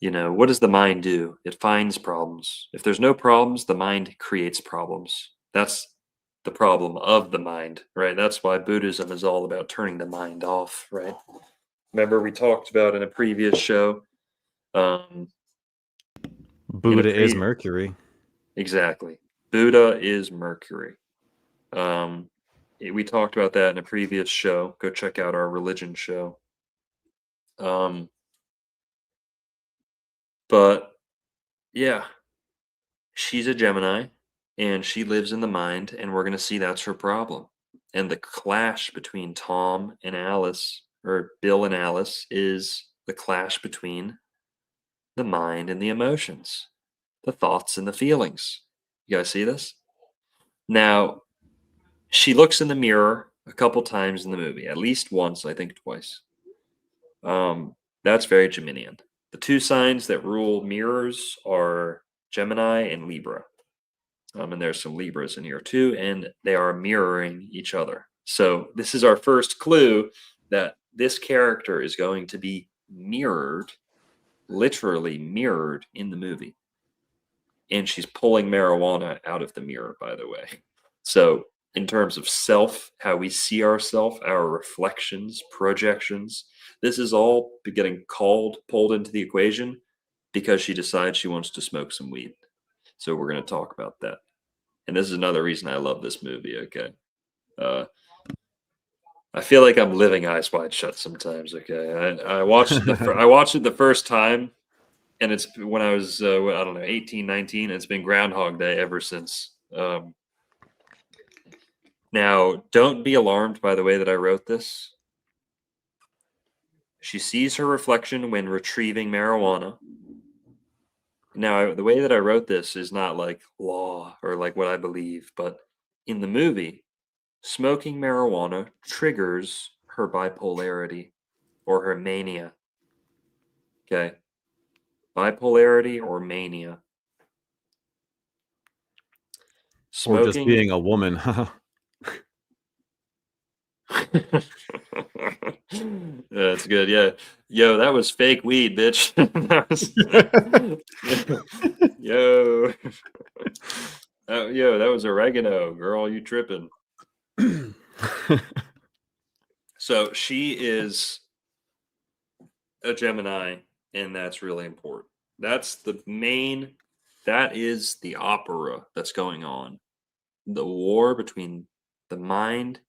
what does the mind do? It finds problems. If there's no problems, the mind creates problems. That's the problem of the mind, right? That's why Buddhism is all about turning the mind off, right? Remember we talked about in a previous show. Buddha is Mercury. Exactly. Buddha is Mercury. We talked about that in a previous show. Go check out our religion show. But yeah, she's a Gemini and she lives in the mind, and we're going to see that's her problem. And the clash between Tom and Alice, or Bill and Alice, is the clash between the mind and the emotions, the thoughts and the feelings. You guys see this? Now, she looks in the mirror a couple times in the movie, at least once, I think twice. That's very Geminian. The two signs that rule mirrors are Gemini and Libra. And there's some Libras in here too, and they are mirroring each other. So this is our first clue that this character is going to be mirrored, literally mirrored in the movie. And she's pulling marijuana out of the mirror, by the way. So in terms of self, how we see ourselves, our reflections, projections, this is all getting pulled into the equation because she decides she wants to smoke some weed. So we're going to talk about that. And this is another reason I love this movie, okay? I feel like I'm living Eyes Wide Shut sometimes. Okay, I watched I watched it the first time, and it's when I was I don't know 18, 19. It's been Groundhog Day ever since. Now, don't be alarmed by the way that I wrote this. She sees her reflection when retrieving marijuana. Now, the way that I wrote this is not like law or like what I believe, but in the movie, smoking marijuana triggers her bipolarity or her mania. Okay. Bipolarity or mania. Or just Smoking. being a woman. That's good. Yeah. Yo, that was fake weed, bitch. That was- Yo. Yo, that was oregano, girl. You tripping. So she is a Gemini, and that's really important. That's the main, that is the opera that's going on. The war between the mind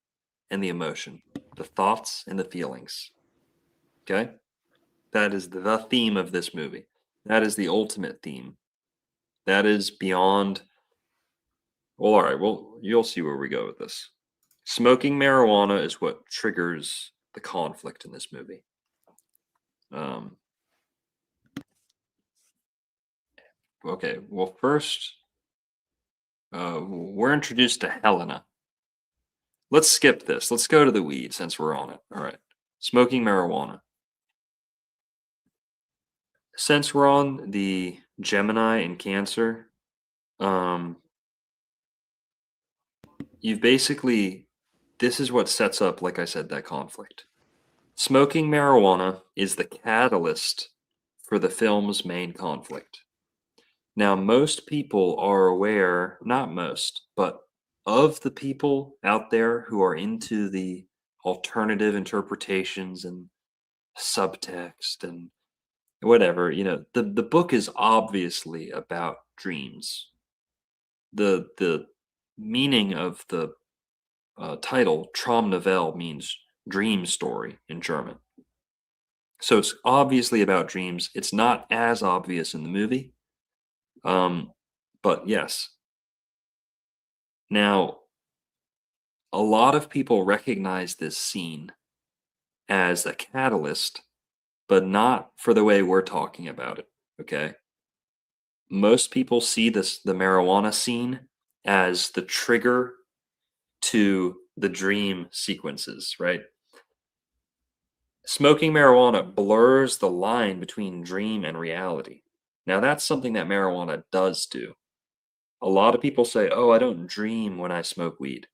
and the emotion, the thoughts and the feelings. Okay? That is the theme of this movie. That is the ultimate theme. That is beyond. Well, all right. Well, you'll see where we go with this. Smoking marijuana is what triggers the conflict in this movie. Okay. Well, first, we're introduced to Helena. Let's skip this. Let's go to the weed since we're on it. All right. Smoking marijuana. Since we're on the Gemini and Cancer, you've basically, this is what sets up, like I said, that conflict. Smoking marijuana is the catalyst for the film's main conflict. Now, most people are aware, not most, but of the people out there who are into the alternative interpretations and subtext and whatever, the book is obviously about dreams. The meaning of the title Traumnovelle means dream story in German. So it's obviously about dreams. It's not as obvious in the movie, but yes. Now, a lot of people recognize this scene as a catalyst, but not for the way we're talking about it. Okay. Most people see the marijuana scene as the trigger to the dream sequences, right? Smoking marijuana blurs the line between dream and reality. Now, that's something that marijuana does do. A lot of people say, "Oh, I don't dream when I smoke weed."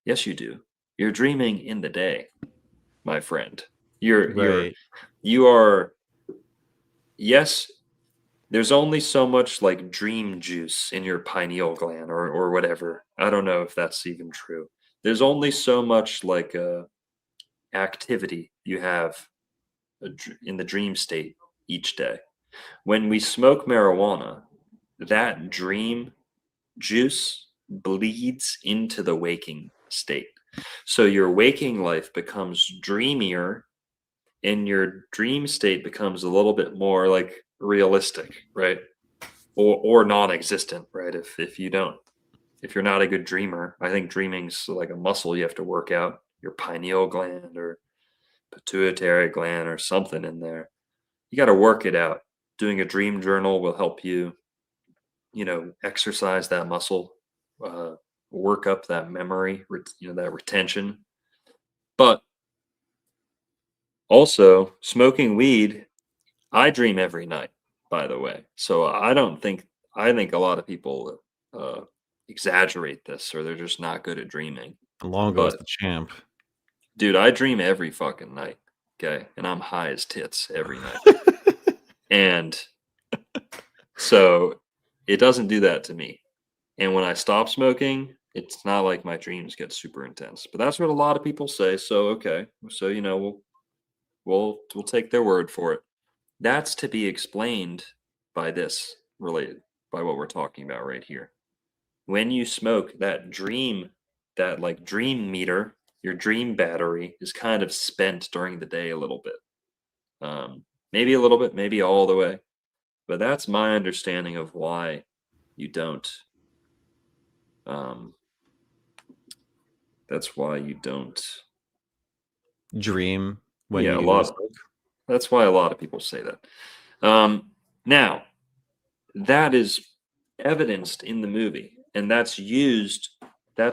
Yes, you do. You're dreaming in the day, my friend. Right. You are. Yes, there's only so much like dream juice in your pineal gland or whatever. I don't know if that's even true. There's only so much like activity you have in the dream state each day. When we smoke marijuana, that dream juice bleeds into the waking state. So your waking life becomes dreamier and your dream state becomes a little bit more like realistic, right? Or non-existent, right? If you don't, if you're not a good dreamer, I think dreaming's like a muscle you have to work out, your pineal gland or pituitary gland or something in there. You got to work it out. Doing a dream journal will help you, exercise that muscle, work up that memory, that retention. But also, smoking weed, I dream every night, by the way. So I think a lot of people exaggerate this or they're just not good at dreaming. Along goes But the champ. dude, I dream every fucking night. Okay. And I'm high as tits every night. And so it doesn't do that to me. And when I stop smoking, it's not like my dreams get super intense. But that's what a lot of people say. So okay. So we'll take their word for it. That's to be explained by this related by what we're talking about right here. When you smoke, that dream meter your dream battery is kind of spent during the day a little bit. Maybe a little bit, maybe all the way. But that's my understanding of why you don't. That's why you don't dream when yeah, you that's why a lot of people say that. Now, that is evidenced in the movie, and that's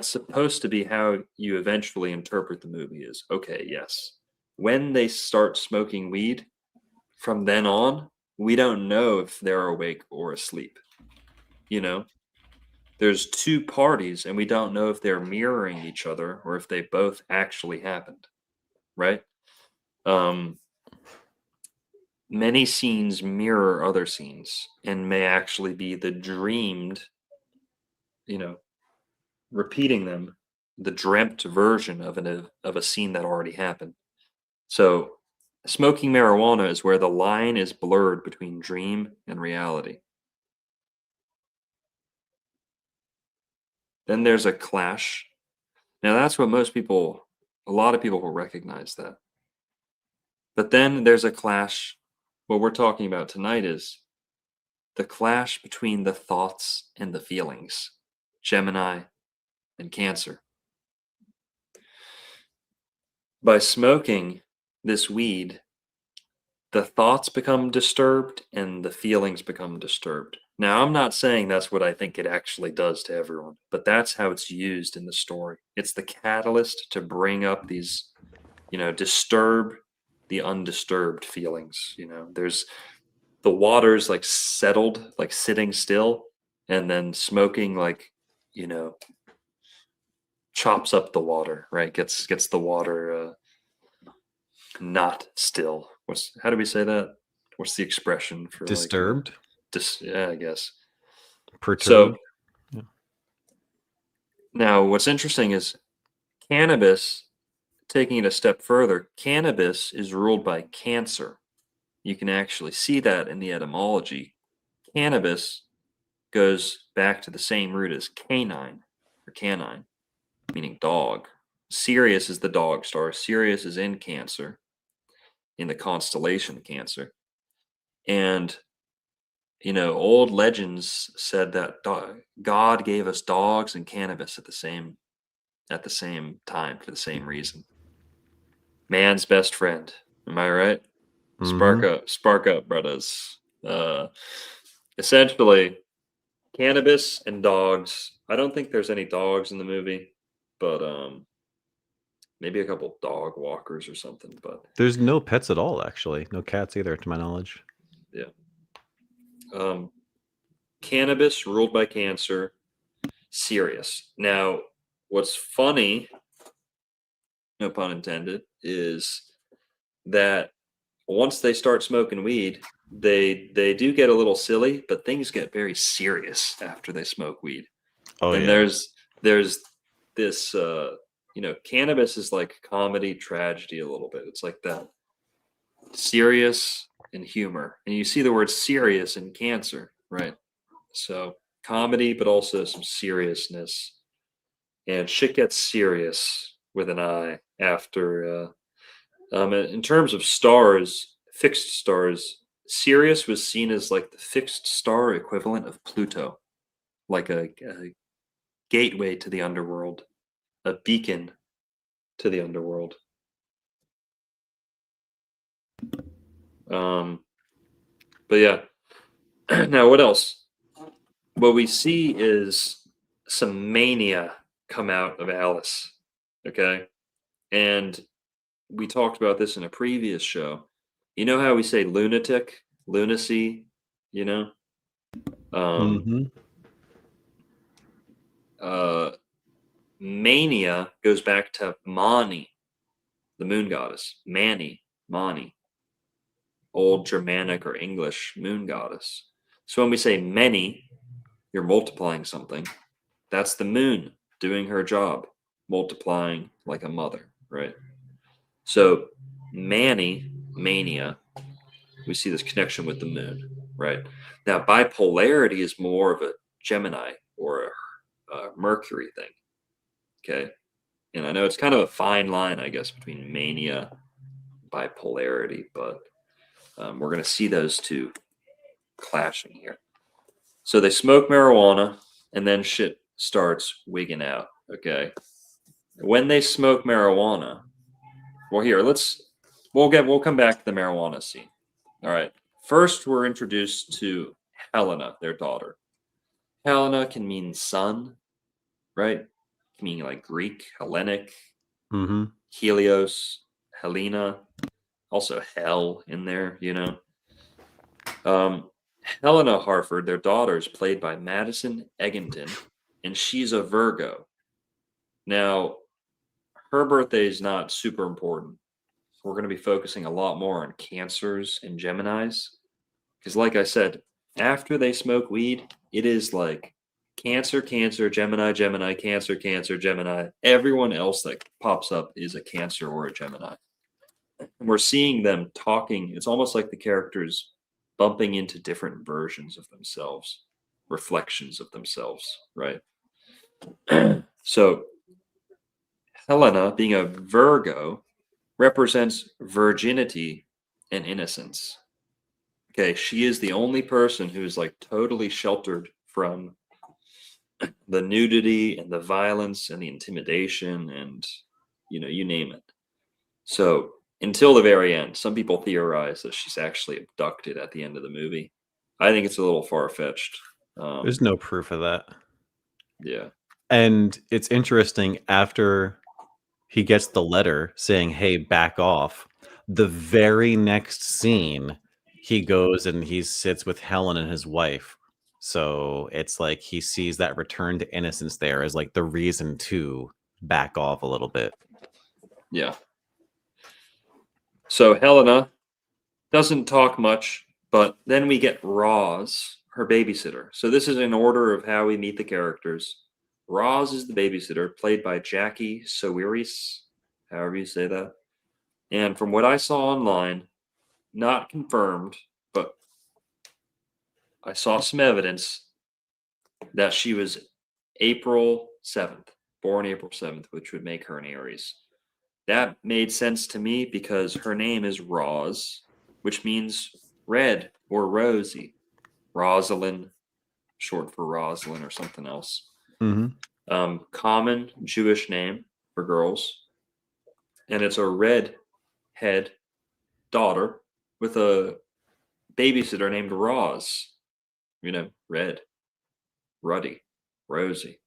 supposed to be how you eventually interpret the movie is, okay, yes. When they start smoking weed, from then on, we don't know if they're awake or asleep. You know, there's two parties, and we don't know if they're mirroring each other or if they both actually happened, right? Many scenes mirror other scenes and may actually be the dreamed, repeating them, the dreamt version of a scene that already happened. So, smoking marijuana is where the line is blurred between dream and reality. Then there's a clash. Now, that's what a lot of people will recognize that. But then there's a clash. What we're talking about tonight is the clash between the thoughts and the feelings, Gemini and Cancer. By smoking this weed, the thoughts become disturbed and the feelings become disturbed. Now, I'm not saying that's what I think it actually does to everyone, but that's how it's used in the story. It's the catalyst to bring up these, disturb the undisturbed feelings. There's the water's like settled, like sitting still, and then smoking, like, chops up the water, right? Gets the water not still. How do we say that? What's the expression for disturbed? Yeah, I guess. Perturbed. So now what's interesting is cannabis, taking it a step further, cannabis is ruled by Cancer. You can actually see that in the etymology. Cannabis goes back to the same root as canine, meaning dog. Sirius is the dog star. Sirius is in Cancer, in the constellation Cancer. And, old legends said that God gave us dogs and cannabis at the same time for the same reason. Man's best friend. Am I right? Mm-hmm. Spark up, brothers. Essentially, cannabis and dogs. I don't think there's any dogs in the movie, but maybe a couple dog walkers or something. But there's no pets at all, actually. No cats either, to my knowledge. Yeah. Cannabis ruled by Cancer. Sirius. Now, what's funny, no pun intended, is that once they start smoking weed, they do get a little silly, but things get very serious after they smoke weed. Oh, and yeah. there's this cannabis is like comedy tragedy a little bit. It's like that serious and humor, and you see the word serious in Cancer, right? So comedy, but also some seriousness, and shit gets serious with an I after. In terms of stars, fixed stars, Sirius was seen as like the fixed star equivalent of Pluto, like a gateway to the underworld, a beacon to the underworld. But yeah. Now, what else? What we see is some mania come out of Alice. Okay. And we talked about this in a previous show. You know how we say lunatic, lunacy, Mm-hmm. Mania goes back to Mani, the moon goddess. Mani, old Germanic or English moon goddess. So when we say many, you're multiplying something. That's the moon doing her job, multiplying like a mother, right? So mania, we see this connection with the moon, right? Now, bipolarity is more of a Gemini or a Mercury thing, okay? And I know it's kind of a fine line, I guess, between mania, bipolarity, but we're going to see those two clashing here. So they smoke marijuana, and then shit starts wigging out. Okay, when they smoke marijuana, well, here we'll come back to the marijuana scene. All right, first we're introduced to Helena, their daughter. Helena can mean sun, right? It can mean like Greek, Hellenic, Mm-hmm. Helios, Helena, also hell in there, you know. Helena Harford, their daughter, is played by Madison Eggington, and she's a Virgo. Now, her birthday is not super important. We're going to be focusing a lot more on Cancers and Geminis. Because, like I said, after they smoke weed, it is like Cancer, Cancer, Gemini, Gemini, Cancer, Cancer, Gemini. Everyone else that pops up is a Cancer or a Gemini. And we're seeing them talking. It's almost like the characters bumping into different versions of themselves, reflections of themselves, right? So, Helena, being a Virgo, represents virginity and innocence. Okay, she is the only person who is like totally sheltered from the nudity and the violence and the intimidation and, you know, you name it. So until the very end, some people theorize that she's actually abducted at the end of the movie. I think it's a little far-fetched. There's no proof of that. Yeah. And it's interesting, after he gets the letter saying, hey, back off, the very next scene, he goes and he sits with Helen and his wife. So it's like he sees that return to innocence there as like the reason to back off a little bit. Yeah. So Helena doesn't talk much, but then we get Roz, her babysitter. So this is in order of how we meet the characters. Roz is the babysitter, played by Jackie Sowiris, however you say that. And from what I saw online, not confirmed, but I saw some evidence that she was April 7th, born April 7th, which would make her an Aries. That made sense to me because her name is Roz, which means red or rosy. Rosalind, short for Rosalind or something else. Mm-hmm. Common Jewish name for girls. And it's a red head daughter with a babysitter named Roz. You know, red, ruddy, rosy.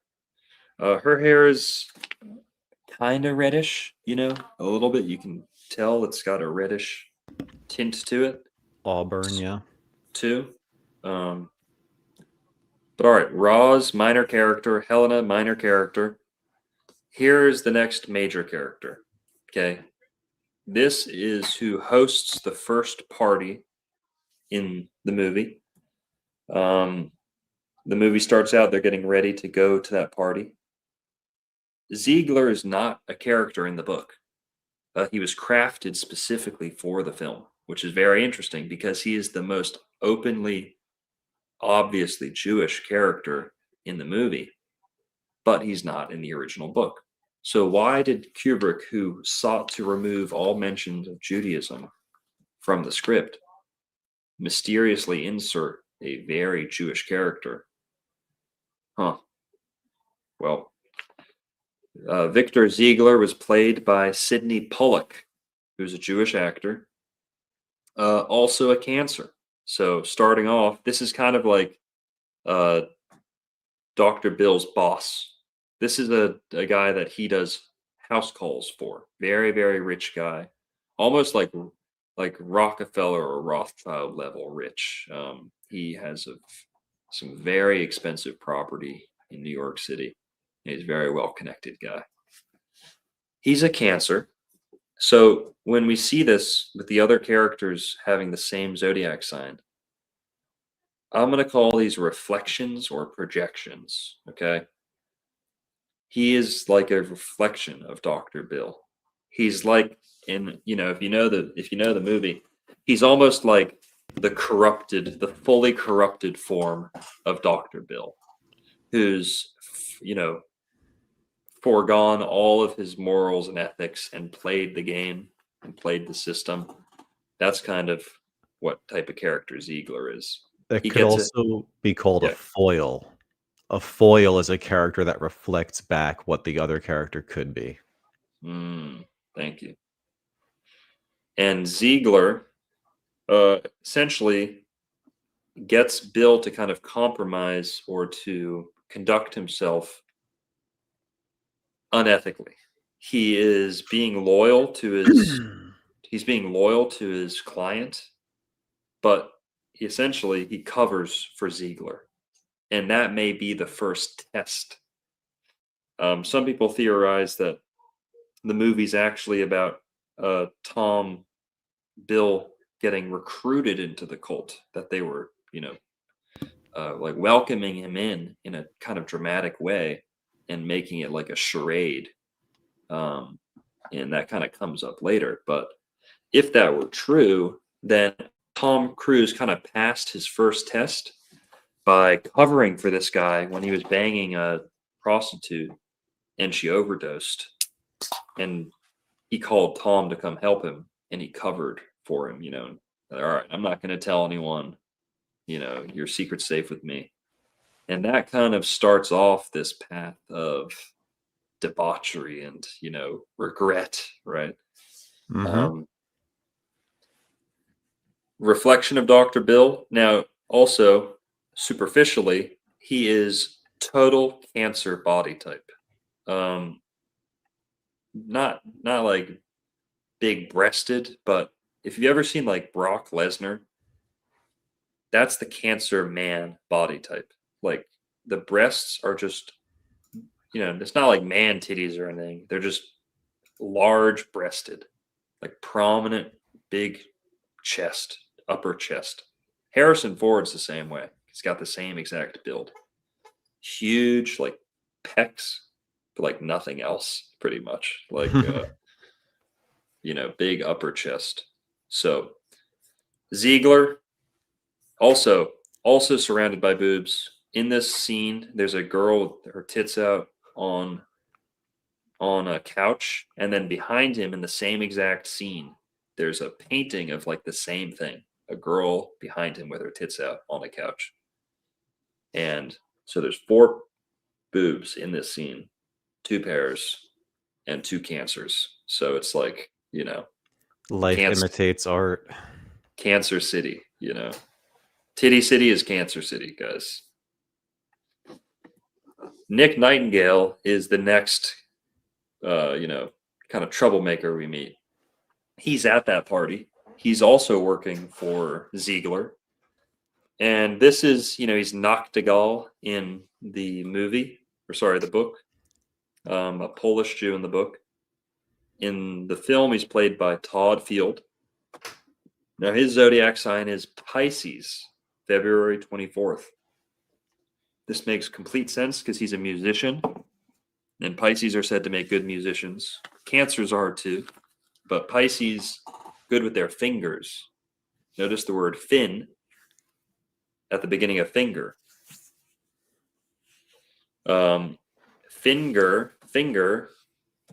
Her hair is kind of reddish, you know, a little bit. You can tell it's got a reddish tint to it. Auburn, yeah. Too. But all right, Roz, minor character. Helena, minor character. Here's the next major character. Okay. This is who hosts the first party in the movie. The movie starts out, they're getting ready to go to that party. Ziegler is not a character in the book. He was crafted specifically for the film, which is very interesting because he is the most openly, obviously Jewish character in the movie, but he's not in the original book. So why did Kubrick, who sought to remove all mention of Judaism from the script, mysteriously insert a very Jewish character? Huh. Well, Victor Ziegler was played by Sidney Pollack, who's a Jewish actor, also a Cancer. So starting off, this is kind of like Dr. Bill's boss. This is a guy that he does house calls for. Very, very rich guy, almost like Rockefeller or Rothschild level rich. He has some very expensive property in New York City. He's a very well-connected guy. He's a Cancer. So when we see this with the other characters having the same zodiac sign, I'm going to call these reflections or projections, okay? He is like a reflection of Dr. Bill. He's like if you know the movie, he's almost like the fully corrupted form of Dr. Bill, who's, foregone all of his morals and ethics and played the game and played the system. That's kind of what type of character Ziegler is. That He could gets it. also be called a Yeah. foil. A foil is a character that reflects back what the other character could be. Thank you. And Ziegler essentially gets Bill to kind of compromise or to conduct himself unethically. He is being loyal to his client, but essentially he covers for Ziegler. And that may be the first test. Some people theorize that the movie's actually about Tom Bill getting recruited into the cult, that they were, like welcoming him in a kind of dramatic way and making it like a charade. And that kind of comes up later. But if that were true, then Tom Cruise kind of passed his first test by covering for this guy when he was banging a prostitute and she overdosed. And he called Tom to come help him and he covered for him, all right, I'm not going to tell anyone, your secret's safe with me. And that kind of starts off this path of debauchery and, regret, right? Reflection of Dr. Bill. Now, also, superficially, he is total Cancer body type. Not like big breasted, but if you've ever seen like Brock Lesnar, that's the Cancer man body type. Like the breasts are just, it's not like man titties or anything. They're just large breasted, like prominent, big chest, upper chest. Harrison Ford's the same way. He's got the same exact build. Huge, like pecs, but like nothing else, pretty much. Like, big upper chest. So Ziegler, also surrounded by boobs. In this scene, there's a girl with her tits out on a couch, and then behind him in the same exact scene, there's a painting of like the same thing. A girl behind him with her tits out on a couch. And so there's 4 boobs in this scene, 2 pairs, and 2 cancers. So it's like, life imitates art. Cancer City, Titty City is Cancer City, guys. Nick Nightingale is the next, kind of troublemaker we meet. He's at that party. He's also working for Ziegler. And this is, he's Nachtigall in the movie, the book. A Polish Jew in the book. In the film, he's played by Todd Field. Now, his zodiac sign is Pisces, February 24th. This makes complete sense because he's a musician, and Pisces are said to make good musicians. Cancers are too, but Pisces, good with their fingers. Notice the word fin at the beginning of finger. Finger,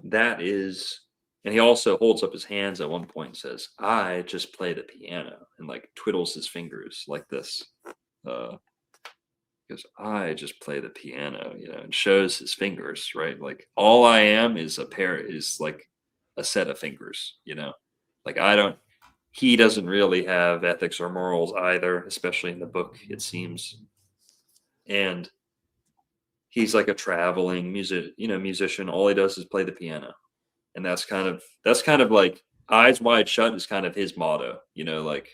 that is, and he also holds up his hands at one point and says, I just play the piano, and like twiddles his fingers like this. Because I just play the piano, and shows his fingers, right? Like all I am is like a set of fingers, like he doesn't really have ethics or morals either, especially in the book, it seems. And he's like a traveling musician. All he does is play the piano. And that's kind of like eyes wide shut is kind of his motto, like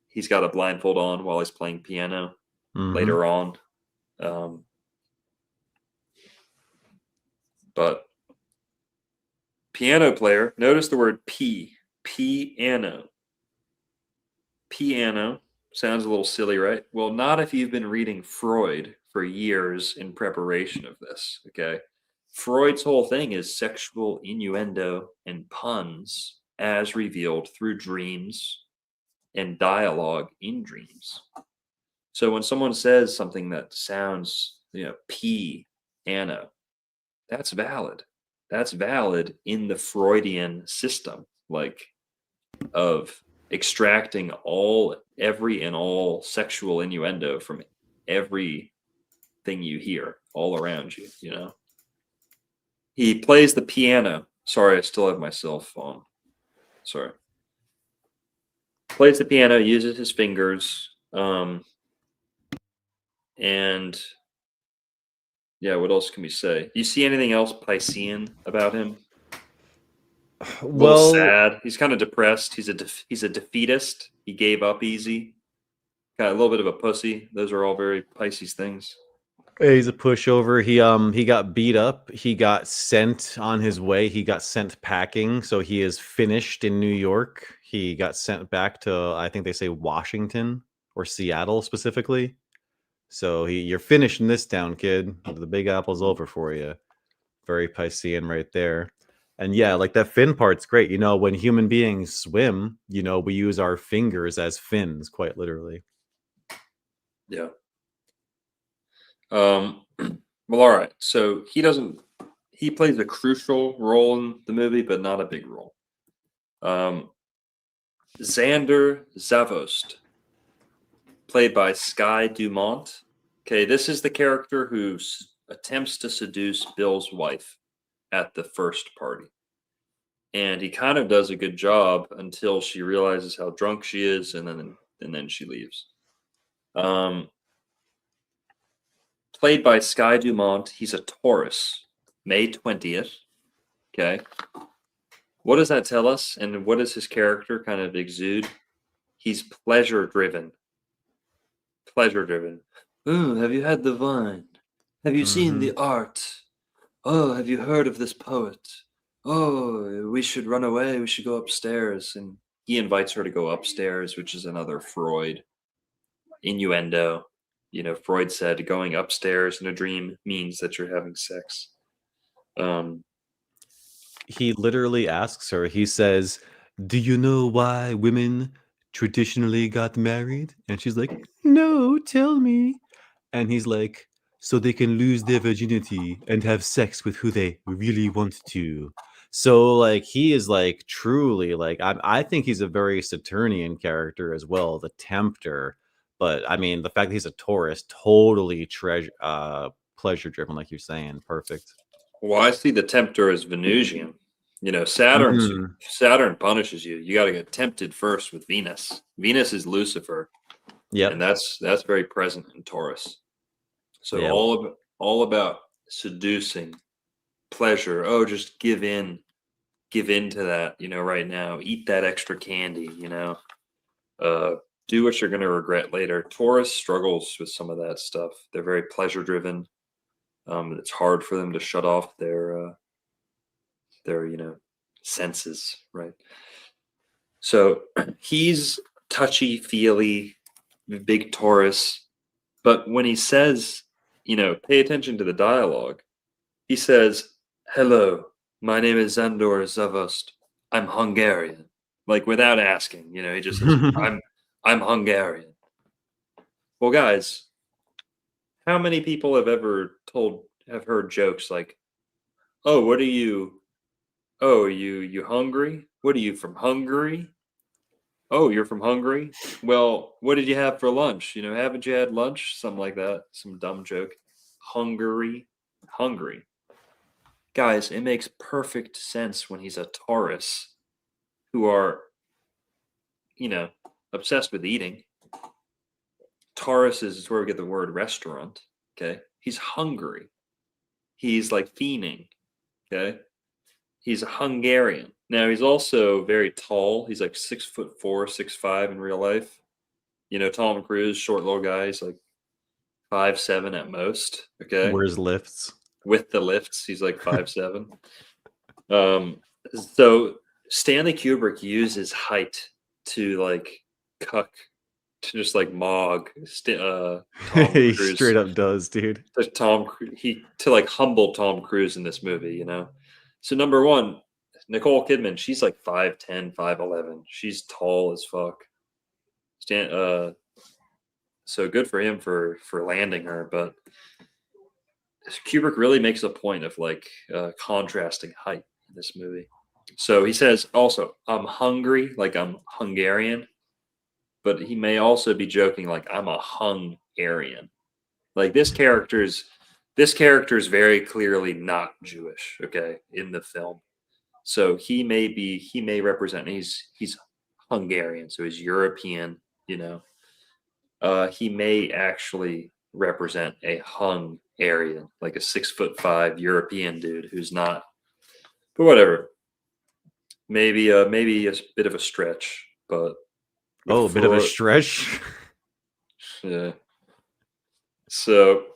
he's got a blindfold on while he's playing piano later on. But piano player, notice the word piano. Piano sounds a little silly, right? Well, not if you've been reading Freud for years in preparation of this, okay? Freud's whole thing is sexual innuendo and puns as revealed through dreams and dialogue in dreams. So when someone says something that sounds, piano, that's valid. that's valid in the Freudian system, like of extracting every and all sexual innuendo from everything you hear all around you, you know. He plays the piano. Sorry, I still have my cell phone. Sorry. Plays the piano, uses his fingers, and yeah, what else can we say? You see anything else Piscean about him? A little Well, sad. He's kind of depressed. He's a defeatist. He gave up easy. Got a little bit of a pussy. Those are all very Pisces things. he's a pushover. He got beat up. He got sent on his way. He got sent packing. So he is finished in New York. He got sent back to, I think they say Washington or Seattle specifically. So you're finishing this down, kid. The Big Apple's over for you. Very Piscean right there. And yeah, like that fin part's great. You know, when human beings swim, you know, we use our fingers as fins, quite literally. Yeah. Well, all right. So he plays a crucial role in the movie, but not a big role. Xander Zavost, played by Sky Dumont. Okay, this is the character who attempts to seduce Bill's wife at the first party. And he kind of does a good job until she realizes how drunk she is, and then she leaves. Played by Sky Dumont, he's a Taurus, May 20th. Okay. What does that tell us? And what does his character kind of exude? He's pleasure driven. Pleasure driven. Oh, have you had the wine? Have you seen the art? Oh, have you heard of this poet? Oh, we should run away. We should go upstairs. And he invites her to go upstairs, which is another Freud innuendo. You know, Freud said going upstairs in a dream means that you're having sex. He literally asks her, he says, "Do you know why women traditionally got married?" And she's like, "No, tell me." And he's like, "So they can lose their virginity and have sex with who they really want to." So like he is like truly like I think he's a very Saturnian character as well, the tempter. But I mean the fact that he's a Taurus, totally pleasure driven, like you're saying. Perfect. Well, I see the tempter as Venusian. You know, Mhm. Saturn punishes you. You got to get tempted first with Venus. Venus is Lucifer, and Yep. that's very present in Taurus. So Yeah. all about seducing, pleasure. Oh, just give in to that. You know, right now, eat that extra candy. You know, do what you're going to regret later. Taurus struggles with some of that stuff. They're very pleasure driven. It's hard for them to shut off their senses, right? So he's touchy feely, big Taurus, but when he says, pay attention to the dialogue, he says, "Hello, my name is Zandor Zavost. I'm Hungarian." Like without asking, he just says, I'm Hungarian. Well, guys, how many people have heard jokes like, "Oh, what are you? Oh, you hungry? What are you, from Hungary? Oh, you're from Hungary? Well, what did you have for lunch? Haven't you had lunch?" Something like that. Some dumb joke. Hungary. Guys, it makes perfect sense when he's a Taurus who are, obsessed with eating. Taurus is where we get the word restaurant. Okay. He's hungry. He's like fiending. Okay. He's a Hungarian. Now he's also very tall. He's like 6'4", 6'5" in real life. Tom Cruise, short little guy. He's like 5'7" at most. Okay, Where's lifts? with the lifts, he's like 5'7". So Stanley Kubrick uses height to like cuck, to just like mog Tom He Cruise. straight up does, dude. To like humble Tom Cruise in this movie. So number one, Nicole Kidman, she's like 5'10", 5'11". She's tall as fuck. So good for him for landing her, but Kubrick really makes a point of like contrasting height in this movie. So he says also, I'm hungry, like I'm Hungarian, but he may also be joking like I'm a Hungarian. Like this character is very clearly not Jewish, okay, in the film. So he may represent he's Hungarian, so he's European, you know. He may actually represent a Hungarian, like a 6'5" European dude who's not, but whatever. Maybe a bit of a stretch, but with Oh, a bit of a Freud, stretch. yeah. So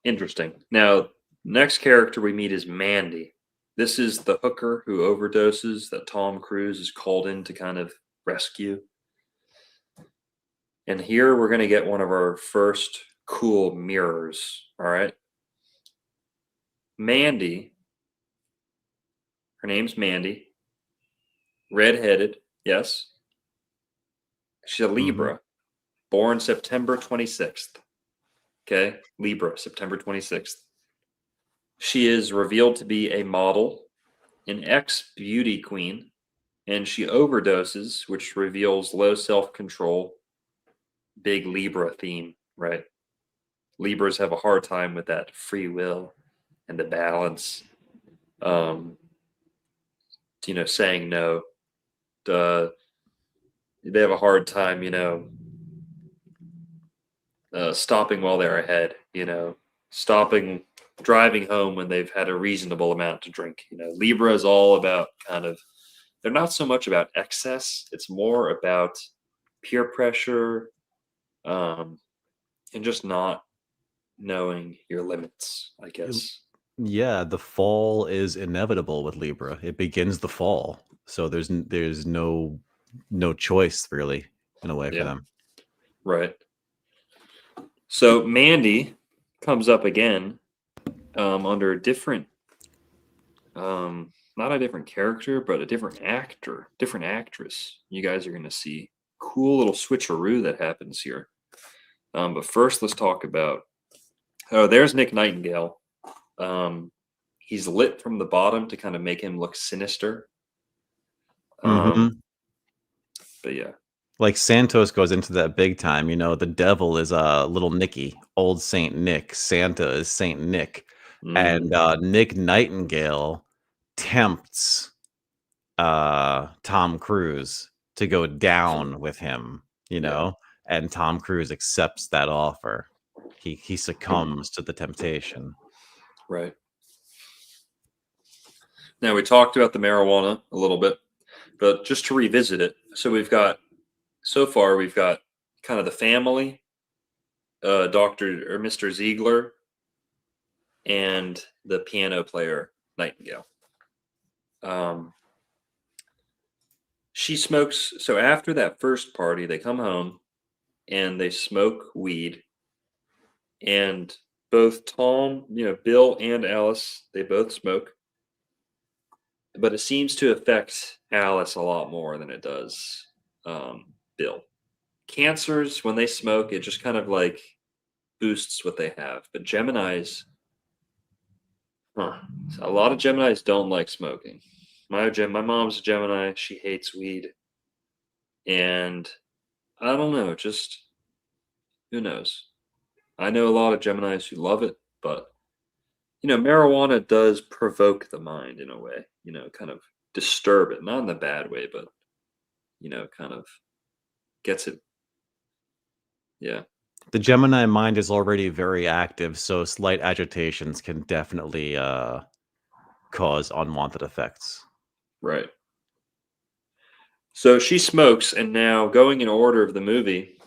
interesting. Now, next character we meet is Mandy. This is the hooker who overdoses that Tom Cruise is called in to kind of rescue. And here we're going to get one of our first cool mirrors. All right. Mandy, her name's Mandy, redheaded, yes. She's a Libra, born September 26th. Okay. Libra, September 26th. She is revealed to be a model, an ex-beauty queen, and she overdoses, which reveals low self-control. Big Libra theme, right? Libras have a hard time with that free will and the balance. Saying no. They have a hard time, stopping while they're ahead, stopping, driving home when they've had a reasonable amount to drink. Libra is all about they're not so much about excess. It's more about peer pressure, and just not knowing your limits, I guess. Yeah, the fall is inevitable with Libra. It begins the fall, so there's no choice really in a way for Yeah. them. Right. So Mandy comes up again under a different, not a different character, but a different actor, different actress. You guys are going to see cool little switcheroo that happens here. But first, let's talk about. Oh, there's Nick Nightingale. He's lit from the bottom to kind of make him look sinister. But yeah. Like Santos goes into that big time. The devil is little Nicky, old Saint Nick. Santa is Saint Nick, and Nick Nightingale tempts Tom Cruise to go down with him. And Tom Cruise accepts that offer. He succumbs to the temptation. Right. Now we talked about the marijuana a little bit, but just to revisit it. So so far we've got kind of the family, Dr. or Mr. Ziegler, and the piano player Nightingale. She smokes. So after that first party, they come home and they smoke weed. And both Tom, Bill and Alice, they both smoke. But it seems to affect Alice a lot more than it does Bill. Cancers, when they smoke, it just kind of like boosts what they have. But Geminis, a lot of Geminis don't like smoking. My mom's a Gemini. She hates weed. And I don't know, just who knows? I know a lot of Geminis who love it, but marijuana does provoke the mind in a way, kind of disturb it, not in the bad way, but kind of gets it. Yeah. The Gemini mind is already very active, so slight agitations can definitely cause unwanted effects. Right. So she smokes, and now going in order of the movie,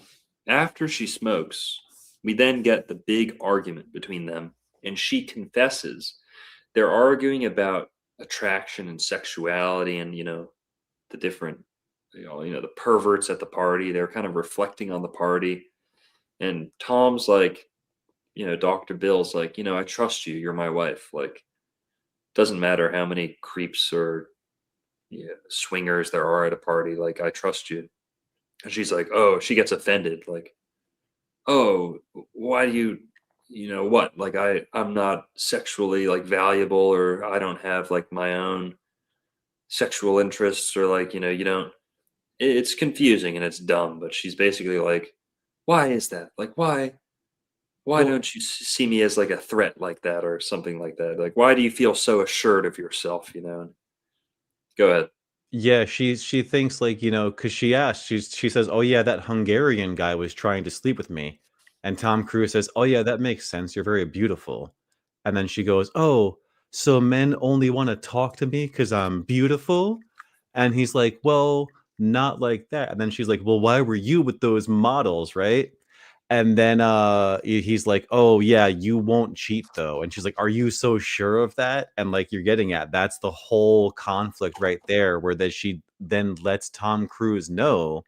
after she smokes, we then get the big argument between them, and she confesses. They're arguing about attraction and sexuality, and the different, the perverts at the party. They're kind of reflecting on the party, and Tom's like, Dr. Bill's like, I trust you. You're my wife. Like, doesn't matter how many creeps or swingers there are at a party. Like, I trust you. And she's like, oh, she gets offended. Like, oh, why do you, you know what, like I'm not sexually like valuable, or I don't have like my own sexual interests, or like, you know, you don't, it's confusing and it's dumb, but she's basically like, why is that? Like, why Well, don't you see me as like a threat like that, or something like that? Like, why do you feel so assured of yourself, you know? Go ahead. yeah, she thinks like, because she asked, she says, "Oh yeah, that Hungarian guy was trying to sleep with me." And Tom Cruise says, "Oh yeah, that makes sense. You're very beautiful." And then she goes, "Oh, so men only want to talk to me because I'm beautiful?" And he's like, "Well, not like that." And then she's like, "Well, why were you with those models, right?" And then he's like, "Oh yeah, you won't cheat though." And she's like, "Are you so sure of that?" And like you're getting at, that's the whole conflict right there, where that she then lets Tom Cruise know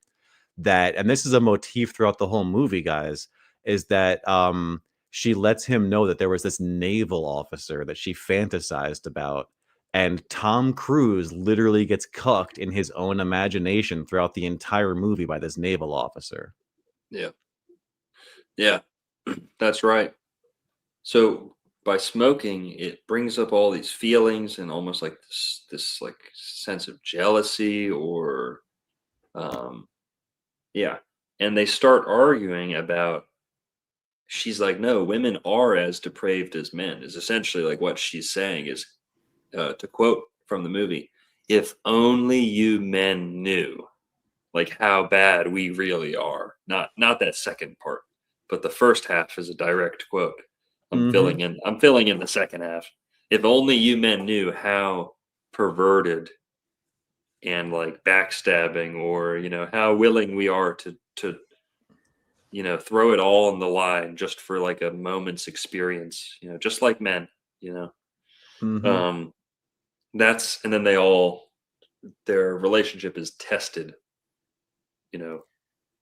that, and this is a motif throughout the whole movie, guys, is that she lets him know that there was this naval officer that she fantasized about. And Tom Cruise literally gets cucked in his own imagination throughout the entire movie by this naval officer. Yeah. Yeah. That's right. So by smoking, it brings up all these feelings and almost like this like sense of jealousy, or um yeah. And they start arguing about, she's like, no, women are as depraved as men, is essentially like what she's saying is, to quote from the movie, if only you men knew like how bad we really are. Not that second part, but the first half is a direct quote. Hmm. I'm filling in the second half. If only you men knew how perverted and like backstabbing, or you know, how willing we are to you know, throw it all on the line just for like a moment's experience, you know, just like men, you know. Hmm. Um that's, and then they all, their relationship is tested, you know,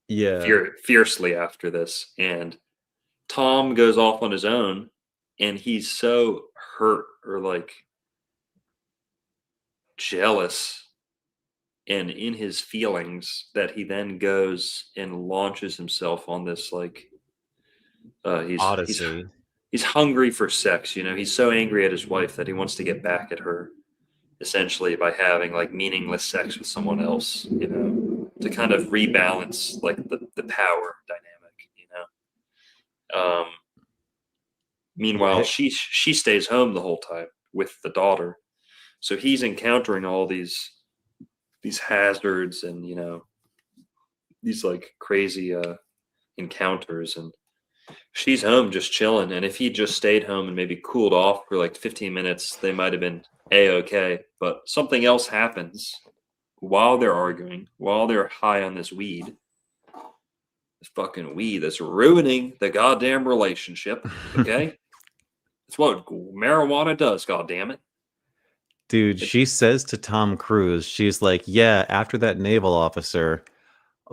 Yeah. fiercely after this. And Tom goes off on his own, and he's so hurt or like jealous and in his feelings that he then goes and launches himself on this like, he's Odyssey. he's hungry for sex, you know. He's so angry at his wife that he wants to get back at her, essentially by having like meaningless sex with someone else, you know, to kind of rebalance like the power dynamic, you know. Meanwhile, Yeah. she stays home the whole time with the daughter, so he's encountering all these hazards, and you know, these like crazy encounters, and she's home just chilling. And if he just stayed home and maybe cooled off for like 15 minutes, they might have been a-okay. But something else happens while they're arguing, while they're high on this weed, this fucking weed that's ruining the goddamn relationship. Okay, that's what marijuana does. God damn it! Dude, It she says to Tom Cruise, she's like, "Yeah, after that naval officer,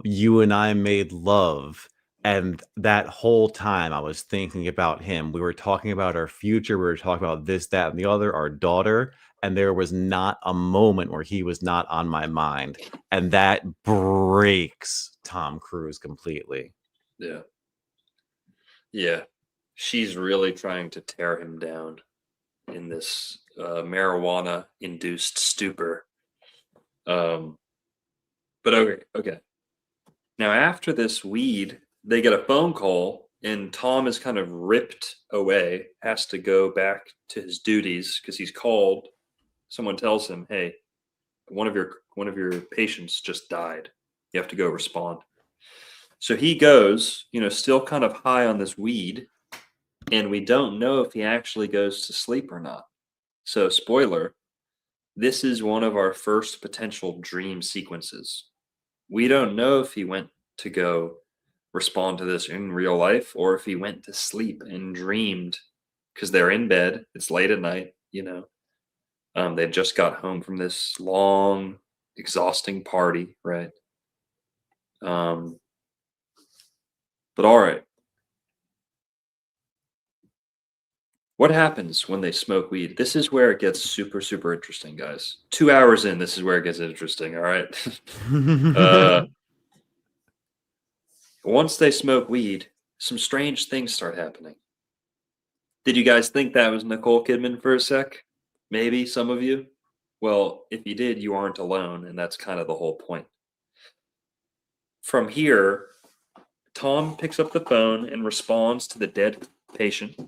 you and I made love. And that whole time I was thinking about him. We were talking about our future. We were talking about this, that, and the other, our daughter. And there was not a moment where he was not on my mind." And that breaks Tom Cruise completely. yeah, yeah. She's really trying to tear him down in this marijuana induced stupor. Um, but okay, okay. Now, after this weed, they get a phone call, and Tom is kind of ripped away, has to go back to his duties because he's called. Someone tells him, "Hey, one of your patients just died. You have to go respond." So he goes, you know, still kind of high on this weed, and we don't know if he actually goes to sleep or not. So, spoiler, this is one of our first potential dream sequences. We don't know if he went to go respond to this in real life, or if he went to sleep and dreamed, because they're in bed, it's late at night, you know. They just got home from this long, exhausting party, right? Um, but all right, what happens when they smoke weed? This is where it gets super, super interesting, guys. 2 hours in, this is where it gets interesting. All right. uh, Once they smoke weed, some strange things start happening. Did you guys think that was Nicole Kidman for a sec? Maybe some of you. Well, if you did, you aren't alone, and that's kind of the whole point. From here, Tom picks up the phone and responds to the dead patient,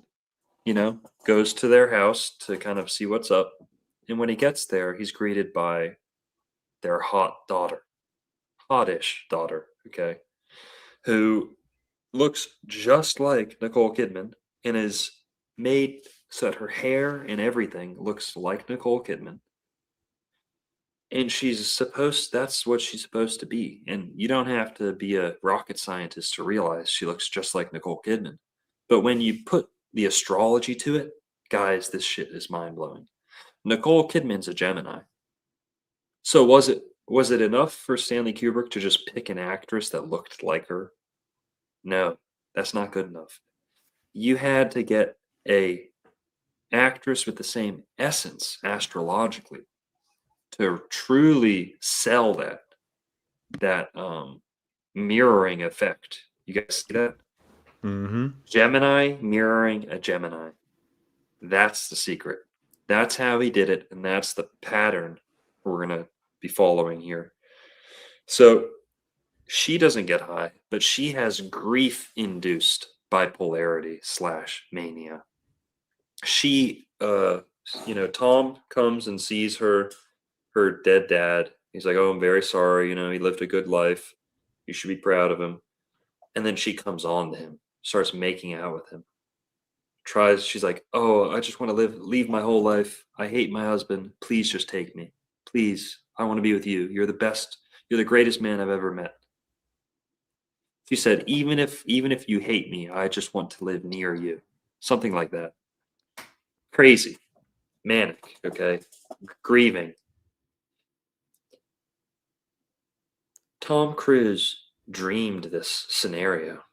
goes to their house to kind of see what's up. And when he gets there, he's greeted by their hot daughter, hottish daughter, okay, who looks just like Nicole Kidman and is made so that her hair and everything looks like Nicole Kidman. And that's what she's supposed to be. And you don't have to be a rocket scientist to realize she looks just like Nicole Kidman. But when you put the astrology to it, guys, this shit is mind blowing. Nicole Kidman's a Gemini. So was it enough for Stanley Kubrick to just pick an actress that looked like her? No, that's not good enough. You had to get a actress with the same essence astrologically to truly sell that mirroring effect. You guys see that? Mm-hmm. Gemini mirroring a Gemini. That's the secret. That's how he did it, and that's the pattern we're going to be following here. So she doesn't get high, but she has grief-induced bipolarity / mania. She, Tom comes and sees her dead dad. He's like, "Oh, I'm very sorry. He lived a good life. You should be proud of him." And then she comes on to him, starts making out with him. She's like, "Oh, I just want to leave my whole life. I hate my husband. Please just take me. Please, I want to be with you. You're the best. You're the greatest man I've ever met." She said, even if you hate me, I just want to live near you. Something like that. Crazy. Manic, okay? Grieving. Tom Cruise dreamed this scenario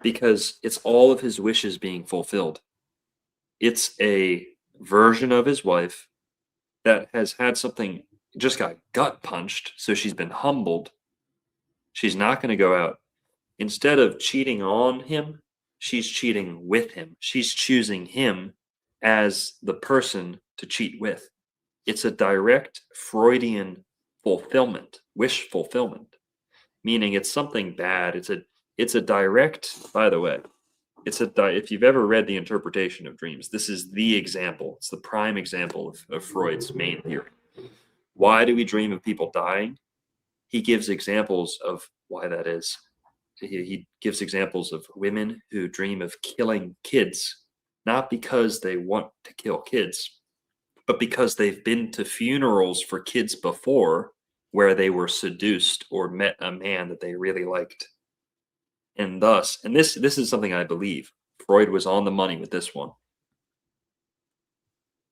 because it's all of his wishes being fulfilled. It's a version of his wife that has had something, just got gut punched, so she's been humbled. She's not going to go out. Instead of cheating on him, she's cheating with him. She's choosing him as the person to cheat with. It's a direct Freudian fulfillment, wish fulfillment, meaning it's something bad. It's a direct, by the way, if you've ever read the interpretation of dreams, this is the example. It's the prime example of Freud's main theory. Why do we dream of people dying? He gives examples of why that is. He gives examples of women who dream of killing kids, not because they want to kill kids, but because they've been to funerals for kids before where they were seduced or met a man that they really liked. And thus, and this is something I believe, Freud was on the money with this one.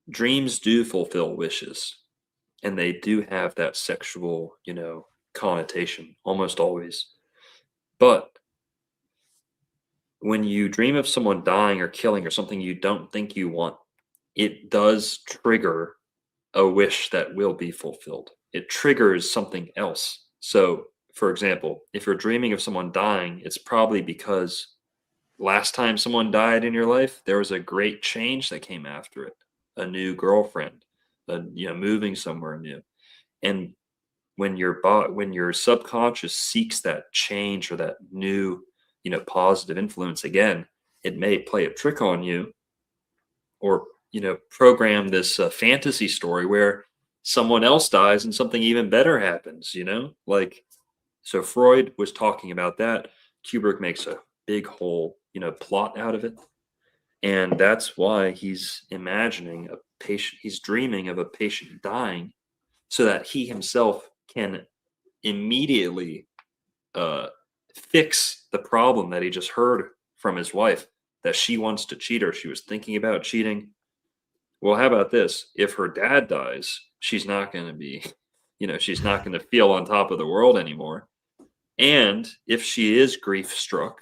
Dreams do fulfill wishes, and they do have that sexual, connotation almost always. But when you dream of someone dying or killing or something you don't think you want, it does trigger a wish that will be fulfilled. It triggers something else. So, for example, if you're dreaming of someone dying, it's probably because last time someone died in your life, there was a great change that came after it. A new girlfriend, moving somewhere new. And when your subconscious seeks that change or that new, positive influence again, it may play a trick on you or, program this fantasy story where someone else dies and something even better happens, so Freud was talking about that. Kubrick makes a big whole, plot out of it. And that's why he's imagining a patient, he's dreaming of a patient dying so that he himself can immediately fix the problem that he just heard from his wife, that she wants to cheat or she was thinking about cheating. Well, how about this? If her dad dies, she's not going to be, she's not going to feel on top of the world anymore. And if she is grief struck,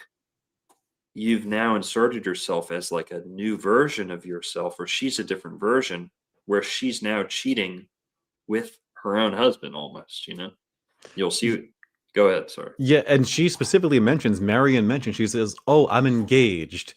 you've now inserted yourself as like a new version of yourself, or she's a different version where she's now cheating with her own husband almost, You'll see. Go ahead, sorry. Yeah, and she specifically mentions, Marion mentions, she says, "Oh, I'm engaged."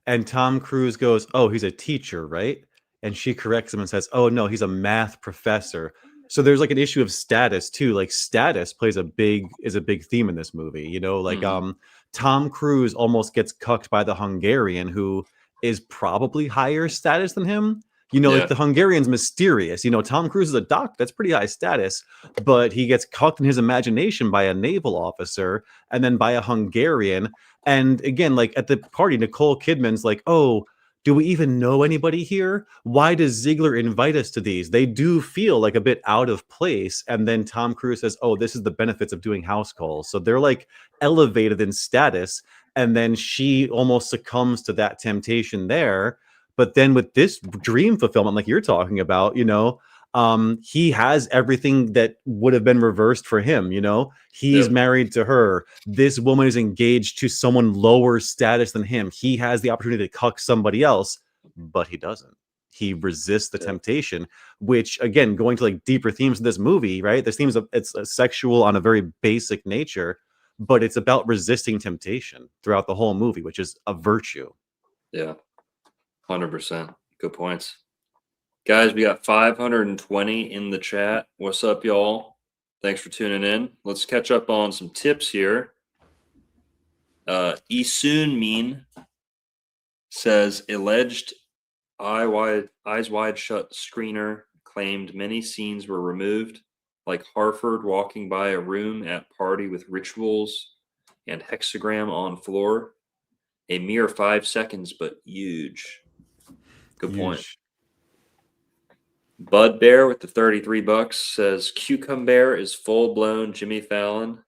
And Tom Cruise goes, "Oh, he's a teacher, right?" And she corrects him and says, "Oh no, he's a math professor." So there's like an issue of status too. Like status is a big theme in this movie. You know, like Mhm. Tom Cruise almost gets cucked by the Hungarian who is probably higher status than him. You know, like Yeah. the Hungarian's mysterious. You know, Tom Cruise is a doctor, that's pretty high status, but he gets cucked in his imagination by a naval officer and then by a Hungarian. And again, like at the party, Nicole Kidman's like, "Oh, do we even know anybody here? Why does Ziegler invite us to these? They do feel like a bit out of place." And then Tom Cruise says, "Oh, this is the benefits of doing house calls." So they're like elevated in status. And then she almost succumbs to that temptation there. But then with this dream fulfillment, like you're talking about, you know, he has everything that would have been reversed for him. You know, he's Yep. married to her. This woman is engaged to someone lower status than him. He has the opportunity to cuck somebody else, but he doesn't. He resists the Yeah. temptation, which again, going to like deeper themes of this movie, right? This themes of it's sexual on a very basic nature, but it's about resisting temptation throughout the whole movie, which is a virtue. Yeah. 100%. Good points. Guys, we got 520 in the chat. What's up, y'all? Thanks for tuning in. Let's catch up on some tips here. Isun Mean says alleged eyes wide shut screener claimed many scenes were removed, like Harford walking by a room at party with rituals and hexagram on floor. A mere 5 seconds, but huge. Good point. Huge. Bud Bear with the 33 bucks says Cucumber is full blown Jimmy Fallon.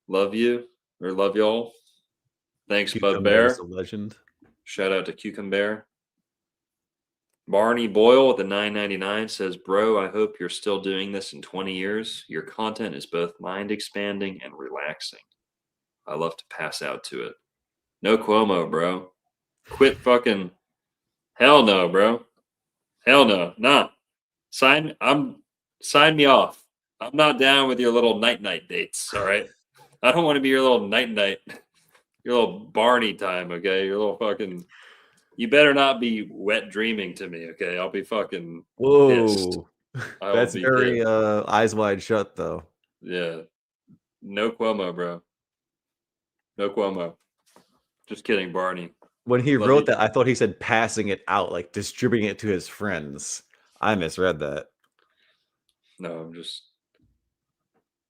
Love you or love y'all. Thanks, Bud Cucumber is Bear. a legend. Shout out to Cucumber. Barney Boyle with the 9.99 says, "Bro, I hope you're still doing this in 20 years. Your content is both mind expanding and relaxing. I love to pass out to it. No Cuomo, bro. Quit fucking. Hell no, bro. Hell no. Nah. Sign me off. I'm not down with your little night dates, all right? I don't want to be your little night, your little Barney time, okay? Your little fucking you better not be wet dreaming to me, okay? I'll be fucking pissed. Whoa. I will That's be very pissed. eyes wide shut though. Yeah. No Cuomo, bro. No Cuomo. Just kidding, Barney. When he Love you. wrote that, I thought he said passing it out, like distributing it to his friends. I misread that. No, I'm just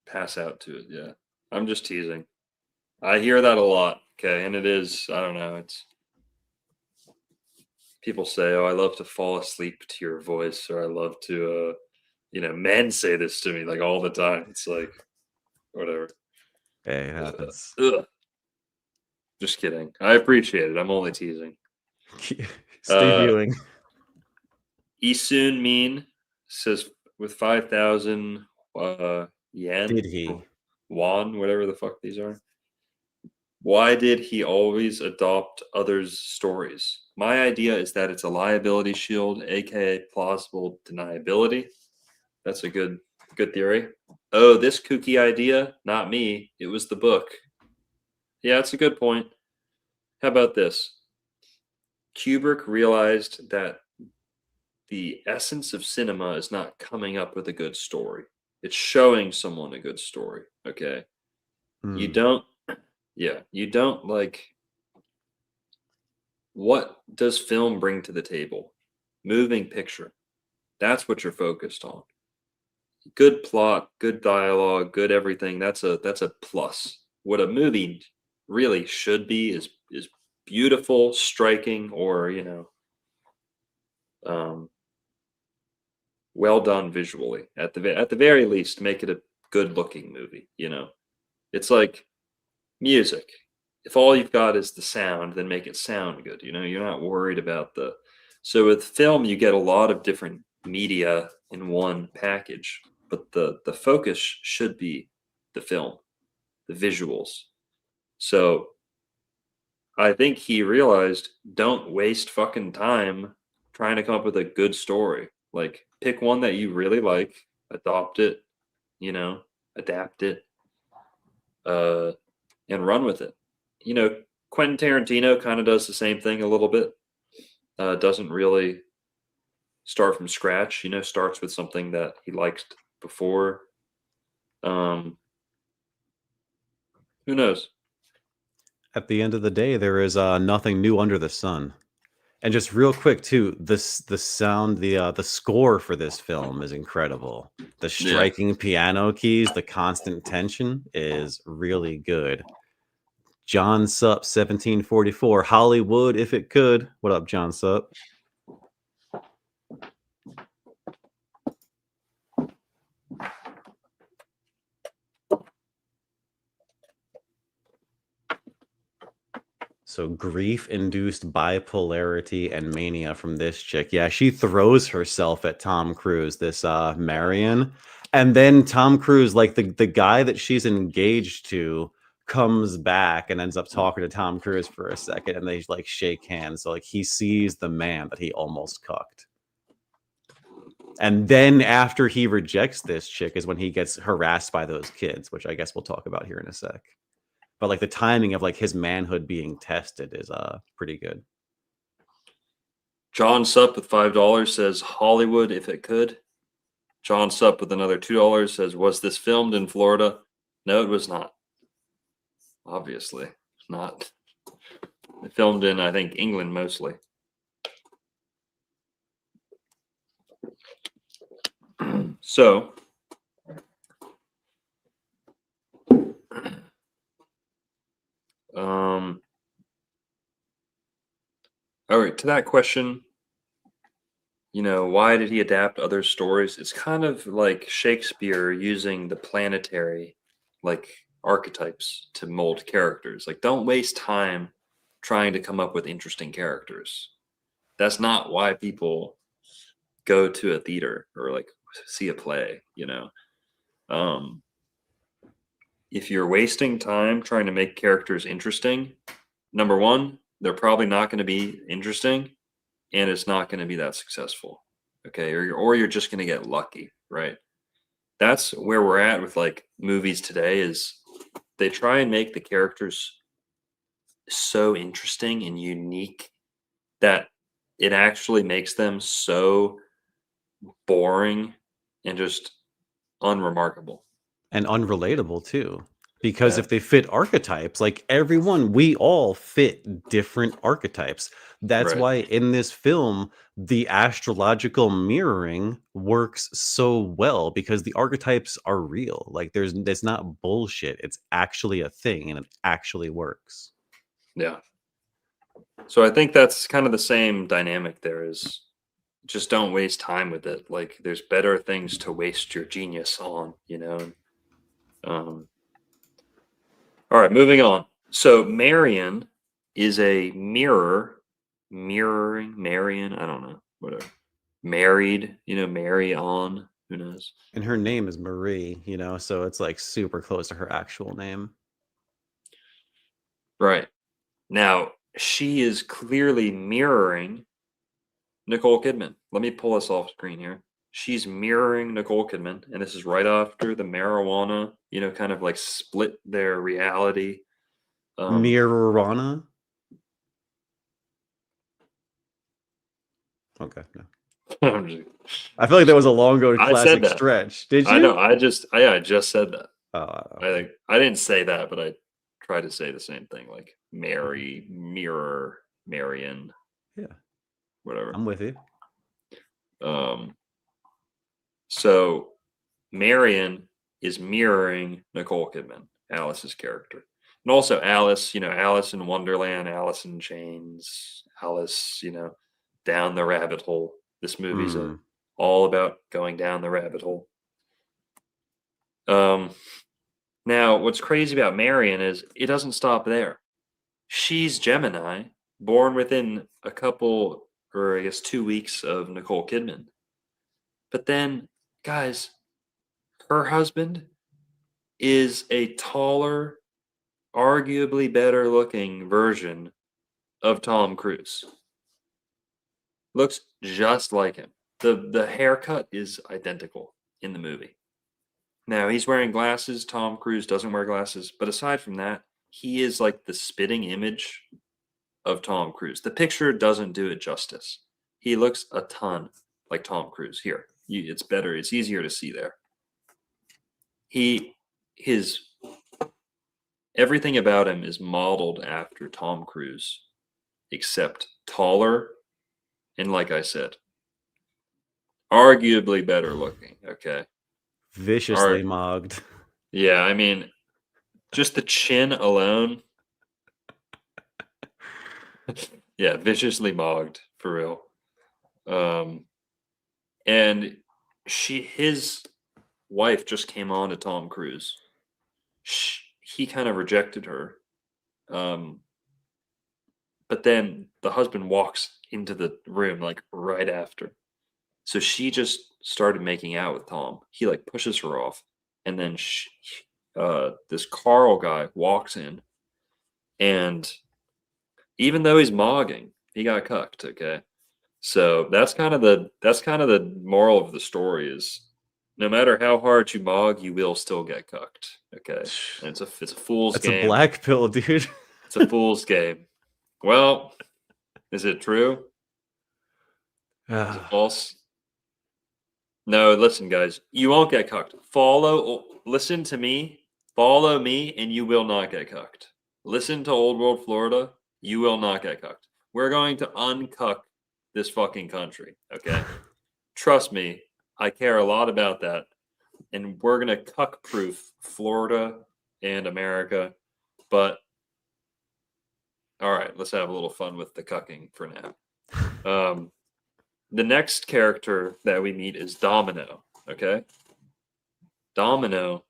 pass out to it, yeah. I'm just teasing. I hear that a lot, okay? And it is, I don't know, it's people say, "Oh, I love to fall asleep to your voice," or "I love to men say this to me like all the time." It's like whatever. Hey, it happens. Ugh. Just kidding. I appreciate it. I'm only teasing. Stay viewing. Isun Mean says with 5,000 yen, Did he? won, whatever the fuck these are. Why did he always adopt others' stories? My idea is that it's a liability shield, aka plausible deniability. That's a good theory. Oh, this kooky idea, not me. It was the book. Yeah, that's a good point. How about this? Kubrick realized that the essence of cinema is not coming up with a good story. It's showing someone a good story. Okay. You Hmm. don't, yeah, you don't like, what does film bring to the table? Moving picture. That's what you're focused on. Good plot, good dialogue, good everything. That's a plus. What a movie really should be is beautiful, striking, or well done visually. At the very least, make it a good looking movie. It's like music. If all you've got is the sound, then make it sound good. You're not worried about the. So with film, you get a lot of different media in one package, but the focus should be the film, the visuals. So I think he realized, don't waste fucking time trying to come up with a good story. Like, pick one that you really like, adopt it, adapt it, and run with it. Quentin Tarantino kind of does the same thing a little bit. doesn't really start from scratch, starts with something that he liked before. Who knows? At the end of the day, there is nothing new under the sun. And just real quick too, the sound, the score for this film is incredible. The striking piano keys, the constant tension is really good. John Sup, 1744, Hollywood if it could. What up, John Sup? So grief-induced bipolarity and mania from this chick. Yeah, she throws herself at Tom Cruise, this Marion. And then Tom Cruise, like the guy that she's engaged to, comes back and ends up talking to Tom Cruise for a second, and they like shake hands. So like he sees the man that he almost cucked. And then after he rejects this chick is when he gets harassed by those kids, which I guess we'll talk about here in a sec. But like the timing of like his manhood being tested is pretty good. John Sup with $5 says Hollywood if it could. John Sup with another $2 says, was this filmed in Florida? No, it was not. Obviously not. It filmed in, I think, England mostly. So all right, to that question, why did he adapt other stories? It's kind of like Shakespeare using the planetary, like archetypes to mold characters. Like, don't waste time trying to come up with interesting characters. That's not why people go to a theater or like see a play, if you're wasting time trying to make characters interesting, number one, they're probably not going to be interesting, and it's not going to be that successful. Okay, or you're just going to get lucky, right? That's where we're at with like movies today. Is they try and make the characters so interesting and unique that it actually makes them so boring and just unremarkable and unrelatable too. Because if they fit archetypes, like everyone, we all fit different archetypes. That's why in this film, the astrological mirroring works so well, because the archetypes are real. Like there's not bullshit. It's actually a thing and it actually works. Yeah. So I think that's kind of the same dynamic there is just don't waste time with it. Like there's better things to waste your genius on, All right, moving on. So Marion is a mirroring Marion. I don't know, whatever. Married, marry on. Who knows? And her name is Marie, so it's like super close to her actual name. Right. Now, she is clearly mirroring Nicole Kidman. Let me pull this off screen here. She's mirroring Nicole Kidman, and this is right after the marijuana, kind of like split their reality. Mirrorana? Okay, no. I feel like that was a long ago classic stretch. Did you? I know. I just said that. I didn't say that, but I tried to say the same thing, like Mary, mirror, Marion. Yeah. Whatever. I'm with you. So Marion is mirroring Nicole Kidman, Alice's character. And also Alice, Alice in Wonderland, Alice in Chains, Alice, down the rabbit hole. This movie's all about going down the rabbit hole. Now, what's crazy about Marion is it doesn't stop there. She's Gemini, born within a couple, or I guess 2 weeks of Nicole Kidman. But then, guys, her husband is a taller, arguably better looking version of Tom Cruise. Looks just like him. The haircut is identical in the movie. Now, he's wearing glasses. Tom Cruise doesn't wear glasses. But aside from that, he is like the spitting image of Tom Cruise. The picture doesn't do it justice. He looks a ton like Tom Cruise. Here, it's better. It's easier to see there. His everything about him is modeled after Tom Cruise, except taller and, like I said, arguably better looking. Okay. Viciously mogged. Yeah, I mean, just the chin alone. Yeah, viciously mogged for real. And his wife just came on to Tom Cruise. He kind of rejected her. But then the husband walks into the room like right after. So she just started making out with Tom. He like pushes her off, and then this Carl guy walks in, and even though he's mogging, he got cucked. Okay, so that's kind of the moral of the story is, no matter how hard you mog, you will still get cucked. Okay, and it's a fool's That's game. a black pill, dude. It's a fool's game. Well, is it true? Is it false? No, listen, guys. You won't get cucked. Listen to me. Follow me, and you will not get cucked. Listen to Old World Florida. You will not get cucked. We're going to uncuck this fucking country, okay? Trust me, I care a lot about that. And we're going to cuck-proof Florida and America. But, all right, let's have a little fun with the cucking for now. The next character that we meet is Domino, okay? Domino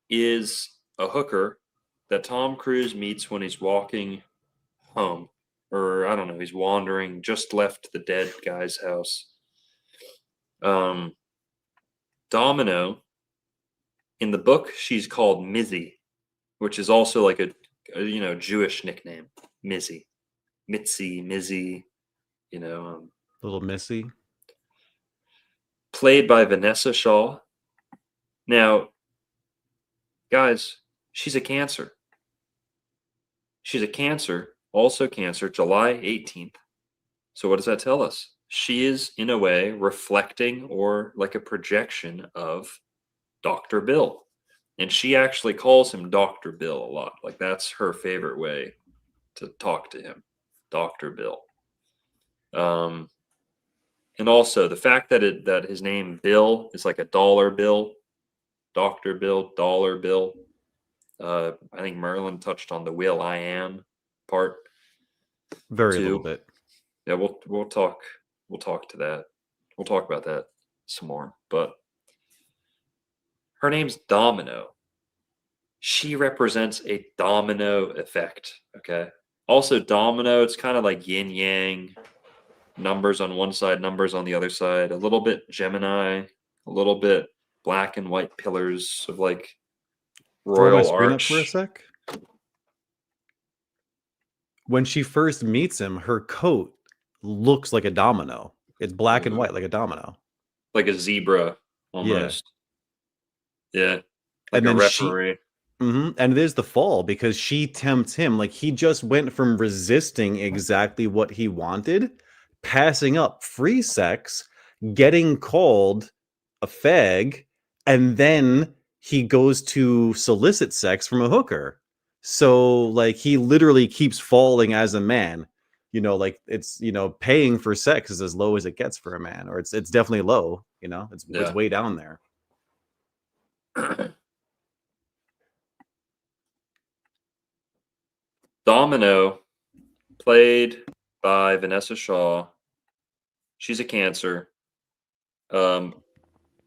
is a hooker that Tom Cruise meets when he's walking home. Or, I don't know, he's wandering, just left the dead guy's house. Domino, in the book, she's called Mizzy, which is also like a Jewish nickname. Mitzi, Mizzy, Little Missy. Played by Vanessa Shaw. Now, guys, she's a Cancer. She's a Cancer, also Cancer, July 18th. So what does that tell us? She is, in a way, reflecting or like a projection of Dr. Bill. And she actually calls him Dr. Bill a lot. Like, that's her favorite way to talk to him, Dr. Bill. And also the fact that his name Bill is like a dollar bill, Dr. Bill, dollar bill. I think Merlin touched on the Will I Am part. Very little bit. Yeah, we'll talk to that. We'll talk about that some more. But her name's Domino. She represents a domino effect. Okay. Also, domino, it's kind of like yin yang. Numbers on one side, numbers on the other side. A little bit Gemini, a little bit black and white pillars of like royal Throw my screen up arch. for a sec. When she first meets him, her coat looks like a domino. It's black and white, like a domino, like a zebra almost. Yeah, like and a then referee. And it is the fall because she tempts him. Like, he just went from resisting exactly what he wanted, passing up free sex, getting called a fag, and then he goes to solicit sex from a hooker. So, like, he literally keeps falling as a man. Like, it's, paying for sex is as low as it gets for a man, or it's definitely low. It's way down there. Domino, played by Vanessa Shaw. She's a Cancer.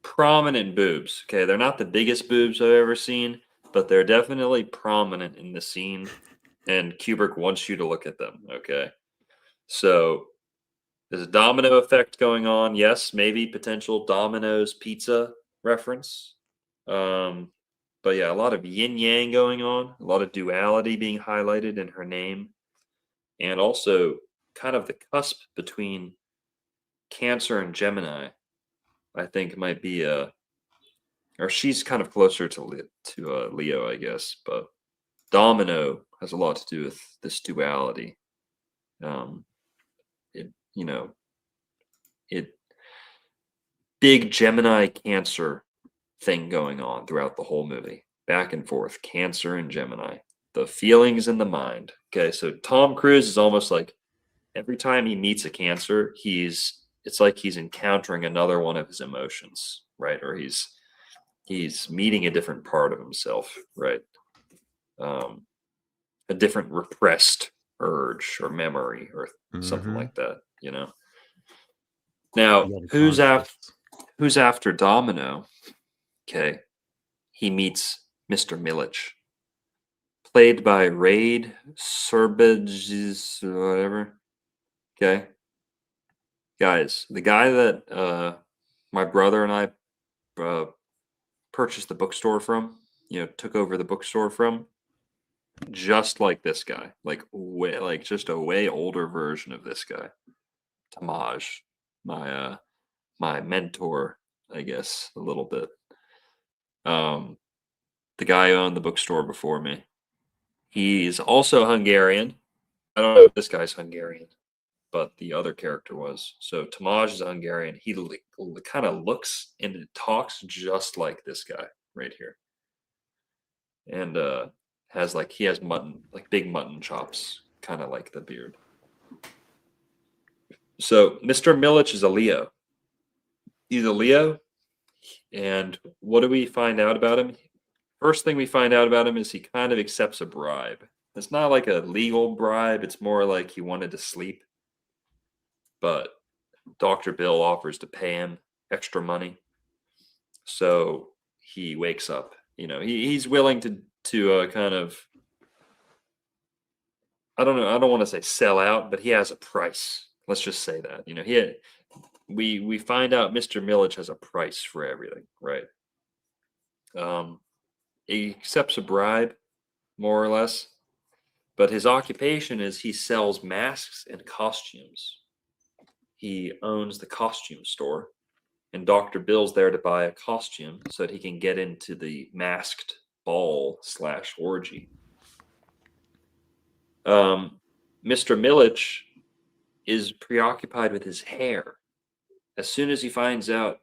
Prominent boobs. Okay, they're not the biggest boobs I've ever seen, but they're definitely prominent in the scene, and Kubrick wants you to look at them. Okay, so there's a domino effect going on. Yes, maybe potential Domino's pizza reference. But yeah, a lot of yin yang going on, a lot of duality being highlighted in her name, and also kind of the cusp between Cancer and Gemini. I think might be or she's kind of closer to Leo, I guess. But Domino has a lot to do with this duality. It big Gemini Cancer thing going on throughout the whole movie, back and forth, Cancer and Gemini, the feelings in the mind. Okay, so Tom Cruise is almost like every time he meets a Cancer, it's like he's encountering another one of his emotions, right? Or he's meeting a different part of himself, right? A different repressed urge or memory or something like that, you know. Now, Yeah, the who's after Domino? Okay, he meets Mr. Milich, played by Raid Serbages or whatever. Okay, guys, the guy that my brother and I purchased the bookstore from, took over the bookstore from, just like this guy, like just a way older version of this guy, Tamaj, my mentor, I guess, a little bit. The guy who owned the bookstore before me. He's also Hungarian. I don't know if this guy's Hungarian, but the other character was. So Tamaj is Hungarian. He kind of looks and talks just like this guy right here. And he has mutton, like big mutton chops, kind of like the beard. So Mr. Milich is a Leo. He's a Leo. And what do we find out about him? First thing we find out about him is he kind of accepts a bribe. It's not like a legal bribe. It's more like he wanted to sleep. But Dr. Bill offers to pay him extra money. So he wakes up. He's willing to kind of, I don't know, I don't want to say sell out, but he has a price. Let's just say that. We find out Mr. Milich has a price for everything, right? He accepts a bribe, more or less, but his occupation is he sells masks and costumes. He owns the costume store, and Dr. Bill's there to buy a costume so that he can get into the masked ball / orgy. Mr. Milich is preoccupied with his hair. As soon as he finds out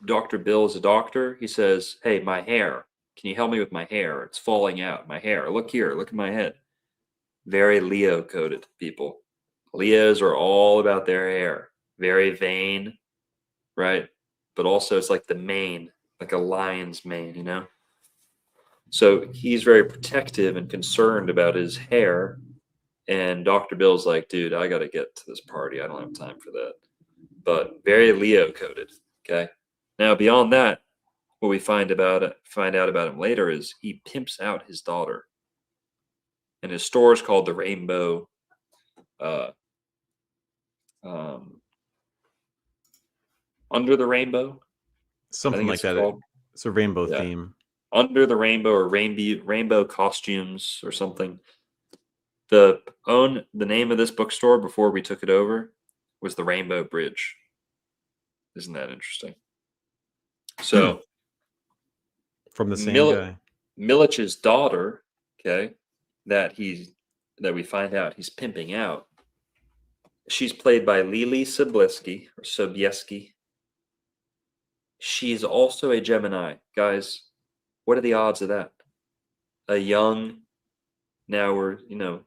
Dr. Bill is a doctor, he says, "Hey, my hair. Can you help me with my hair? It's falling out. My hair. Look here. Look at my head." Very Leo coded people. Leos are all about their hair. Very vain, right? But also it's like the mane, like a lion's mane, So he's very protective and concerned about his hair. And Dr. Bill's like, "Dude, I got to get to this party. I don't have time for that." But very Leo coded. Okay. Now, beyond that, what we find out about him later is he pimps out his daughter. And his store is called the Rainbow. Under the Rainbow, something like that. Called. It's a rainbow theme. Under the Rainbow or rainbow costumes or something. The name of this bookstore before we took it over was the Rainbow Bridge. Isn't that interesting? So from the same guy, Milich's daughter, okay, that we find out he's pimping out. She's played by Lily Sobieski. She's also a Gemini, guys. What are the odds of that? A young, now we're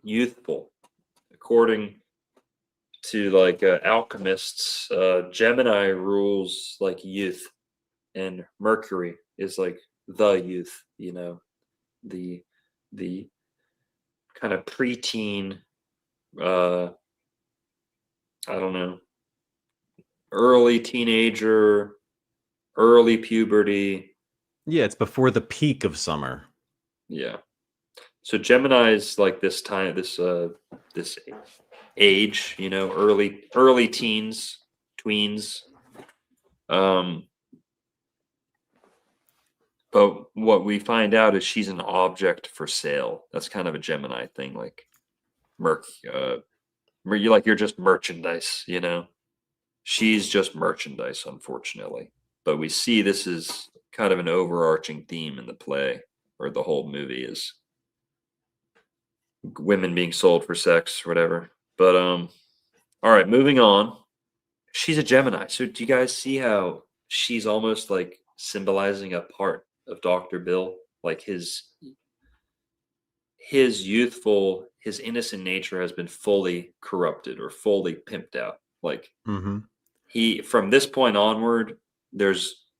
youthful, according to like alchemists. Gemini rules like youth. And Mercury is like the youth, the kind of preteen, I don't know, early teenager, early puberty. Yeah, it's before the peak of summer. Yeah. So Gemini is like this time, this age, early teens, tweens. But what we find out is she's an object for sale. That's kind of a Gemini thing, like you're just merchandise, She's just merchandise, unfortunately. But we see this is kind of an overarching theme in the play. or the whole movie is women being sold for sex or whatever. But all right, moving on. She's a Gemini. So do you guys see how she's almost like symbolizing a part of Dr. Bill? Like his youthful, his innocent nature has been fully corrupted or fully pimped out. Like Mm-hmm. he, from this point onward,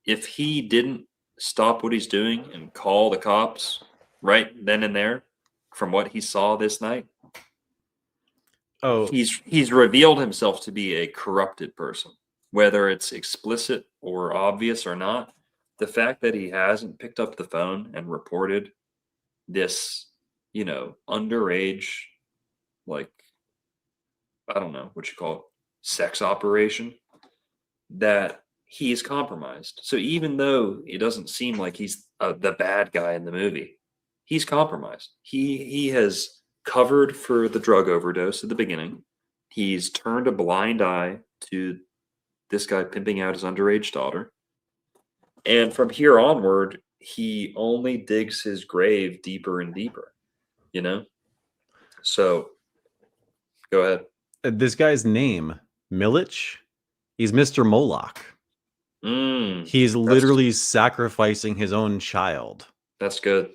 if he didn't stop what he's doing and call the cops right then and there, from what he saw this night, Oh, he's revealed himself to be a corrupted person, whether it's explicit or obvious or not. The fact that he hasn't picked up the phone and reported this, underage, like, I don't know what you call it, sex operation, that he's compromised. So even though it doesn't seem like he's the bad guy in the movie, he's compromised. He has covered for the drug overdose at the beginning. He's turned a blind eye to this guy pimping out his underage daughter. And from here onward, he only digs his grave deeper and deeper, So go ahead. this guy's name, Milich, he's Mr. Moloch. He's literally sacrificing his own child. That's good.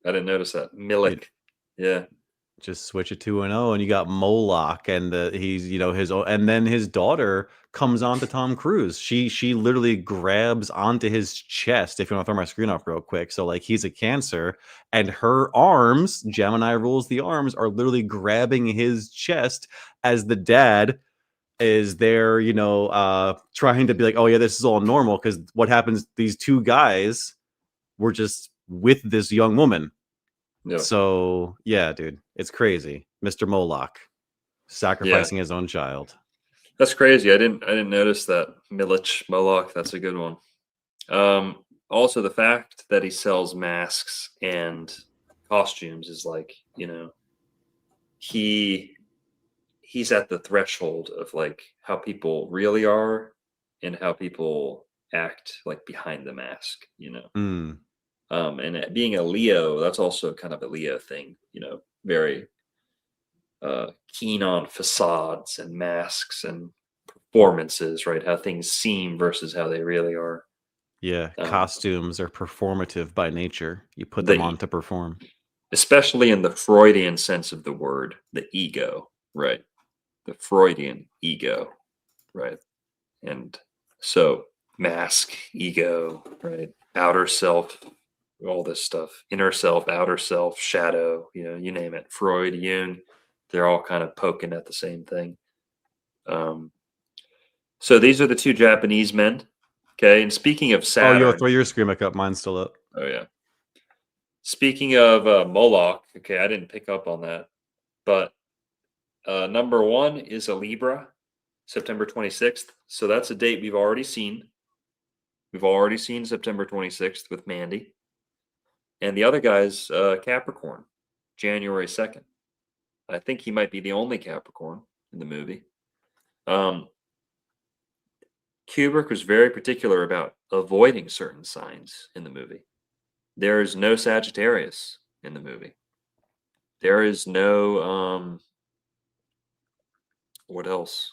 I didn't notice that. Milik. Yeah. Just switch it to an O, and you got Moloch, and he's his own, and then his daughter comes on to Tom Cruise. She literally grabs onto his chest. If you want to throw my screen off real quick, so like he's a Cancer, and her arms, Gemini rules the arms, are literally grabbing his chest as the dad is there, trying to be like, oh yeah, this is all normal, because what happens? These two guys were just with this young woman. Yeah. So yeah, dude, it's crazy. Mr. Moloch sacrificing his own child. That's crazy. I didn't notice that. Milich Moloch. That's a good one. Also, the fact that he sells masks and costumes is like, he's at the threshold of like how people really are and how people act like behind the mask. And being a Leo, that's also kind of a Leo thing, very keen on facades and masks and performances, right? How things seem versus how they really are. Yeah, costumes are performative by nature. You put them on to perform. Especially in the Freudian sense of the word, the ego, right? The Freudian ego, right? And so mask, ego, right? Outer self, all this stuff, inner self, outer self, shadow, you name it. Freud, Jung, they're all kind of poking at the same thing. So these are the two Japanese men. Okay. And speaking of Saturn. Oh, yo, throw your screen back up. Mine's still up. Oh, yeah. Speaking of Moloch, okay, I didn't pick up on that. But number one is a Libra, September 26th. So that's a date we've already seen. We've already seen September 26th with Mandy. And the other guy's Capricorn, January 2nd. I think he might be the only Capricorn in the movie. Kubrick was very particular about avoiding certain signs in the movie. There is no Sagittarius in the movie. There is no, what else?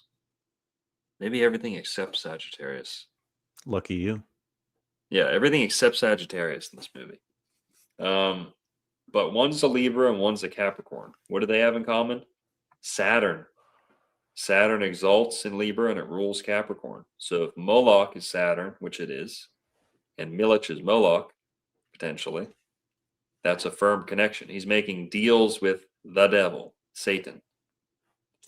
Maybe everything except Sagittarius. Lucky you. Yeah, everything except Sagittarius in this movie. But one's a Libra and one's a Capricorn. What do they have in common? Saturn. Saturn exalts in Libra and it rules Capricorn. So if Moloch is Saturn, which it is, and Milich is Moloch, potentially, that's a firm connection. He's making deals with the devil, Satan.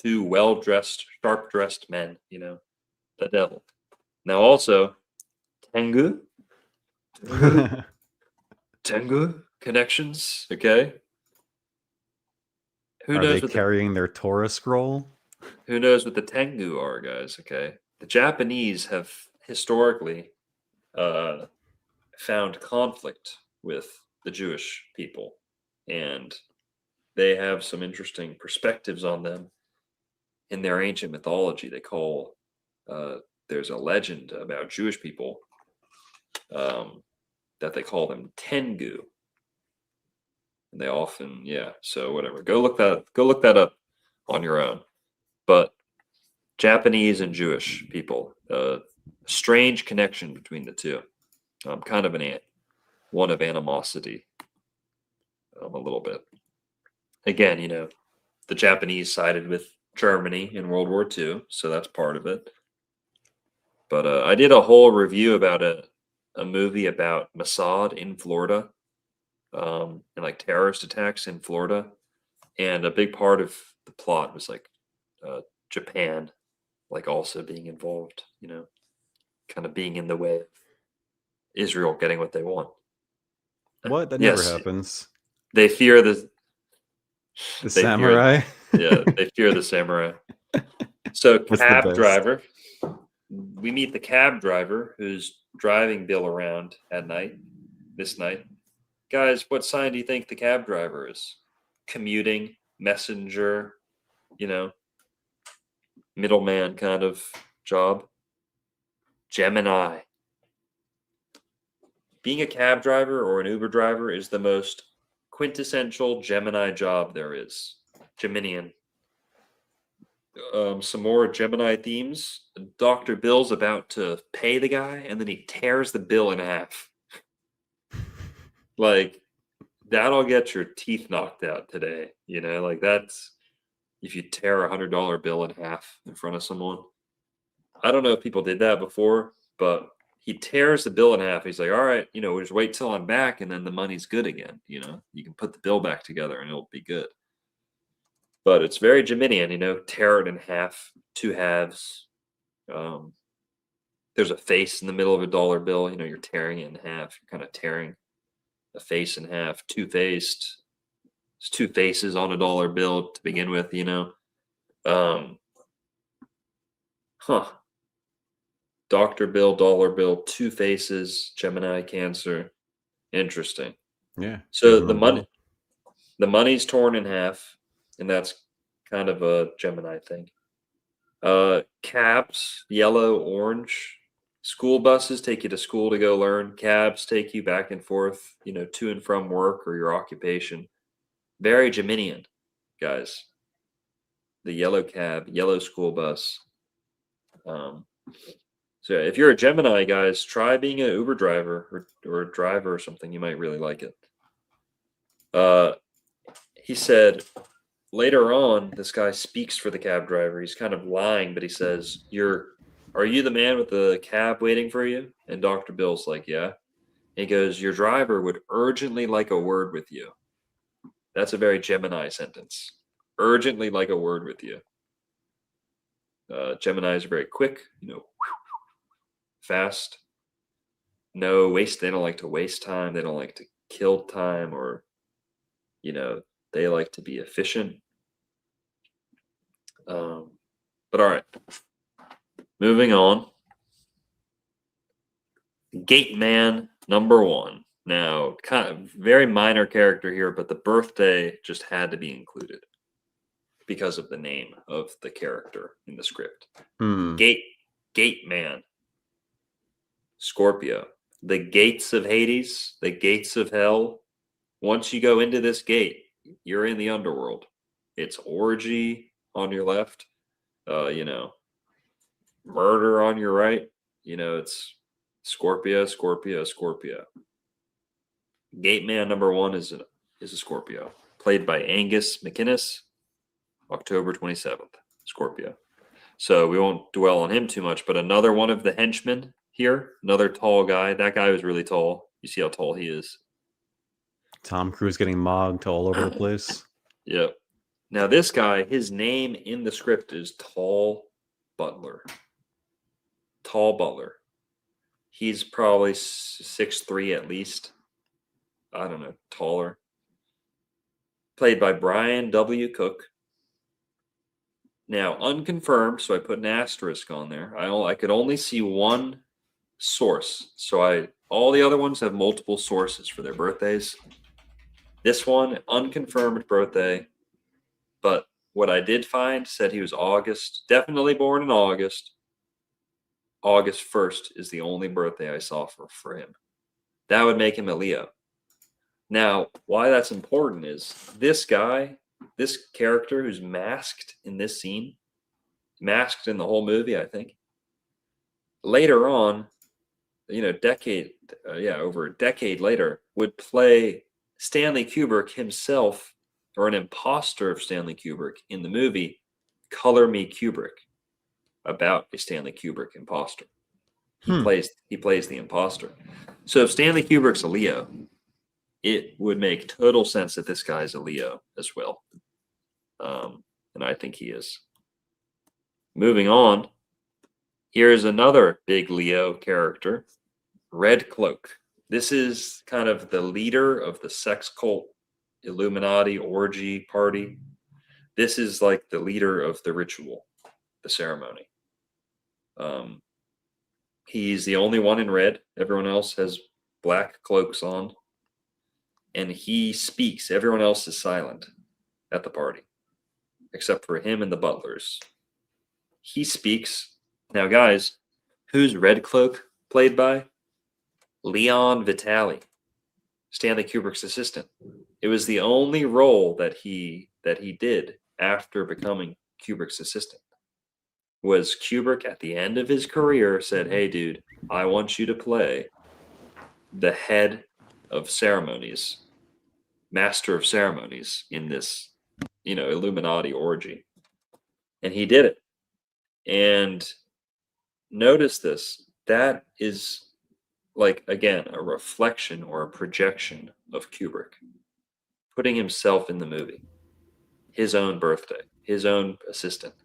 Two well-dressed, sharp-dressed men, the devil. Now also, Tengu. Tengu connections, okay? Are they carrying their Torah scroll? Who knows what the Tengu are, guys, okay? The Japanese have historically found conflict with the Jewish people, and they have some interesting perspectives on them in their ancient mythology. They call, there's a legend about Jewish people that they call them Tengu, and they often, yeah. So whatever, go look that up on your own. But Japanese and Jewish people, strange connection between the two. Kind of one of animosity, a little bit. Again, the Japanese sided with Germany in World War II, so that's part of it. But I did a whole review about a movie about Mossad in Florida, and like terrorist attacks in Florida, and a big part of the plot was like Japan, like also being involved, kind of being in the way of Israel getting what they want. What? That never Yes, happens. they fear The they samurai. fear, they fear the samurai. So That's the cab best. driver, we meet the cab driver who's driving Bill around at night, this night. Guys, what sign do you think the cab driver is? Commuting, messenger, middleman kind of job. Gemini. Being a cab driver or an Uber driver is the most quintessential Gemini job there is. Geminian. Some more Gemini themes. Dr. Bill's about to pay the guy, and then he tears the bill in half. Like, that'll get your teeth knocked out today. Like that's if you tear $100 bill in half in front of someone. I don't know if people did that before, but he tears the bill in half. He's like, all right, we'll just wait till I'm back, and then the money's good again. You can put the bill back together and it'll be good. But it's very Geminian, tear it in half, two halves. There's a face in the middle of a dollar bill. You're tearing it in half. You're kind of tearing a face in half, two-faced. There's two faces on a dollar bill to begin with, Dr. Bill, dollar bill, two faces, Gemini, Cancer. Interesting. Yeah. So give him a bill. the money's torn in half, and that's kind of a Gemini thing. Cabs, yellow, orange. School buses take you to school to go learn. Cabs take you back and forth, to and from work or your occupation. Very Geminian, guys. The yellow cab, yellow school bus. So if you're a Gemini, guys, try being an Uber driver or a driver or something. You might really like it. He said later on, this guy speaks for the cab driver. He's kind of lying, but he says, are you the man with the cab waiting for you? And Dr. Bill's like, yeah. And he goes, your driver would urgently like a word with you. That's a very Gemini sentence. Urgently like a word with you. Geminis are very quick, fast. No waste. They don't like to waste time. They don't like to kill time, or, they like to be efficient. But all right. Moving on. Gate Man number 1. Now, kind of very minor character here, but the birthday just had to be included because of the name of the character in the script. Gate Man. Scorpio. The gates of Hades, the gates of hell. Once you go into this gate, you're in the underworld. It's orgy on your left, murder on your right. It's Scorpio, Scorpio, Scorpio. Gate Man number 1 is a Scorpio, played by Angus McInnes, October 27th, Scorpio. So we won't dwell on him too much, but another one of the henchmen here, another tall guy. That guy was really tall. You see how tall he is. Tom Cruise getting mogged all over the place. Yep. Now this guy, his name in the script is Tall Butler. Tall Butler. He's probably 6'3" at least. I don't know, taller. Played by Brian W. Cook. Now, unconfirmed, so I put an asterisk on there. I could only see one source. So all the other ones have multiple sources for their birthdays. This one, unconfirmed birthday. But what I did find said he was August, definitely born in August. August 1st is the only birthday I saw for him. That would make him a Leo. Now, why that's important is this guy, this character who's masked in this scene, masked in the whole movie, I think. Later on, over a decade later, would play Stanley Kubrick himself, or an imposter of Stanley Kubrick in the movie Color Me Kubrick, about a Stanley Kubrick imposter. He plays the imposter. So if Stanley Kubrick's a Leo, it would make total sense that this guy's a Leo as well. And I think he is. Moving on, here's another big Leo character, Red Cloak. This is kind of the leader of the sex cult Illuminati orgy party. This is like the leader of the ritual, the ceremony. He's the only one in red. Everyone else has black cloaks on. And he speaks. Everyone else is silent at the party, except for him and the butlers. He speaks. Now, guys, who's Red Cloak played by? Leon Vitali, Stanley Kubrick's assistant. It was the only role that he did after becoming Kubrick's assistant. Was Kubrick at the end of his career said, "Hey, dude, I want you to play the head of ceremonies, master of ceremonies in this, Illuminati orgy," and he did it. And notice this: that is, like, again, a reflection or a projection of Kubrick, putting himself in the movie, his own birthday, his own assistant.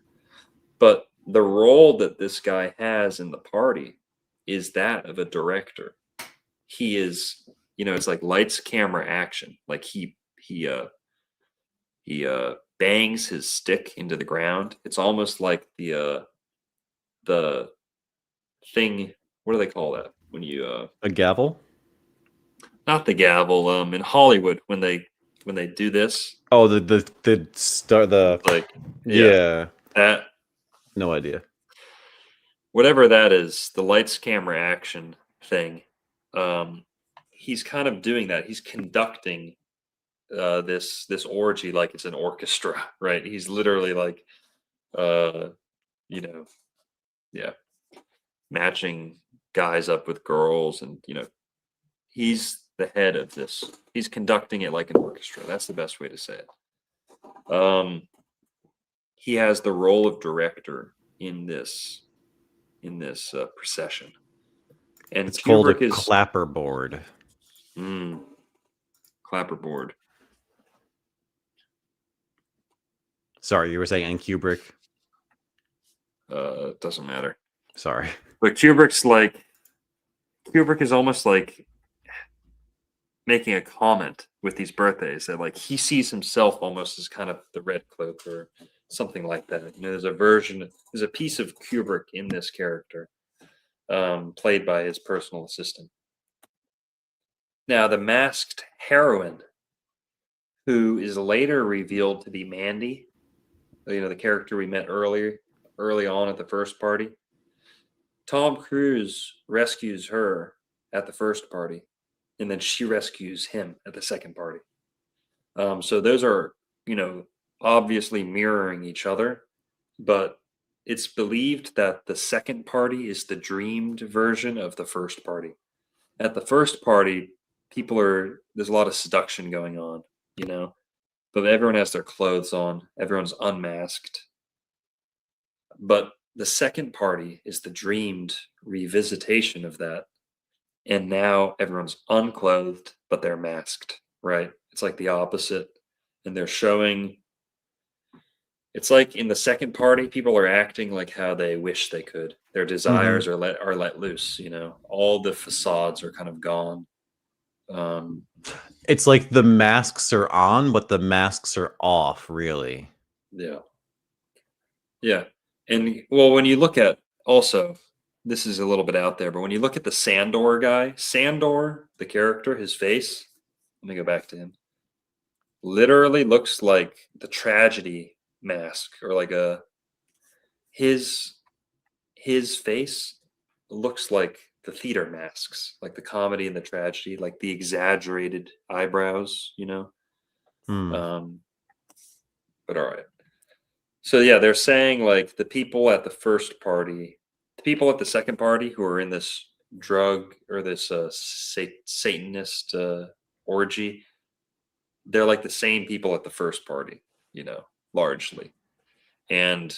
But the role that this guy has in the party is that of a director. He is, it's like lights, camera, action. Like he bangs his stick into the ground. It's almost like the thing. What do they call that when you A gavel? not the gavel? In Hollywood when they do this. Oh, the star, the Like, yeah, that. no idea. Whatever that is, the lights, camera, action thing. He's kind of doing that. He's conducting this orgy like it's an orchestra, right? He's literally like, matching guys up with girls, and he's the head of this. He's conducting it like an orchestra. That's the best way to say it. He has the role of director in this procession, and It's called a Kubrick is clapperboard. Clapperboard. Sorry, you were saying and Kubrick. Doesn't matter. Sorry. But Kubrick is almost like making a comment with these birthdays that, like, he sees himself almost as kind of the Red Cloak or something like that. There's a piece of Kubrick in this character, played by his personal assistant. Now, the masked heroine, who is later revealed to be Mandy, the character we met early on at the first party. Tom Cruise rescues her at the first party, and then she rescues him at the second party. So those are, obviously mirroring each other, but it's believed that the second party is the dreamed version of the first party. At the first party, there's a lot of seduction going on, but everyone has their clothes on, everyone's unmasked. But the second party is the dreamed revisitation of that. And now everyone's unclothed, but they're masked, right? It's like the opposite. And they're showing, it's like in the second party, people are acting like how they wish they could. Their desires are let loose, all the facades are kind of gone. It's like the masks are on, but the masks are off, really. Yeah. Yeah. And well, when you look at, also, this is a little bit out there, but when you look at the Sandor guy, Sandor, the character, his face, let me go back to him, literally looks like the tragedy mask, or like his face looks like the theater masks, like the comedy and the tragedy, like the exaggerated eyebrows, you know. Hmm. But all right. So yeah, they're saying like the people at the first party, the people at the second party who are in this drug or this Satanist orgy, they're like the same people at the first party, you know, largely. And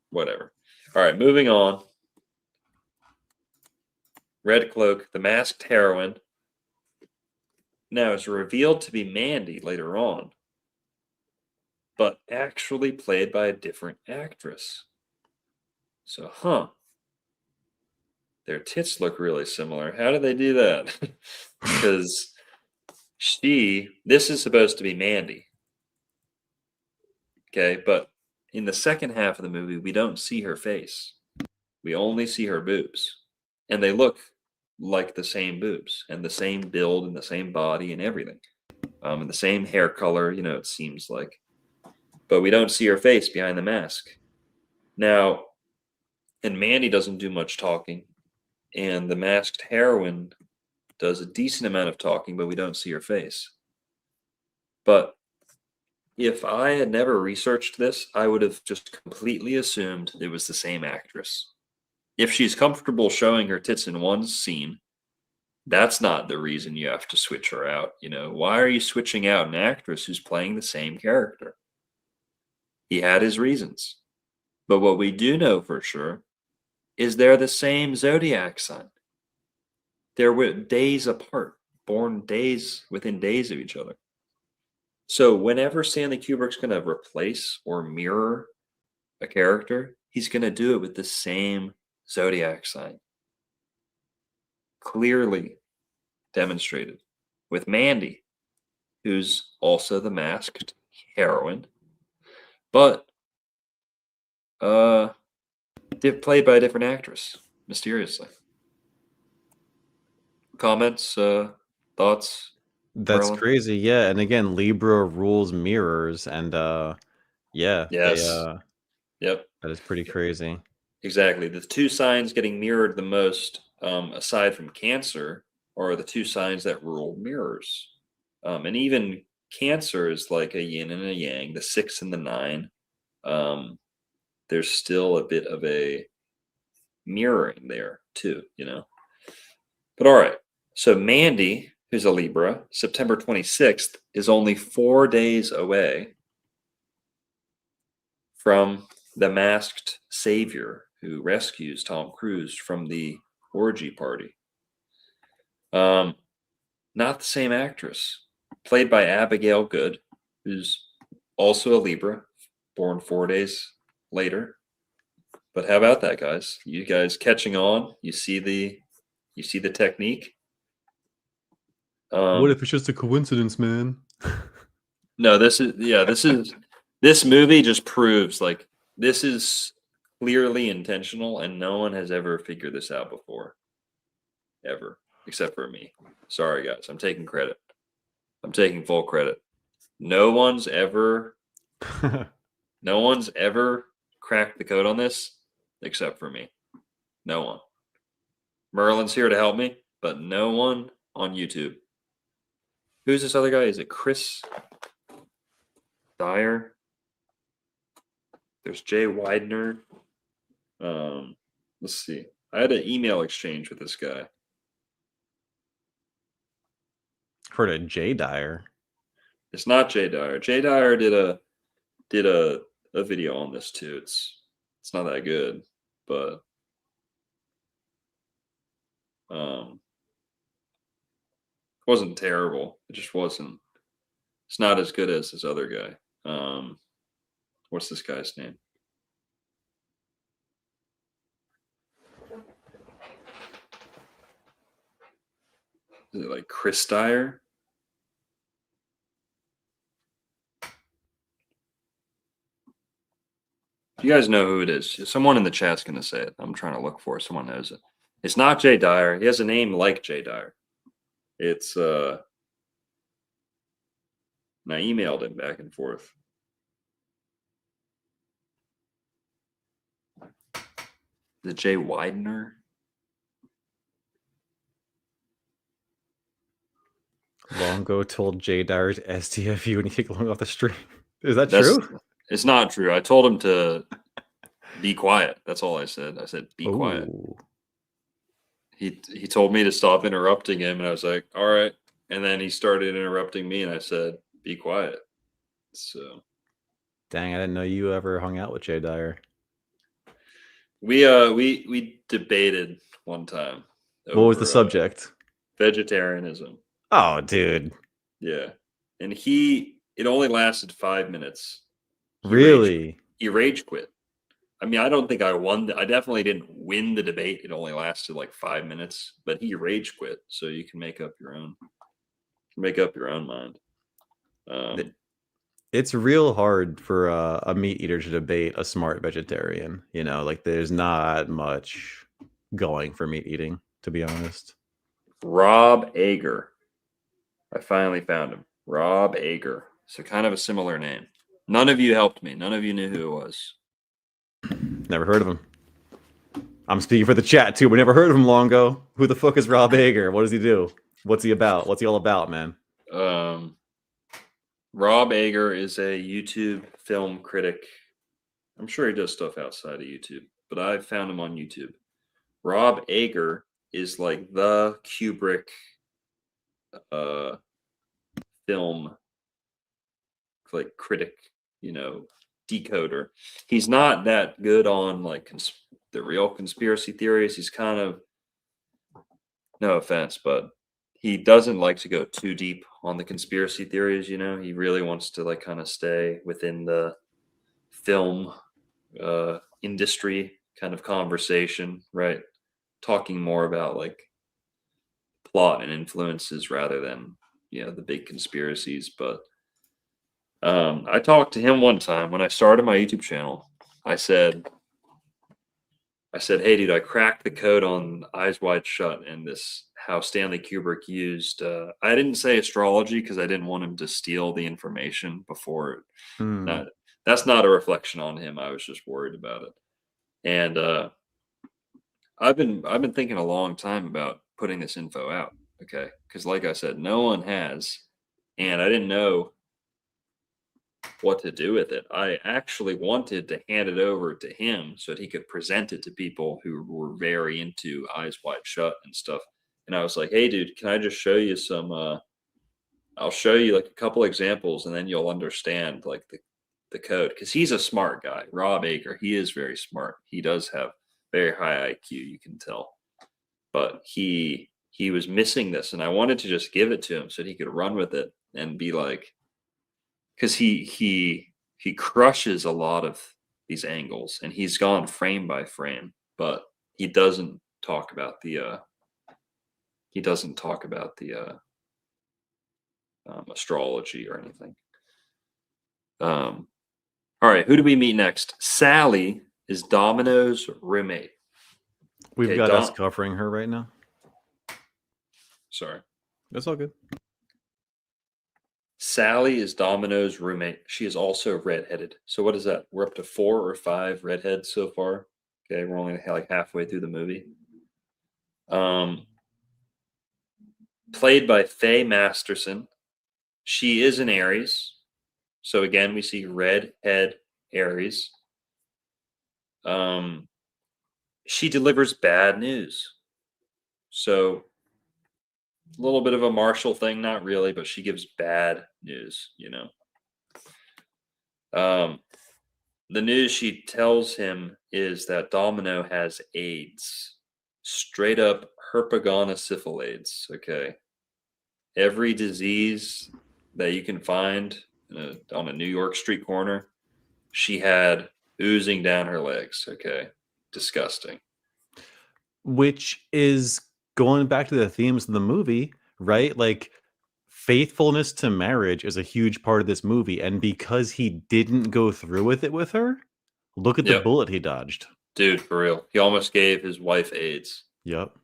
whatever. All right, moving on. Red Cloak, the masked heroine. Now it's revealed to be Mandy later on, but actually played by a different actress. So, their tits look really similar. How did they do that? Because this is supposed to be Mandy. Okay, but in the second half of the movie, we don't see her face. We only see her boobs. And they look like the same boobs and the same build and the same body and everything. And the same hair color, you know, it seems like. But we don't see her face behind the mask. Now, and Mandy doesn't do much talking. And the masked heroine does a decent amount of talking, but we don't see her face. But if I had never researched this, I would have just completely assumed it was the same actress. If she's comfortable showing her tits in one scene, that's not the reason you have to switch her out. You know, why are you switching out an actress who's playing the same character? He had his reasons. But what we do know for sure is they're the same zodiac sign. They're days apart, born days within days of each other. So whenever Stanley Kubrick's going to replace or mirror a character, he's going to do it with the same zodiac sign. Clearly demonstrated with Mandy, who's also the masked heroine, but played by a different actress, mysteriously. Comments, thoughts? That's Merlin? crazy. Yeah, and again, Libra rules mirrors, and yeah, Yes. Yep. that is pretty crazy. Exactly. The two signs getting mirrored the most, aside from Cancer, are the two signs that rule mirrors. And even Cancer is like a yin and a yang, the 6 and the 9. There's still a bit of a mirroring there too, you know. But all right. So Mandy, who's a Libra, September 26th, is only 4 days away from the masked savior who rescues Tom Cruise from the orgy party. Not the same actress. Played by Abigail Good, who's also a Libra, born 4 days later. But how about that, guys? You guys catching on? You see the technique? What if it's just a coincidence, man? No, this movie just proves like this is clearly intentional and no one has ever figured this out before. Ever. Except for me. Sorry guys, I'm taking credit. I'm taking full credit. No one's ever cracked the code on this except for me. No one. Merlin's here to help me, but no one on YouTube. Who's this other guy? Is it Chris Dyer? There's Jay Widener. Let's see. I had an email exchange with this guy. Heard of Jay Dyer. It's not Jay Dyer. Jay Dyer did a video on this too. It's not that good, but it wasn't terrible. It just wasn't. It's not as good as this other guy. What's this guy's name? Is it like Chris Dyer? You guys know who it is. Someone in the chat's going to say it. I'm trying to look for it. Someone knows it. It's not Jay Dyer. He has a name like Jay Dyer. It's and I emailed him back and forth. Is it Jay Widener? Longo told Jay Dyer to STFU and he kicked Long off the stream. Is that That's true? It's not true. I told him to be quiet. That's all I said. I said be quiet. Ooh. He told me to stop interrupting him, and I was like, all right. And then he started interrupting me, and I said, be quiet. So Dang, I didn't know you ever hung out with Jay Dyer. we debated one time. What was the subject? Vegetarianism. Oh, dude. Yeah. And it only lasted 5 minutes. Really? He rage quit. I mean, I don't think I won. I definitely didn't win the debate. It only lasted like 5 minutes, but he rage quit. So you can make up your own mind. It's real hard for a meat eater to debate a smart vegetarian. You know, like there's not much going for meat eating, to be honest. Rob Ager. I finally found him. Rob Ager. So kind of a similar name. None of you helped me. None of you knew who it was. Never heard of him. I'm speaking for the chat too. We never heard of him, Longo. Who the fuck is Rob Ager? What does he do? What's he about? What's he all about, man? Rob Ager is a YouTube film critic. I'm sure he does stuff outside of YouTube, but I found him on YouTube. Rob Ager is like the Kubrick film like critic, decoder. He's not that good on like the real conspiracy theories. He's kind of, no offense, but he doesn't like to go too deep on the conspiracy theories. He really wants to like kind of stay within the film industry kind of conversation, right? Talking more about like plot and influences rather than the big conspiracies. But I talked to him one time when I started my YouTube channel. I said, hey, dude, I cracked the code on Eyes Wide Shut and how Stanley Kubrick used. I didn't say astrology because I didn't want him to steal the information before. That's not a reflection on him. I was just worried about it. And I've been thinking a long time about putting this info out. Okay, because like I said, no one has, and I didn't know what to do with it. I actually wanted to hand it over to him so that he could present it to people who were very into Eyes Wide Shut and stuff. And I was like, hey, dude, can I just show you some? I'll show you like a couple examples, and then you'll understand like the code. Because he's a smart guy, Rob Ager. He is very smart. He does have very high IQ, you can tell. But he was missing this, and I wanted to just give it to him so that he could run with it and be like, because he crushes a lot of these angles, and he's gone frame by frame, but he doesn't talk about the astrology or anything. All right, who do we meet next? Sally is Domino's roommate. We've got us covering her right now. Sorry. That's all good. Sally is Domino's roommate. She is also redheaded. So what is that? We're up to 4 or 5 redheads so far. Okay, we're only like halfway through the movie. Played by Faye Masterson. She is an Aries. So again, we see redhead Aries. She delivers bad news. So a little bit of a Marshall thing, not really, but she gives bad news, The news she tells him is that Domino has AIDS. Straight up herpagonosyphilides, okay? Every disease that you can find on a New York street corner, she had oozing down her legs, okay? Disgusting. Which is going back to the themes of the movie, right? Like faithfulness to marriage is a huge part of this movie, and because he didn't go through with it with her, look at the bullet he dodged. Dude, for real. He almost gave his wife AIDS. Yep.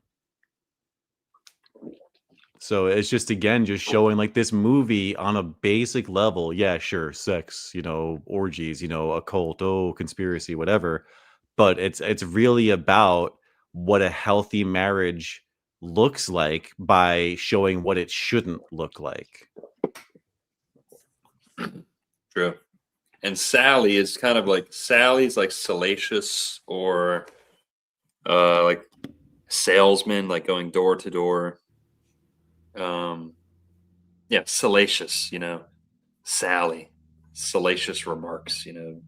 So it's just, again, just showing like this movie on a basic level. Yeah, sure. Sex, orgies, occult, conspiracy, whatever. But it's really about what a healthy marriage looks like by showing what it shouldn't look like. True. And Sally is kind of like Sally's like salacious or like salesman, like going door to door. Yeah, salacious, Sally, salacious remarks, a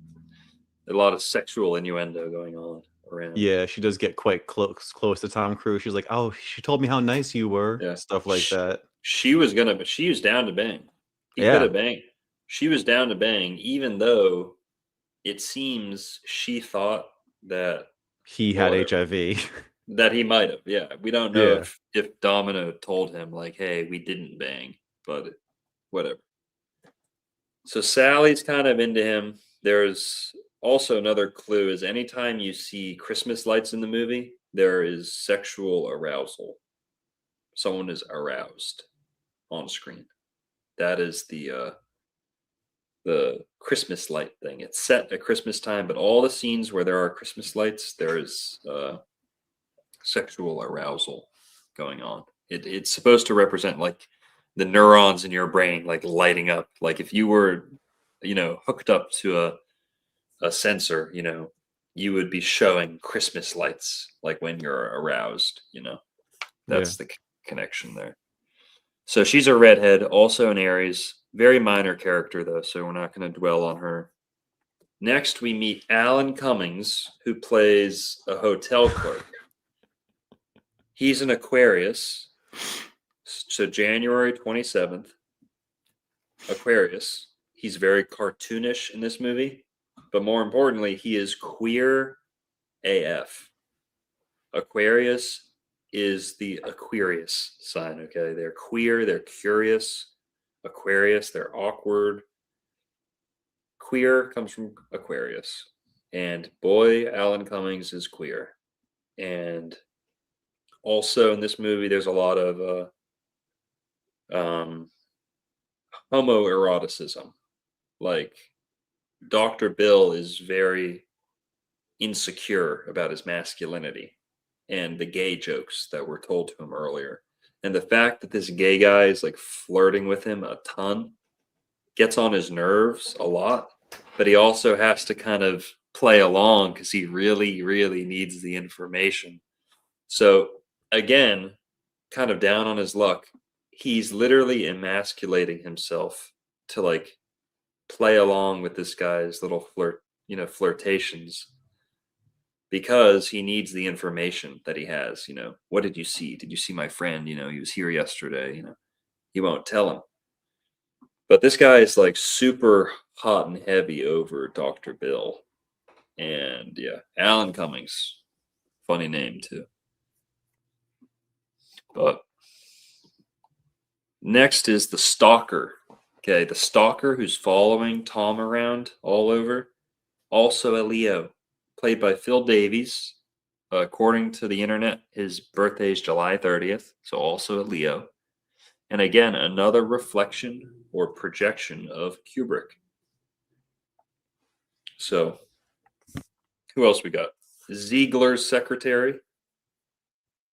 lot of sexual innuendo going on around. Yeah, she does get quite close to Tom Cruise. She's like, "Oh, she told me how nice you were," Yeah, stuff like that. She was gonna, but she was down to bang. He could Yeah, have banged. She was down to bang, even though it seems she thought that, he well, had whatever, HIV. that he might have. Yeah, we don't know Yeah, if Domino told him like, "Hey, we didn't bang," but whatever. So Sally's kind of into him. There's also another clue is anytime you see Christmas lights in the movie, there is sexual arousal. Someone is aroused on screen. That is the Christmas light thing. It's set at Christmas time, but all the scenes where there are Christmas lights, there is sexual arousal going on. It's supposed to represent like the neurons in your brain like lighting up. Like if you were, hooked up to a sensor, you would be showing Christmas lights like when you're aroused. yeah. That's the connection there. So she's a redhead, also an Aries. Very minor character though, so we're not going to dwell on her. Next, we meet Alan Cummings, who plays a hotel clerk. He's an Aquarius. So January 27th, Aquarius. He's very cartoonish in this movie, but more importantly, he is queer AF. Aquarius is the Aquarius sign, okay? They're queer, they're curious. Aquarius, they're awkward. Queer comes from Aquarius. And boy, Alan Cummings is queer. And also in this movie, there's a lot of homoeroticism. Like Dr. Bill is very insecure about his masculinity and the gay jokes that were told to him earlier. And the fact that this gay guy is like flirting with him a ton gets on his nerves a lot, but he also has to kind of play along because he really, really needs the information. So again, kind of down on his luck, he's literally emasculating himself to like play along with this guy's little flirtations because he needs the information that he has. What did you see? Did you see my friend? He was here yesterday. He won't tell him. But this guy is like super hot and heavy over Dr. Bill. And yeah, Alan Cummings. Funny name too. But next is the stalker. Okay, the stalker who's following Tom around all over. Also a Leo, played by Phil Davies. According to the internet, his birthday is July 30th, so also a Leo. And again, another reflection or projection of Kubrick. So, who else we got? Ziegler's secretary.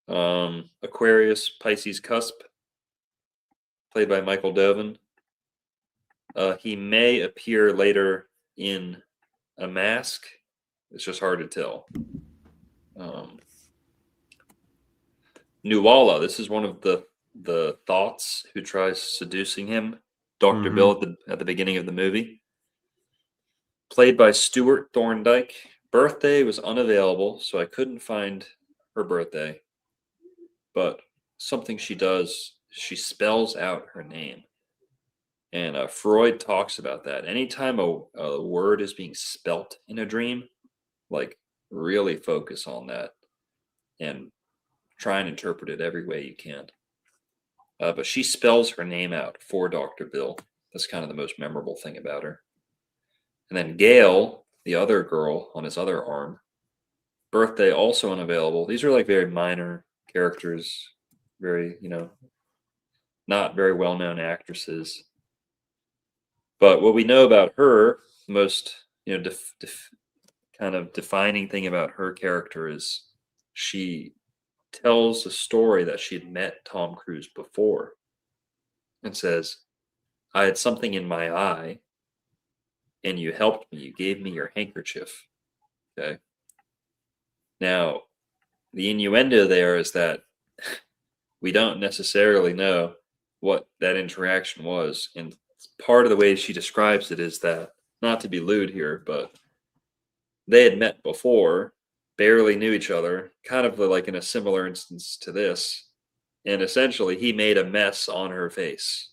Aquarius Pisces cusp, played by Michael Doven. He may appear later in a mask. It's just hard to tell. Nuala, this is one of the thoughts who tries seducing him. Dr. Bill at the beginning of the movie. Played by Stuart Thorndike. Birthday was unavailable, so I couldn't find her birthday. But something she does, she spells out her name. And Freud talks about that. Anytime a word is being spelt in a dream, like really focus on that and try and interpret it every way you can. But she spells her name out for Dr. Bill. That's kind of the most memorable thing about her. And then Gail, the other girl on his other arm, birthday also unavailable. These are like very minor characters, very, not very well-known actresses. But what we know about her, most, kind of defining thing about her character is she tells a story that she had met Tom Cruise before and says, I had something in my eye and you helped me. You gave me your handkerchief. Okay. Now, the innuendo there is that we don't necessarily know what that interaction was. And part of the way she describes it is that, not to be lewd here, but they had met before, barely knew each other, kind of like in a similar instance to this. And essentially, he made a mess on her face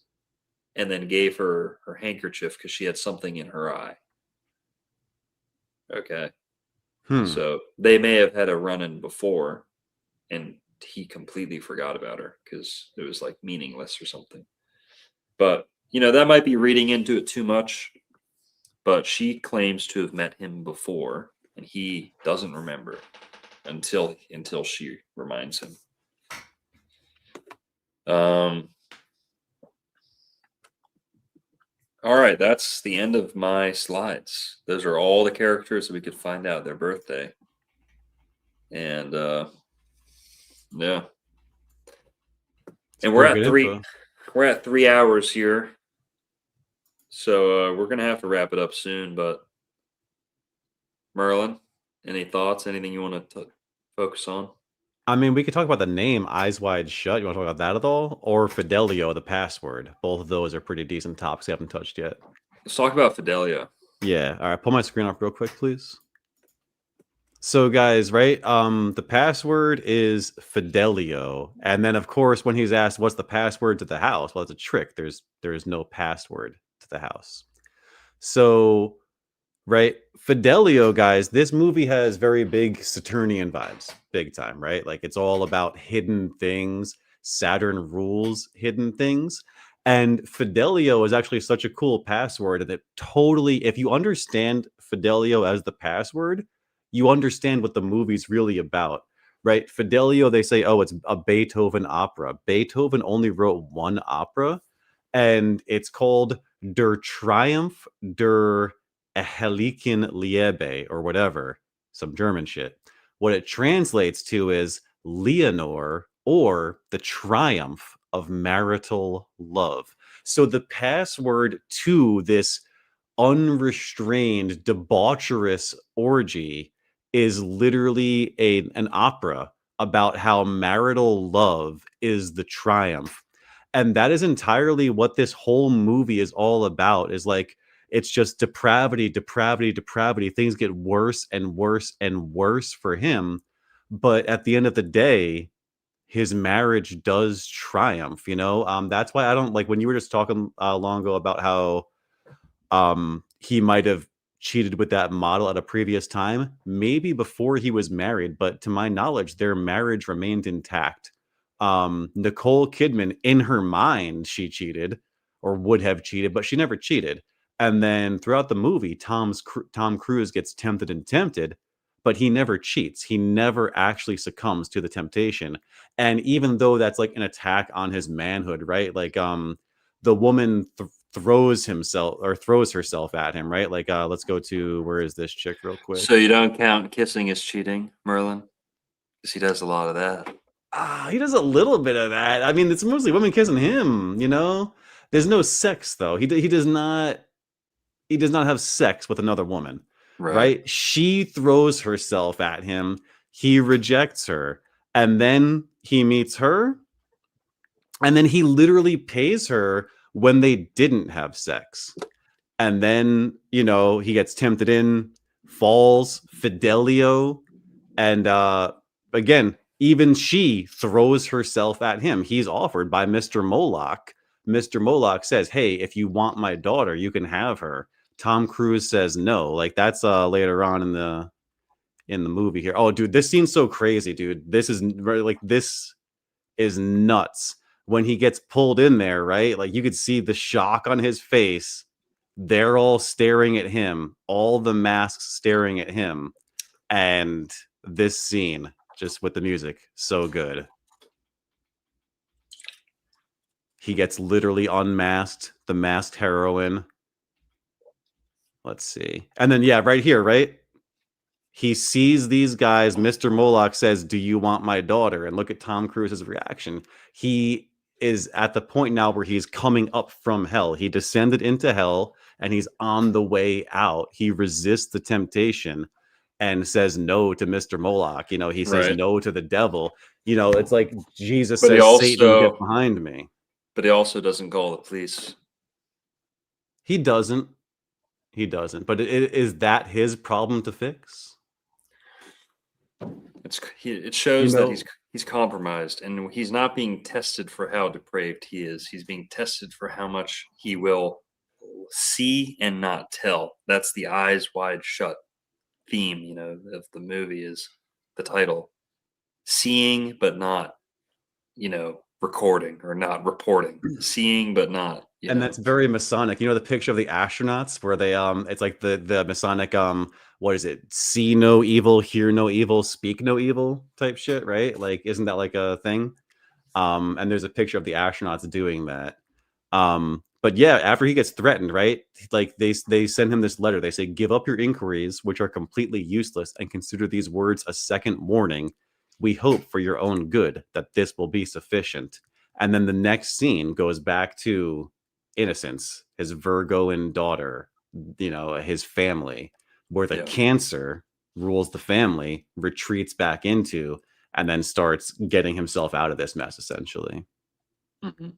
and then gave her her handkerchief because she had something in her eye. Okay. So they may have had a run-in before, and he completely forgot about her because it was like meaningless or something. But, you know, that might be reading into it too much. But she claims to have met him before, and he doesn't remember until she reminds him. All right, that's the end of my slides. Those are all the characters that we could find out their birthday. And yeah. And we're at 3 hours here. So we're gonna have to wrap it up soon, but Merlin, any thoughts? Anything you want to focus on? I mean, we could talk about the name Eyes Wide Shut. You want to talk about that at all? Or Fidelio, the password. Both of those are pretty decent topics we haven't touched yet. Let's talk about Fidelio. Yeah. All right. Pull my screen up real quick, please. So, guys, right? The password is Fidelio. And then, of course, when he's asked, what's the password to the house? Well, it's a trick. There is no password to the house. So, right, Fidelio, guys, this movie has very big Saturnian vibes, big time, right? Like it's all about hidden things. Saturn rules hidden things. And Fidelio is actually such a cool password that totally, if you understand Fidelio as the password, you understand what the movie's really about, right? Fidelio, they say, oh, it's a Beethoven opera. Beethoven only wrote one opera, and it's called Der Triumph der Erhellichen Liebe, or whatever, some German shit. What it translates to is Leonore, or the triumph of marital love. So the password to this unrestrained, debaucherous orgy is literally an opera about how marital love is the triumph. And that is entirely what this whole movie is all about, is like, it's just depravity, depravity, depravity. Things get worse and worse and worse for him. But at the end of the day, his marriage does triumph, you know? That's why I don't like when you were just talking long ago about how he might have cheated with that model at a previous time, maybe before he was married. But to my knowledge, their marriage remained intact. Nicole Kidman, in her mind, she cheated or would have cheated, but she never cheated. And then throughout the movie, Tom Cruise gets tempted and tempted, but he never cheats. He never actually succumbs to the temptation. And even though that's like an attack on his manhood, right? Like the woman throws herself at him, right? Like let's go to, where is this chick real quick? So you don't count kissing as cheating, Merlin? Because he does a lot of that. He does a little bit of that. I mean, it's mostly women kissing him, you know? There's no sex though. He does not have sex with another woman, right? She throws herself at him. He rejects her. And then he meets her. And then he literally pays her when they didn't have sex. And then, you know, he gets tempted in, falls, Fidelio. And again, even she throws herself at him. He's offered by Mr. Moloch. Mr. Moloch says, hey, if you want my daughter, you can have her. Tom Cruise says no. Like that's later on in the movie here. Oh, dude, this scene's so crazy, dude. This is nuts. When he gets pulled in there, right? Like you could see the shock on his face. They're all staring at him, all the masks staring at him. And this scene, just with the music, so good. He gets literally unmasked, the masked heroine. Let's see. And then, yeah, right here, right? He sees these guys. Mr. Moloch says, "Do you want my daughter?" And look at Tom Cruise's reaction. He is at the point now where he's coming up from hell. He descended into hell and he's on the way out. He resists the temptation and says no to Mr. Moloch. You know, he says Right. no to the devil. You know, it's like Jesus But he says, "Satan, get also behind me." but he also doesn't call the police. He doesn't. He doesn't. But is that his problem to fix? It shows You that know, he's compromised, and he's not being tested for how depraved he is. He's being tested for how much he will see and not tell. That's the eyes wide shut theme, you know, of the movie is the title. Seeing but not, you know, recording or not reporting. Seeing but not, you and know. that's very Masonic. You know the picture of the astronauts where they it's like the Masonic what is it? See no evil, hear no evil, speak no evil type shit, right? Like, isn't that like a thing? And there's a picture of the astronauts doing that. But yeah, after he gets threatened, right? Like they send him this letter. They say, "Give up your inquiries, which are completely useless, and consider these words a second warning. We hope for your own good that this will be sufficient." And then the next scene goes back to innocence, his Virgoan daughter, you know, his family, where the Yeah. Cancer rules the family, retreats back into, and then starts getting himself out of this mess, essentially. Mm-hmm.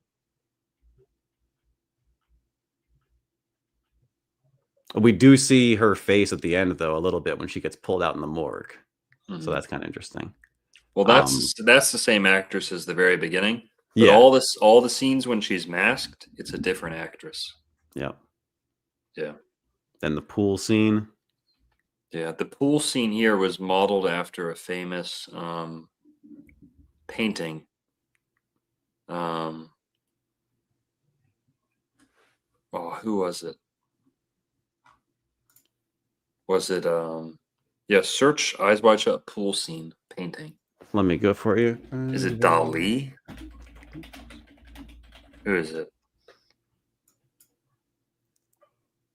We do see her face at the end, though, a little bit when she gets pulled out in the morgue. Mm-hmm. So that's kind of interesting. Well, that's the same actress as the very beginning. But Yeah. all the scenes when she's masked, it's a different actress. Yeah. Yeah. Then the pool scene. Yeah, the pool scene here was modeled after a famous painting. Oh, who was it? Was it yeah, search Eyes Wide Shut pool scene painting. Let me go for you. Is it Dali? Who is it?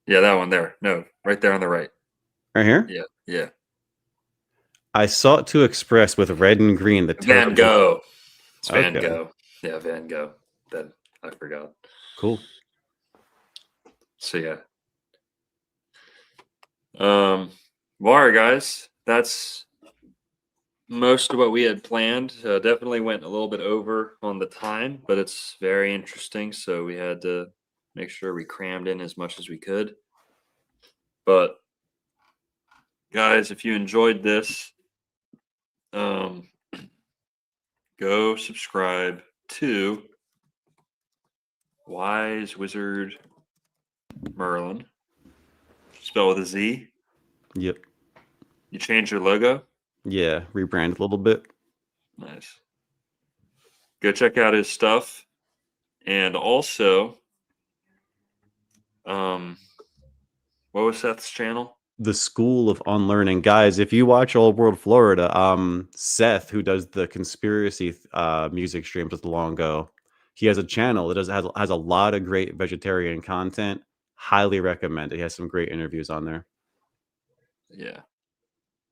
Yeah, that one there. No, right there on the right. Right here? Yeah, yeah. I sought to express with red and green the Van Gogh. It's Van Okay. Gogh. Yeah, Van Gogh. That I forgot. Cool. So yeah. Well, all right, guys. That's most of what we had planned. Definitely went a little bit over on the time, but it's very interesting. So we had to make sure we crammed in as much as we could. But guys, if you enjoyed this, go subscribe to Wise Wizard Merlin. Spell with a Z. Yep. You changed your logo? Yeah, rebrand a little bit. Nice. Go check out his stuff. And also, what was Seth's channel? The School of Unlearning. Guys, if you watch Old World Florida, Seth, who does the conspiracy music streams with Longo, he has a channel that has a lot of great vegetarian content. Highly recommend it. He has some great interviews on there. Yeah.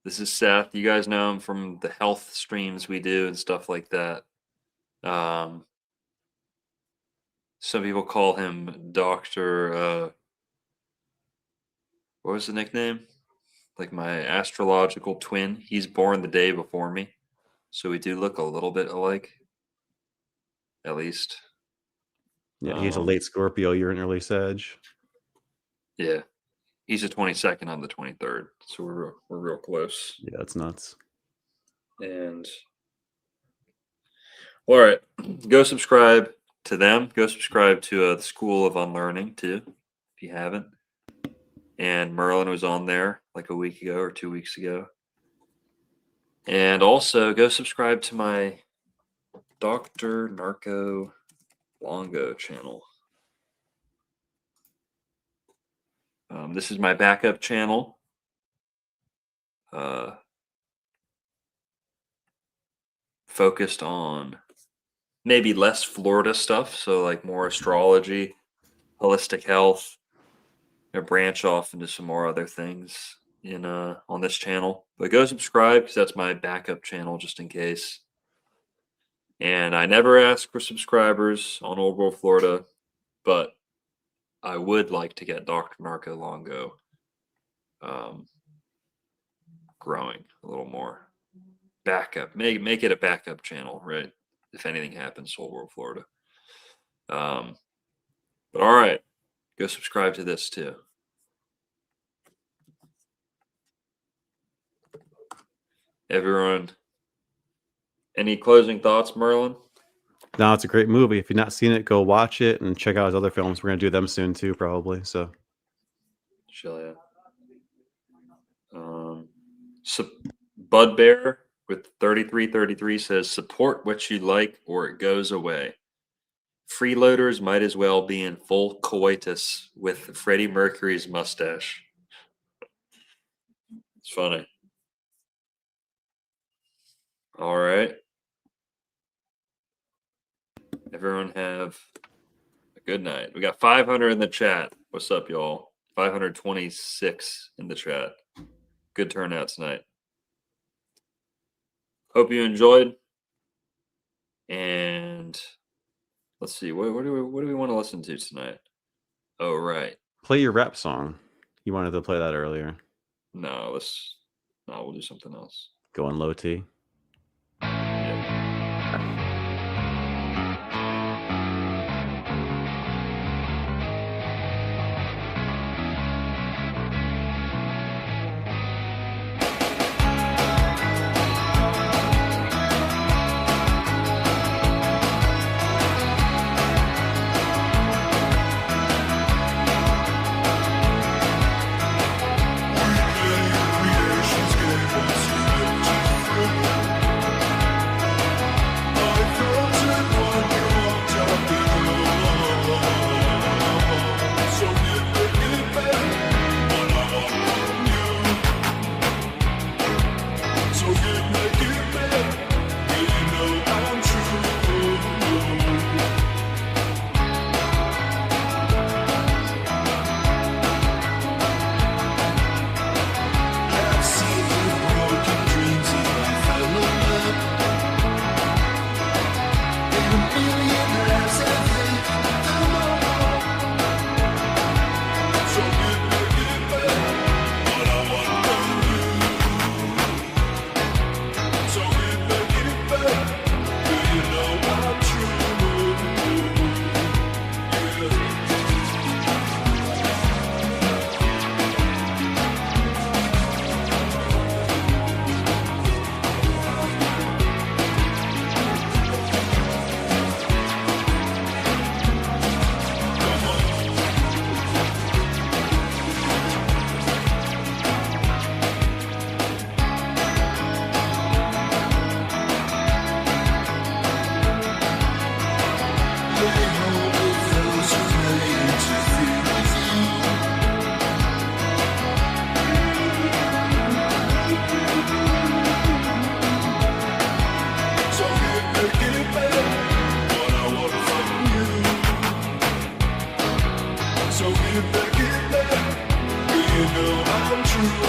This is Seth. You guys know him from the health streams we do and stuff like that. Some people call him Dr. What was the nickname? Like my astrological twin. He's born the day before me. So we do look a little bit alike. At least. Yeah, he's a late Scorpio. You're an early Sag. Yeah. He's the 22nd on the 23rd. So we're real close. Yeah, that's nuts. And all right, go subscribe to them. Go subscribe to the School of Unlearning too, if you haven't. And Merlin was on there like a week ago or 2 weeks ago. And also go subscribe to my Dr. Narco Longo channel. This is my backup channel. Focused on maybe less Florida stuff, so like more astrology, holistic health, branch off into some more other things. in on this channel. But go subscribe because that's my backup channel just in case. And I never ask for subscribers on Old World Florida, but I would like to get Dr. Narco Longo growing a little more. Backup. Make it a backup channel, right? If anything happens to Old World Florida. But all right, go subscribe to this too. Everyone, any closing thoughts, Merlin? No, it's a great movie. If you've not seen it, go watch it and check out his other films. We're gonna do them soon too, probably. So, Chill, yeah. Bud Bear with 3333 says, support what you like or it goes away. Freeloaders might as well be in full coitus with Freddie Mercury's mustache. It's funny. All right. Everyone have a good night. We got 500 in the chat. What's up, y'all? 526 in the chat. Good turnout tonight. Hope you enjoyed. And let's see. What do we want to listen to tonight? Oh, right. play your rap song. You wanted to play that earlier. No, we'll do something else. Going low T. So get back, you know I'm true.